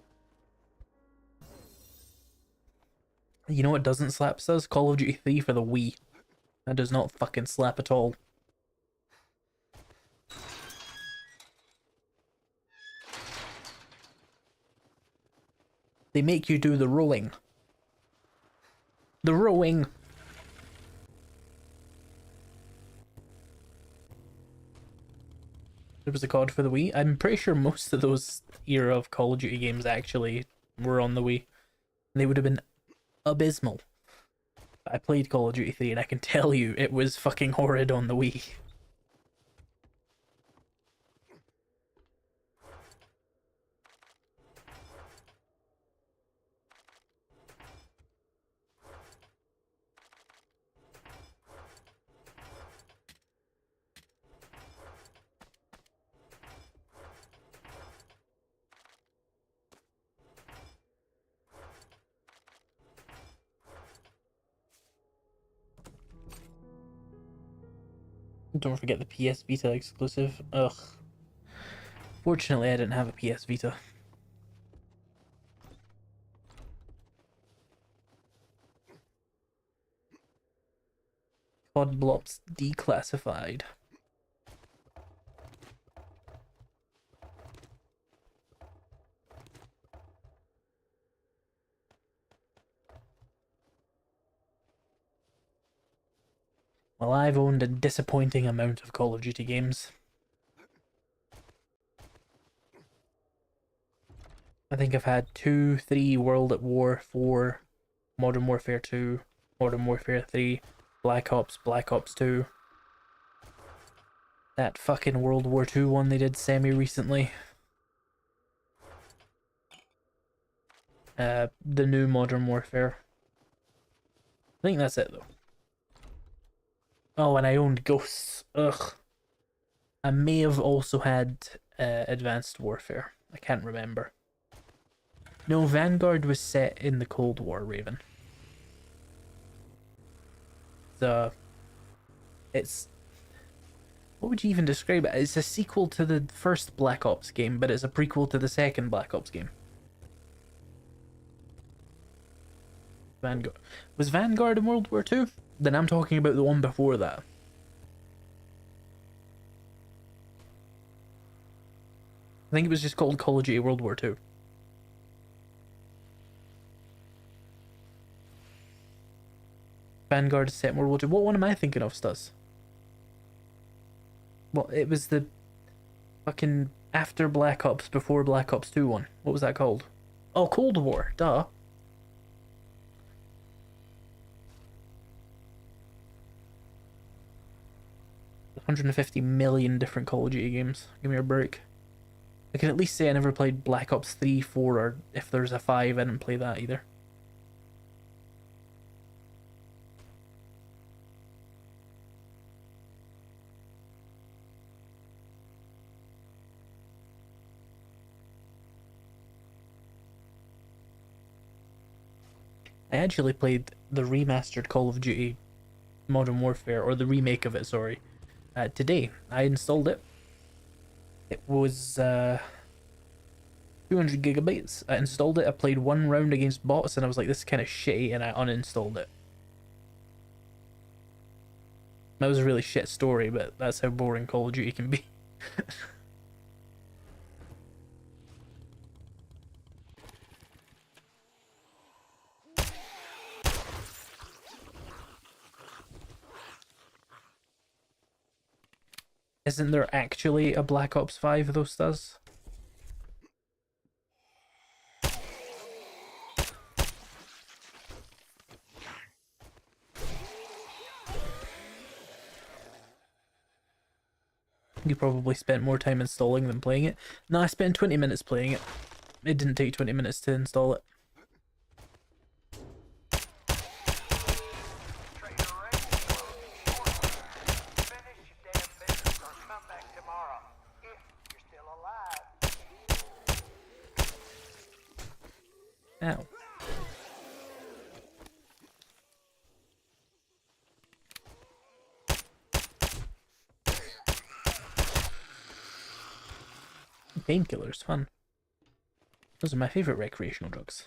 Speaker 1: You know what doesn't slap, says? Call of Duty 3 for the Wii. That does not fucking slap at all. They make you do the rowing. The rowing! There was a COD for the Wii. I'm pretty sure most of those era of Call of Duty games actually were on the Wii. And they would have been abysmal. But I played Call of Duty 3 and I can tell you it was fucking horrid on the Wii. Don't forget the PS Vita exclusive. Ugh. Fortunately, I didn't have a PS Vita. COD Blops declassified. Well, I've owned a disappointing amount of Call of Duty games. I think I've had 2, 3, World at War, 4, Modern Warfare 2, Modern Warfare 3, Black Ops 2. That fucking World War 2 one they did semi-recently. The new Modern Warfare. I think that's it though. Oh, and I owned Ghosts. Ugh. I may have also had Advanced Warfare. I can't remember. No, Vanguard was set in the Cold War, Raven. It's... What would you even describe it? It's a sequel to the first Black Ops game, but it's a prequel to the second Black Ops game. Vanguard. Was Vanguard in World War II? Then I'm talking about the one before that. I think it was just called Call of Duty World War II. Vanguard is set in World War II. What one am I thinking of, Stuz? Well, it was the fucking after Black Ops, before Black Ops 2 one. What was that called? Oh, Cold War. Duh. 150 million different Call of Duty games. Give me a break. I can at least say I never played Black Ops 3, 4, or if there's a 5, I didn't play that either. I actually played the remastered Call of Duty Modern Warfare, or the remake of it, sorry, today. I installed it. It was 200 gigabytes. I installed it, I played one round against bots, and I was like, this is kind of shitty, and I uninstalled it. That was a really shit story, but that's how boring Call of Duty can be. Isn't there actually a Black Ops 5 though, Stuz? You probably spent more time installing than playing it. No, I spent 20 minutes playing it. It didn't take 20 minutes to install it. Ow. Painkillers, fun. Those are my favorite recreational drugs.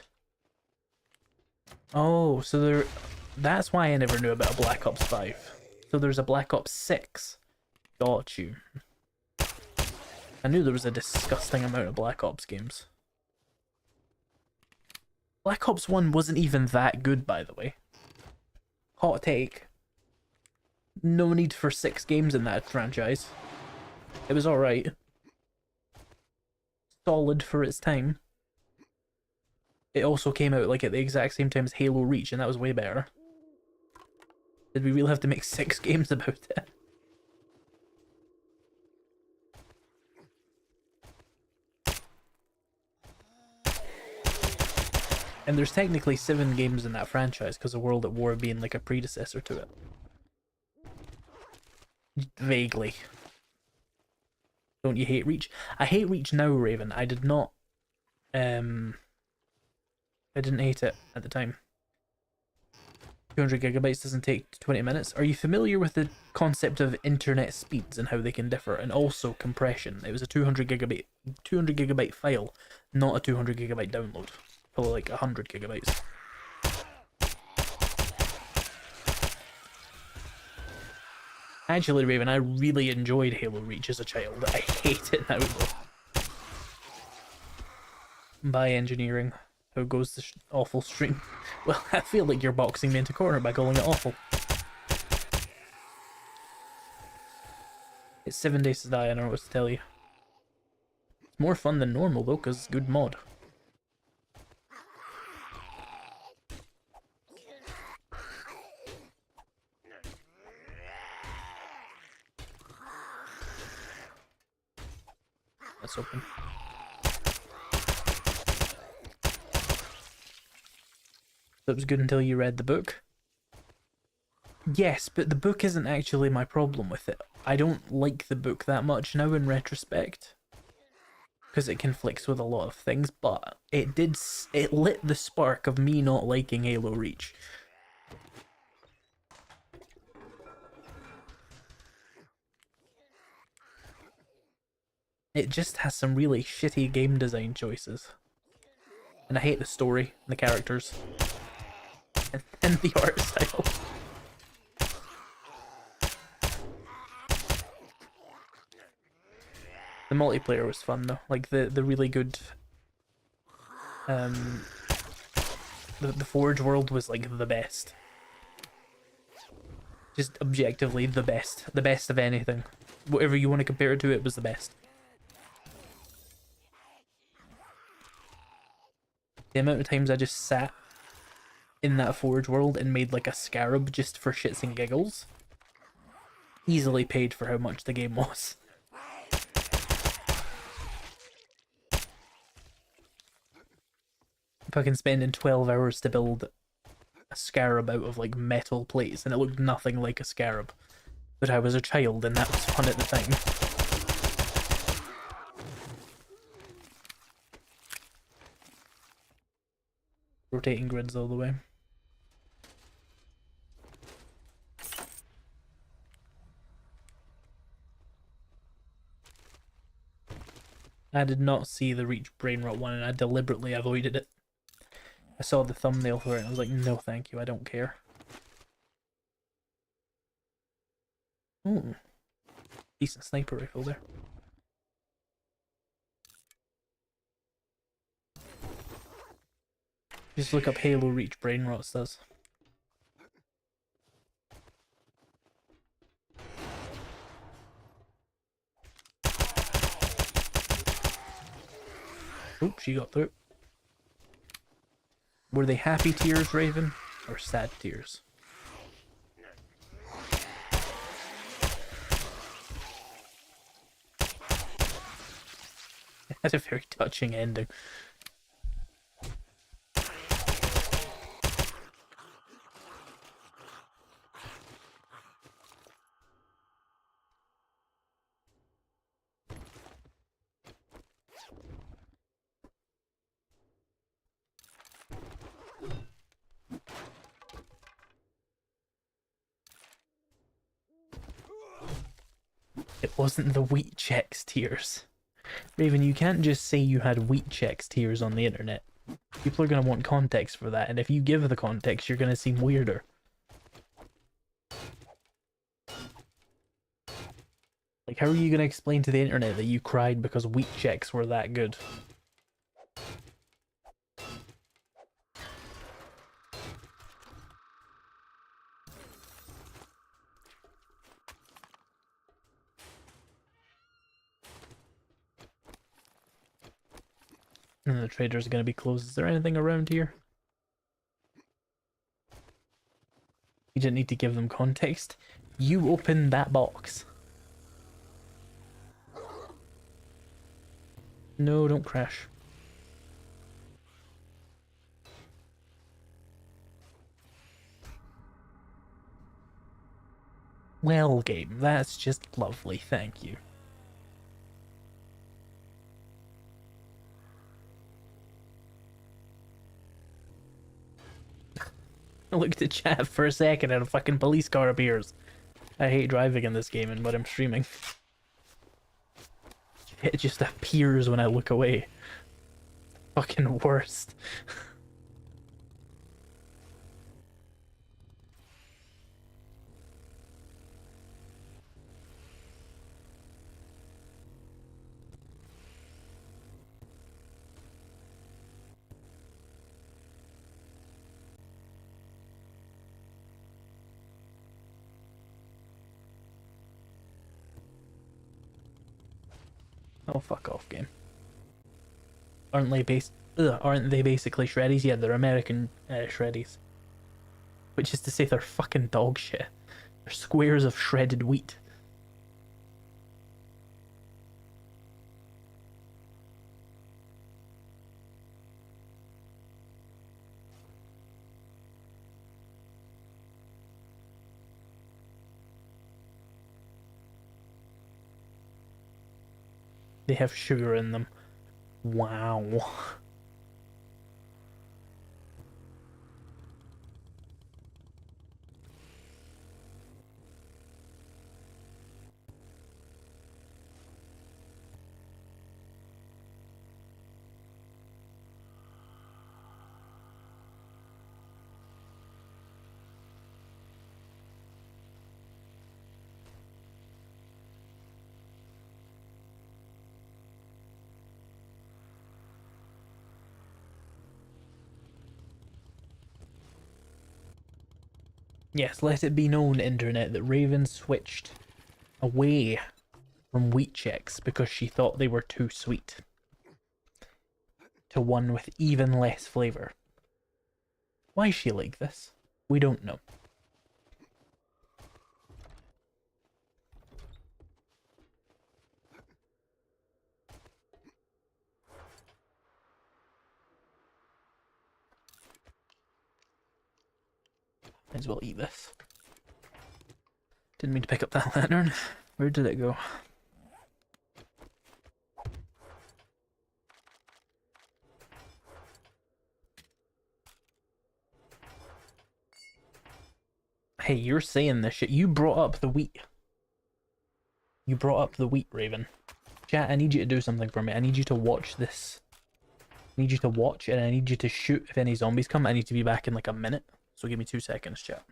Speaker 1: Oh, so that's why I never knew about a Black Ops 5. So there's a Black Ops 6. Got you. I knew there was a disgusting amount of Black Ops games. Black Ops 1 wasn't even that good, by the way. Hot take. No need for 6 games in that franchise. It was alright. Solid for its time. It also came out like at the exact same time as Halo Reach, and that was way better. Did we really have to make 6 games about it? And there's technically 7 games in that franchise because of World at War being like a predecessor to it. Vaguely. Don't you hate Reach? I hate Reach now, Raven. I did not. I didn't hate it at the time. 200 gigabytes doesn't take 20 minutes. Are you familiar with the concept of internet speeds and how they can differ, and also compression? It was a 200 gigabyte file, not a 200 gigabyte download. Probably like 100 gigabytes. Actually, Raven, I really enjoyed Halo Reach as a child. I hate it now, though. By engineering. How goes the awful stream? Well, I feel like you're boxing me into corner by calling it awful. It's 7 Days to Die, I don't know what to tell you. It's more fun than normal, though, because it's good mod. That's open. That was good until you read the book. Yes, but the book isn't actually my problem with it. I don't like the book that much now in retrospect, because it conflicts with a lot of things, but it lit the spark of me not liking Halo Reach. It just has some really shitty game design choices. And I hate the story, and the characters, and the art style. The multiplayer was fun though, like the really good the Forge world was like the best. Just objectively the best of anything. Whatever you want to compare it to, it was the best. The amount of times I just sat in that Forge world and made like a scarab just for shits and giggles, easily paid for how much the game was. fucking spending 12 hours to build a scarab out of like metal plates, and it looked nothing like a scarab. But I was a child, and that was fun at the time. Rotating grids all the way. I did not see the Reach Brain Rot one, and I deliberately avoided it. I saw the thumbnail for it, and I was like, no thank you, I don't care. Ooh. Decent sniper rifle there. Just look up Halo Reach Brain Rots does. Oop, she got through. Were they happy tears, Raven? Or sad tears? It had a very touching ending. It wasn't the wheat checks tears. Raven, you can't just say you had wheat checks tears on the internet. People are going to want context for that, and if you give the context, you're going to seem weirder. Like, how are you going to explain to the internet that you cried because wheat checks were that good? And the trader's going to be closed. Is there anything around here? You didn't need to give them context. You opened that box. No, don't crash. Well, game, that's just lovely, thank you. I looked at chat for a second and a fucking police car appears. I hate driving in this game, but I'm streaming. It just appears when I look away. Fucking worst. Oh, fuck off, game. Aren't they basically shreddies? Yeah, they're American shreddies. Which is to say they're fucking dog shit. They're squares of shredded wheat. They have sugar in them. Wow. Yes, let it be known, internet, that Raven switched away from wheat checks because she thought they were too sweet to one with even less flavour. Why is she like this? We don't know. Might as well eat this. Didn't mean to pick up that lantern. Where did it go? Hey, you're saying this shit. You brought up the wheat. You brought up the wheat, Raven. Chat, I need you to do something for me. I need you to watch this. I need you to watch, and I need you to shoot if any zombies come. I need to be back in like a minute. So give me 2 seconds, chat.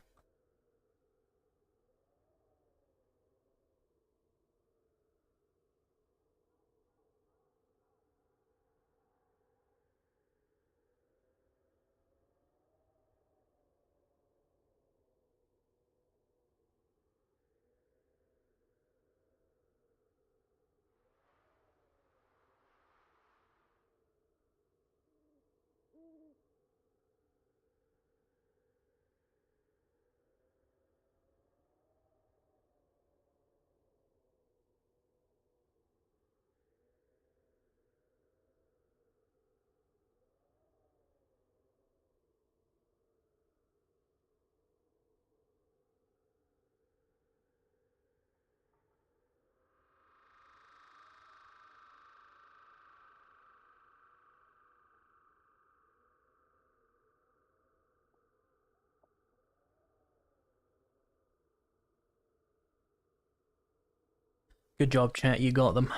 Speaker 1: Good job, chat. You got them.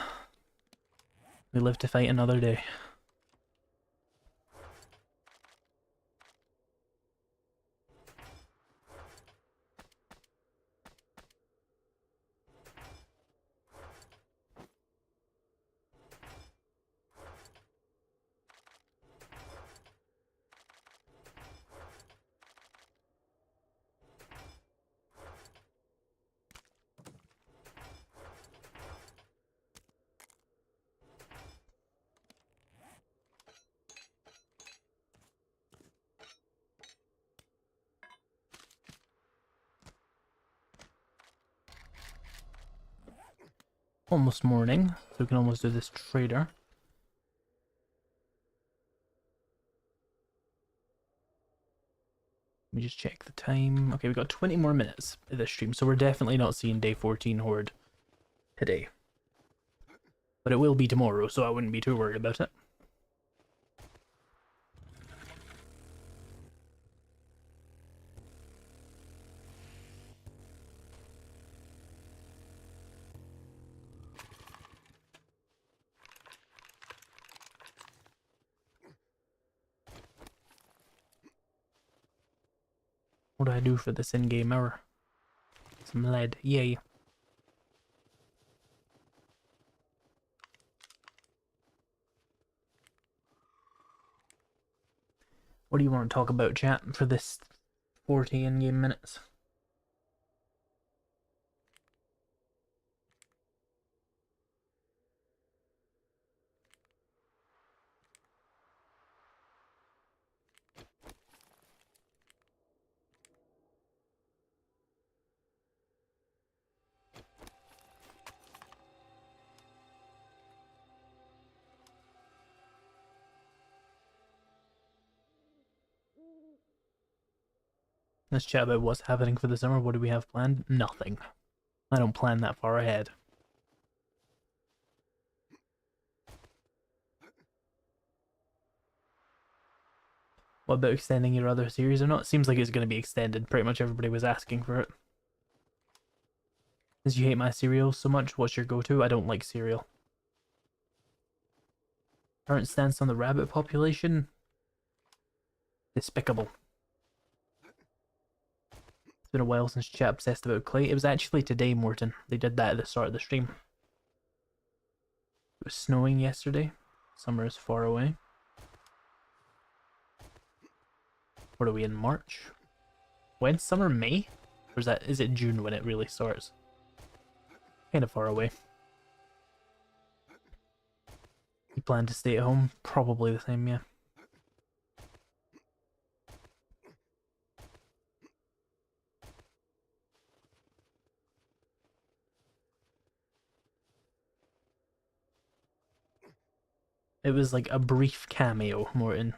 Speaker 1: We live to fight another day. Almost morning, so we can almost do this trader. Let me just check the time. Okay, we got 20 more minutes of this stream, so we're definitely not seeing day 14 Horde today. But it will be tomorrow, so I wouldn't be too worried about it. What do I do for this in-game hour? Some lead, yay. What do you want to talk about, chat, for this 40 in-game minutes? Let's chat about what's happening for the summer. What do we have planned? Nothing. I don't plan that far ahead. What about extending your other series or not? Seems like it's going to be extended. Pretty much everybody was asking for it. Since you hate my cereal so much, what's your go-to? I don't like cereal. Current stance on the rabbit population? Despicable. It's been a while since chat obsessed about clay. It was actually today, Morton. They did that at the start of the stream. It was snowing yesterday. Summer is far away. What are we in, March? When's summer? May? Or is it June when it really starts? Kind of far away. You plan to stay at home? Probably the same, yeah. It was like a brief cameo, Morton.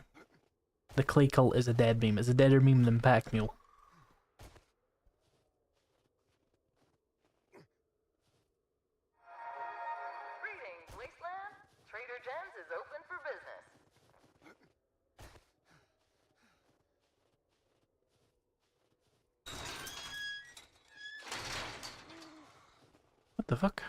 Speaker 1: The clay cult is a dead meme. It's a deader meme than Pack Mule. The fuck?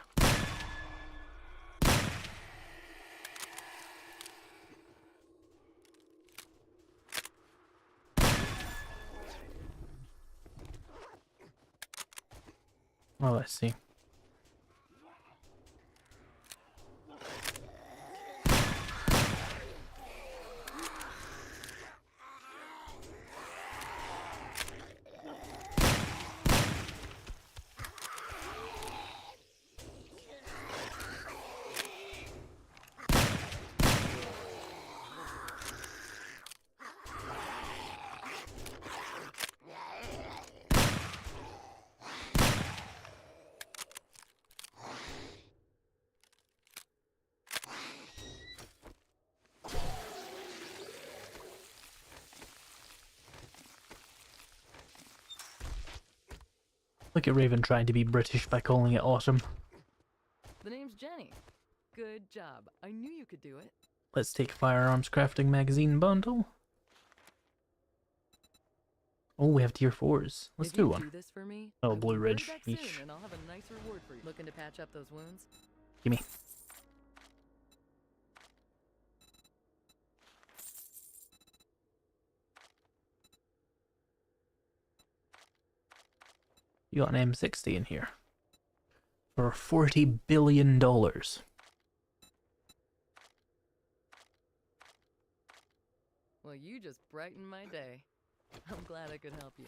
Speaker 1: Oh, I see. Look at Raven trying to be British by calling it autumn.
Speaker 2: The name's Jenny. Good job. I knew you could do it.
Speaker 1: Let's take Firearms Crafting Magazine bundle. Oh, we have tier 4s. Let's
Speaker 2: If
Speaker 1: do
Speaker 2: you
Speaker 1: one.
Speaker 2: do this for me,
Speaker 1: Oh,
Speaker 2: I will
Speaker 1: Blue
Speaker 2: be
Speaker 1: Ridge.
Speaker 2: back soon,
Speaker 1: Yeesh.
Speaker 2: and I'll have a nice reward for you. Looking to patch up those wounds?
Speaker 1: Gimme. You got an M60 in here. For $40 billion.
Speaker 2: Well, you just brightened my day. I'm glad I could help you.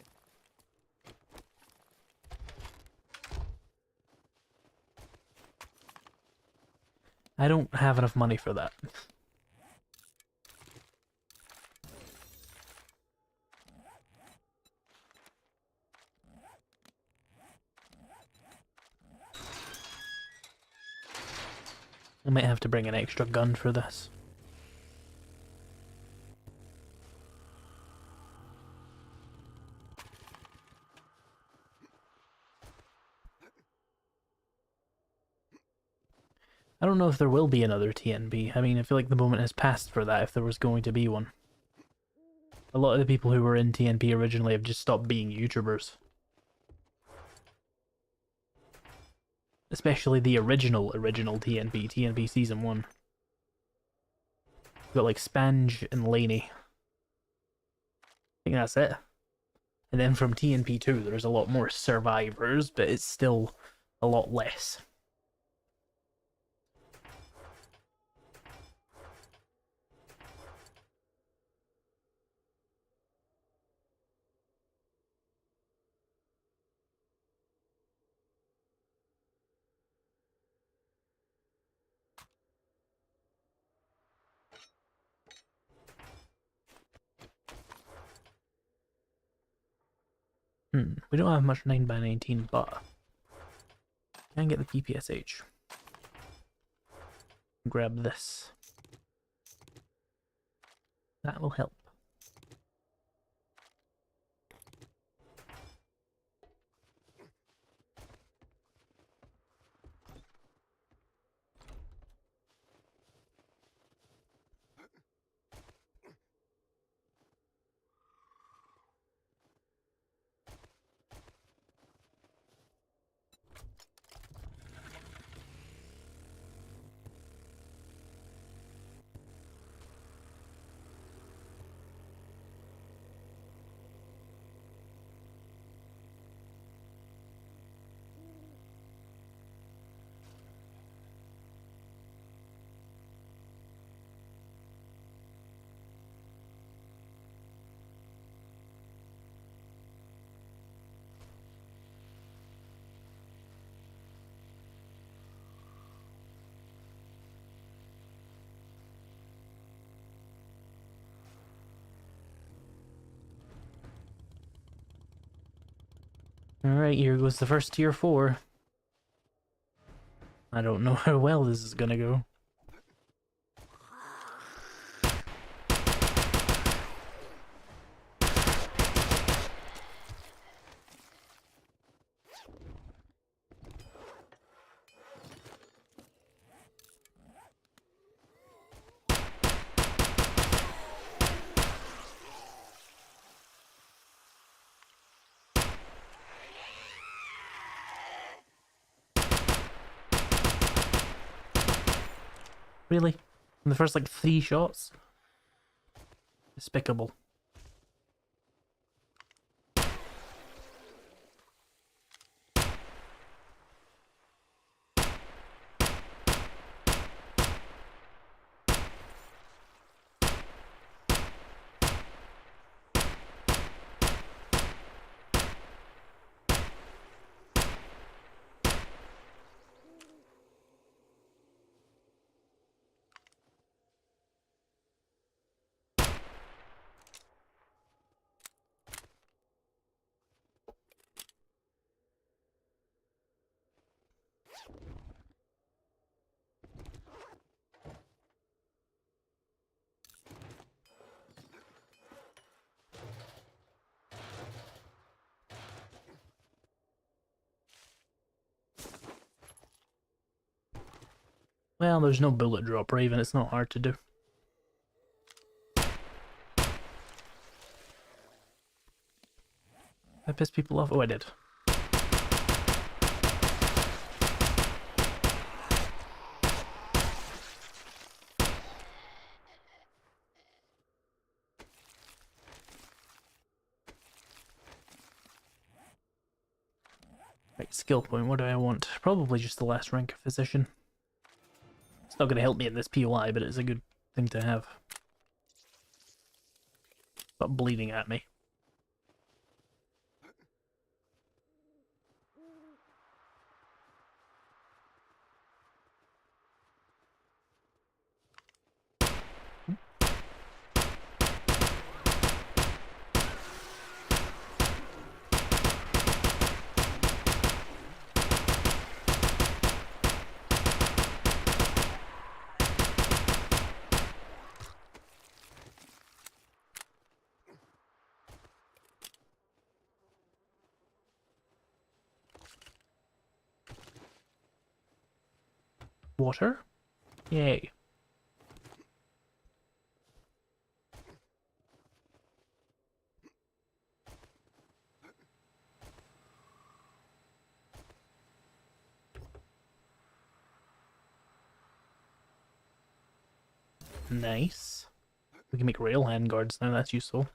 Speaker 1: I don't have enough money for that. I might have to bring an extra gun for this. I don't know if there will be another TNB. I mean, I feel like the moment has passed for that if there was going to be one. A lot of the people who were in TNP originally have just stopped being YouTubers. Especially the original TNP, TNP Season 1. We've got like Spange and Laney. I think that's it. And then from TNP 2 there's a lot more survivors, but it's still a lot less. We don't have much 9x19, but can get the PPSH. Grab this. That will help. Alright, here goes the first tier 4. I don't know how well this is gonna go. Really? In the first like 3 shots? Despicable. Well, there's no bullet drop, Raven. It's not hard to do. I pissed people off? Oh, I did. Right, skill point. What do I want? Probably just the last rank of physician. It's not going to help me in this POI, but it's a good thing to have. Stop bleeding at me. Water? Yay. Nice. We can make rail hand guards now, that's useful.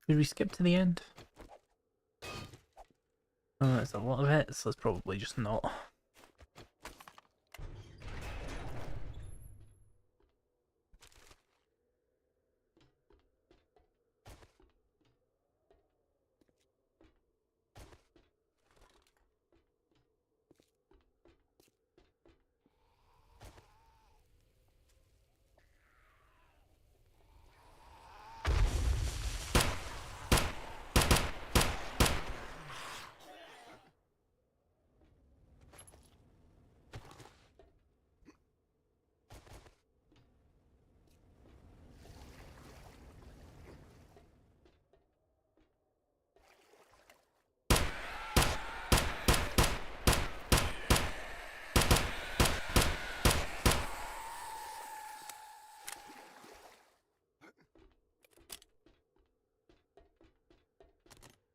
Speaker 1: Did we skip to the end? Oh, that's a lot of hits. Let's probably just not.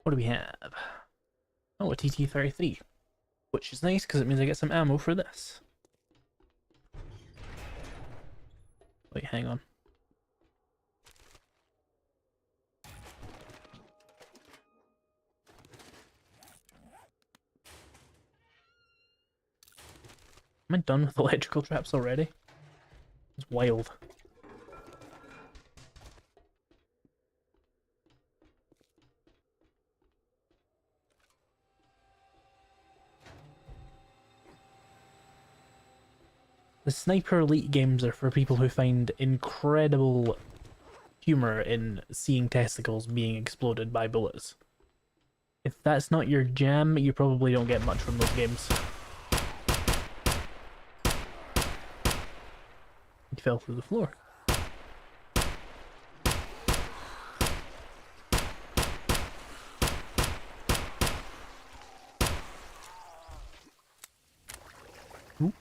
Speaker 1: What do we have? Oh, a TT-33, which is nice because it means I get some ammo for this. Wait, hang on. Am I done with electrical traps already? It's wild. The Sniper Elite games are for people who find incredible humor in seeing testicles being exploded by bullets. If that's not your jam, you probably don't get much from those games. He fell through the floor. Ooh.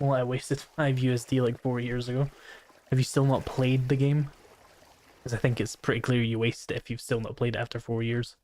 Speaker 1: Well, I wasted 5 USD like 4 years ago. Have you still not played the game? Because I think it's pretty clear you wasted it if you've still not played it after 4 years.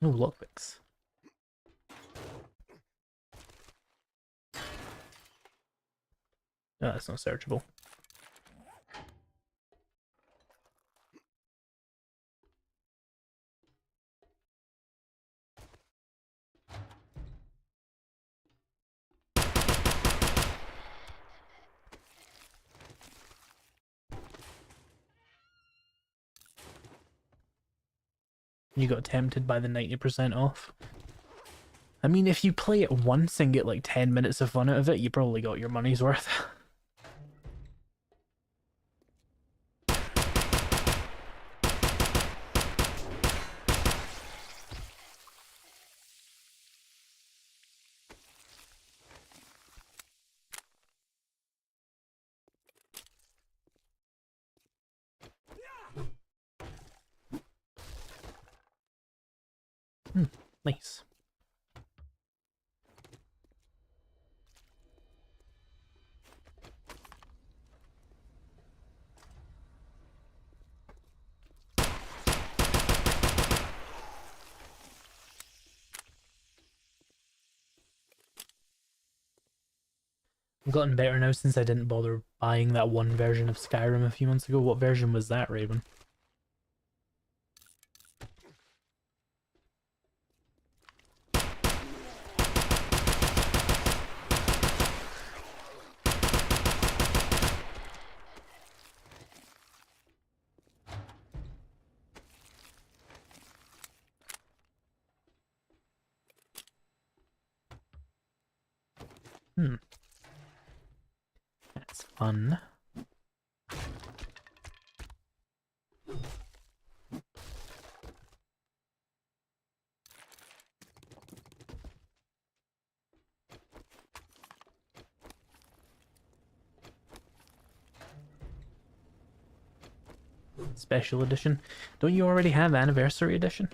Speaker 1: No lockpicks. No, that's not searchable. You got tempted by the 90% off. I mean, if you play it once and get like 10 minutes of fun out of it, you probably got your money's worth. Nice. I've gotten better now since I didn't bother buying that one version of Skyrim a few months ago. What version was that, Raven? That's fun. Special edition. Don't you already have anniversary edition?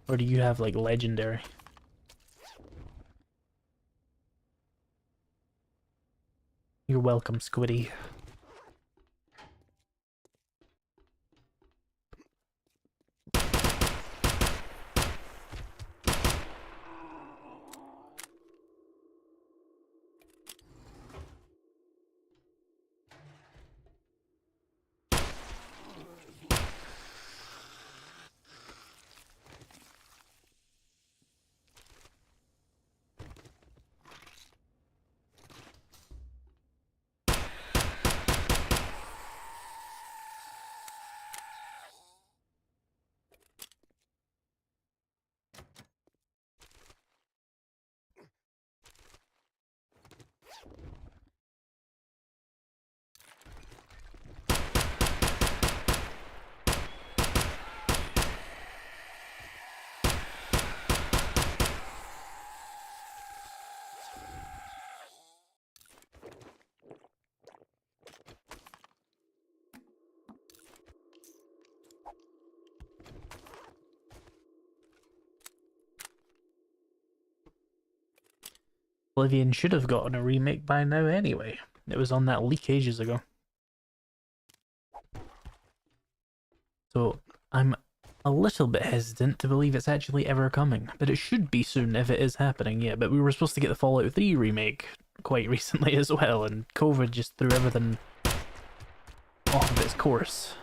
Speaker 1: Or do you have like legendary? You're welcome, Squiddy. Oblivion should have gotten a remake by now anyway. It was on that leak ages ago. So I'm a little bit hesitant to believe it's actually ever coming, but it should be soon if it is happening, yeah. But we were supposed to get the Fallout 3 remake quite recently as well, and COVID just threw everything off of its course.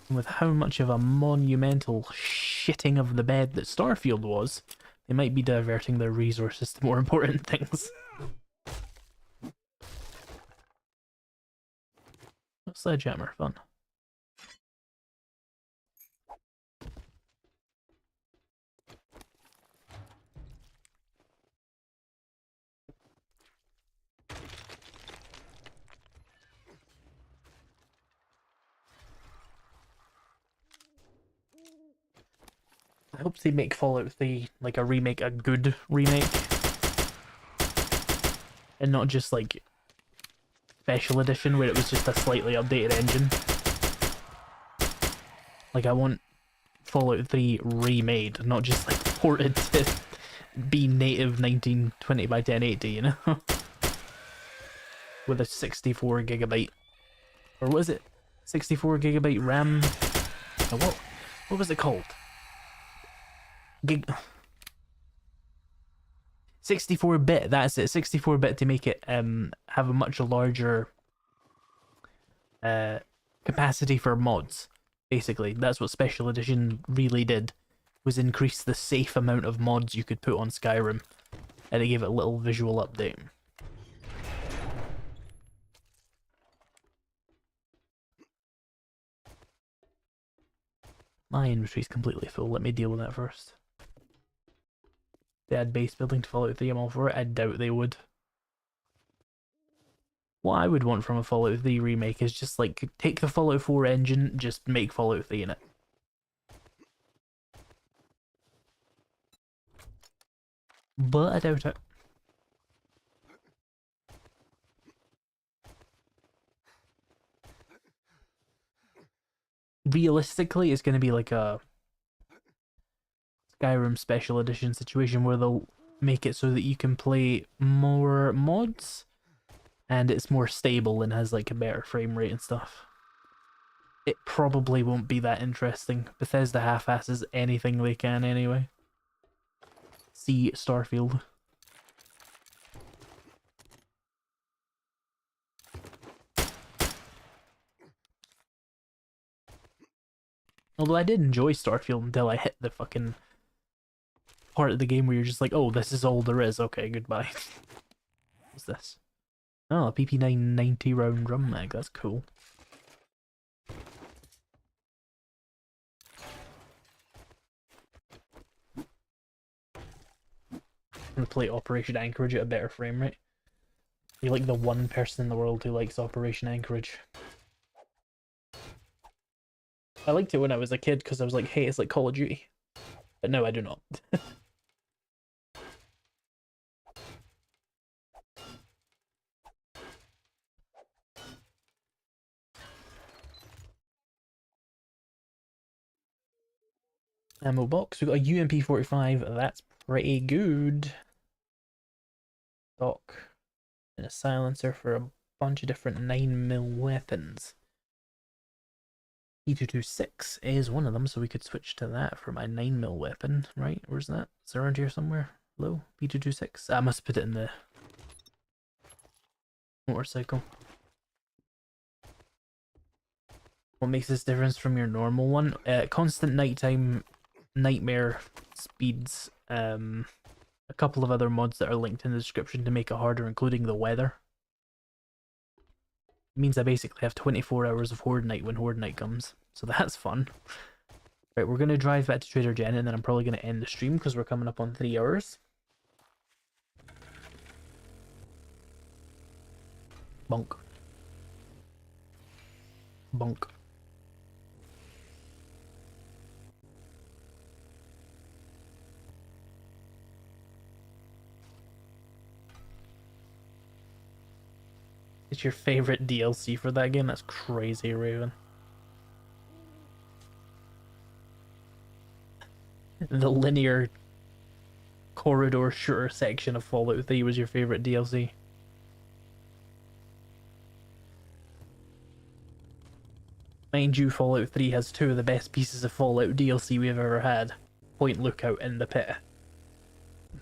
Speaker 1: With how much of a monumental shitting of the bed that Starfield was, they might be diverting their resources to more important things. Sledgehammer, fun. I hope they make Fallout 3 like a remake, a good remake. And not just like special edition where it was just a slightly updated engine. Like I want Fallout 3 remade, not just like ported to be native 1920 by 1080, you know? With a 64 gigabyte, or was it 64 gigabyte RAM? What was it called? 64-bit, that's it, 64-bit to make it have a much larger capacity for mods. Basically, that's what Special Edition really did, was increase the safe amount of mods you could put on Skyrim, and it gave it a little visual update. My inventory's completely full, let me deal with that first. They add base building to Fallout 3, I'm all for it. I doubt they would. What I would want from a Fallout 3 remake is just like, take the Fallout 4 engine, just make Fallout 3 in it. But I doubt it. Realistically, it's going to be like a Skyrim Special Edition situation where they'll make it so that you can play more mods and it's more stable and has like a better frame rate and stuff. It probably won't be that interesting. Bethesda half-asses anything they can anyway. See Starfield. Although I did enjoy Starfield until I hit the fucking part of the game where you're just like, oh, this is all there is. Okay, goodbye. What's this? Oh, a PP990 round drum mag. That's cool. I'm gonna play Operation Anchorage at a better frame rate. You're like the one person in the world who likes Operation Anchorage. I liked it when I was a kid because I was like, hey, it's like Call of Duty. But no, I do not. Ammo box. We've got a UMP-45. That's pretty good. Stock. And a silencer for a bunch of different 9mm weapons. P226 is one of them, so we could switch to that for my 9mm weapon, right? Where's that? It's around here somewhere. Hello? P226? I must put it in the motorcycle. What makes this difference from your normal one? Constant nighttime nightmare speeds. A couple of other mods that are linked in the description to make it harder, including the weather. It means I basically have 24 hours of Horde Night when Horde Night comes. So that's fun. Right, we're going to drive back to Trader Jen and then I'm probably going to end the stream because we're coming up on 3 hours. Bonk. Bonk. It's your favorite DLC for that game? That's crazy, Raven. The linear corridor shooter section of Fallout 3 was your favorite DLC. Mind you, Fallout 3 has two of the best pieces of Fallout DLC we've ever had. Point Lookout and the Pit.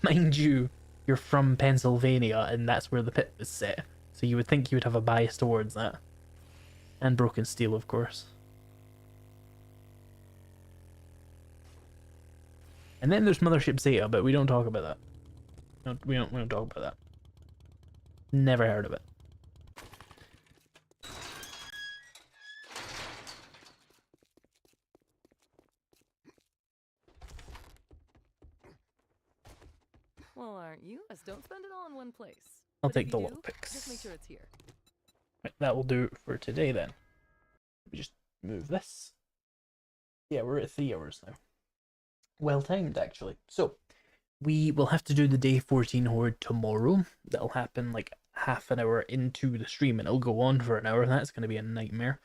Speaker 1: Mind you, you're from Pennsylvania and that's where the Pit is set, so you would think you would have a bias towards that. And Broken Steel, of course. And then there's Mothership Zeta, but we don't talk about that. No, we don't talk about that. Never heard of it.
Speaker 2: Well, aren't you? Just don't spend it all in one place.
Speaker 1: I'll
Speaker 2: But if
Speaker 1: take the
Speaker 2: you
Speaker 1: little
Speaker 2: do,
Speaker 1: picks.
Speaker 2: just make sure it's here.
Speaker 1: Right, that will do it for today then. We just move this. Yeah, we're at 3 hours now. Well timed, actually. So, we will have to do the day 14 horde tomorrow. That'll happen like half an hour into the stream and it'll go on for an hour, and that's going to be a nightmare.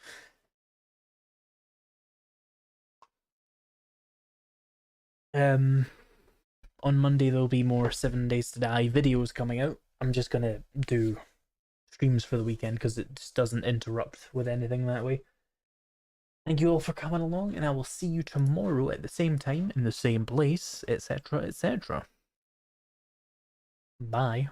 Speaker 1: On Monday there'll be more 7 Days to Die videos coming out. I'm just going to do streams for the weekend because it just doesn't interrupt with anything that way. Thank you all for coming along, and I will see you tomorrow at the same time, in the same place, etc., etc. Bye.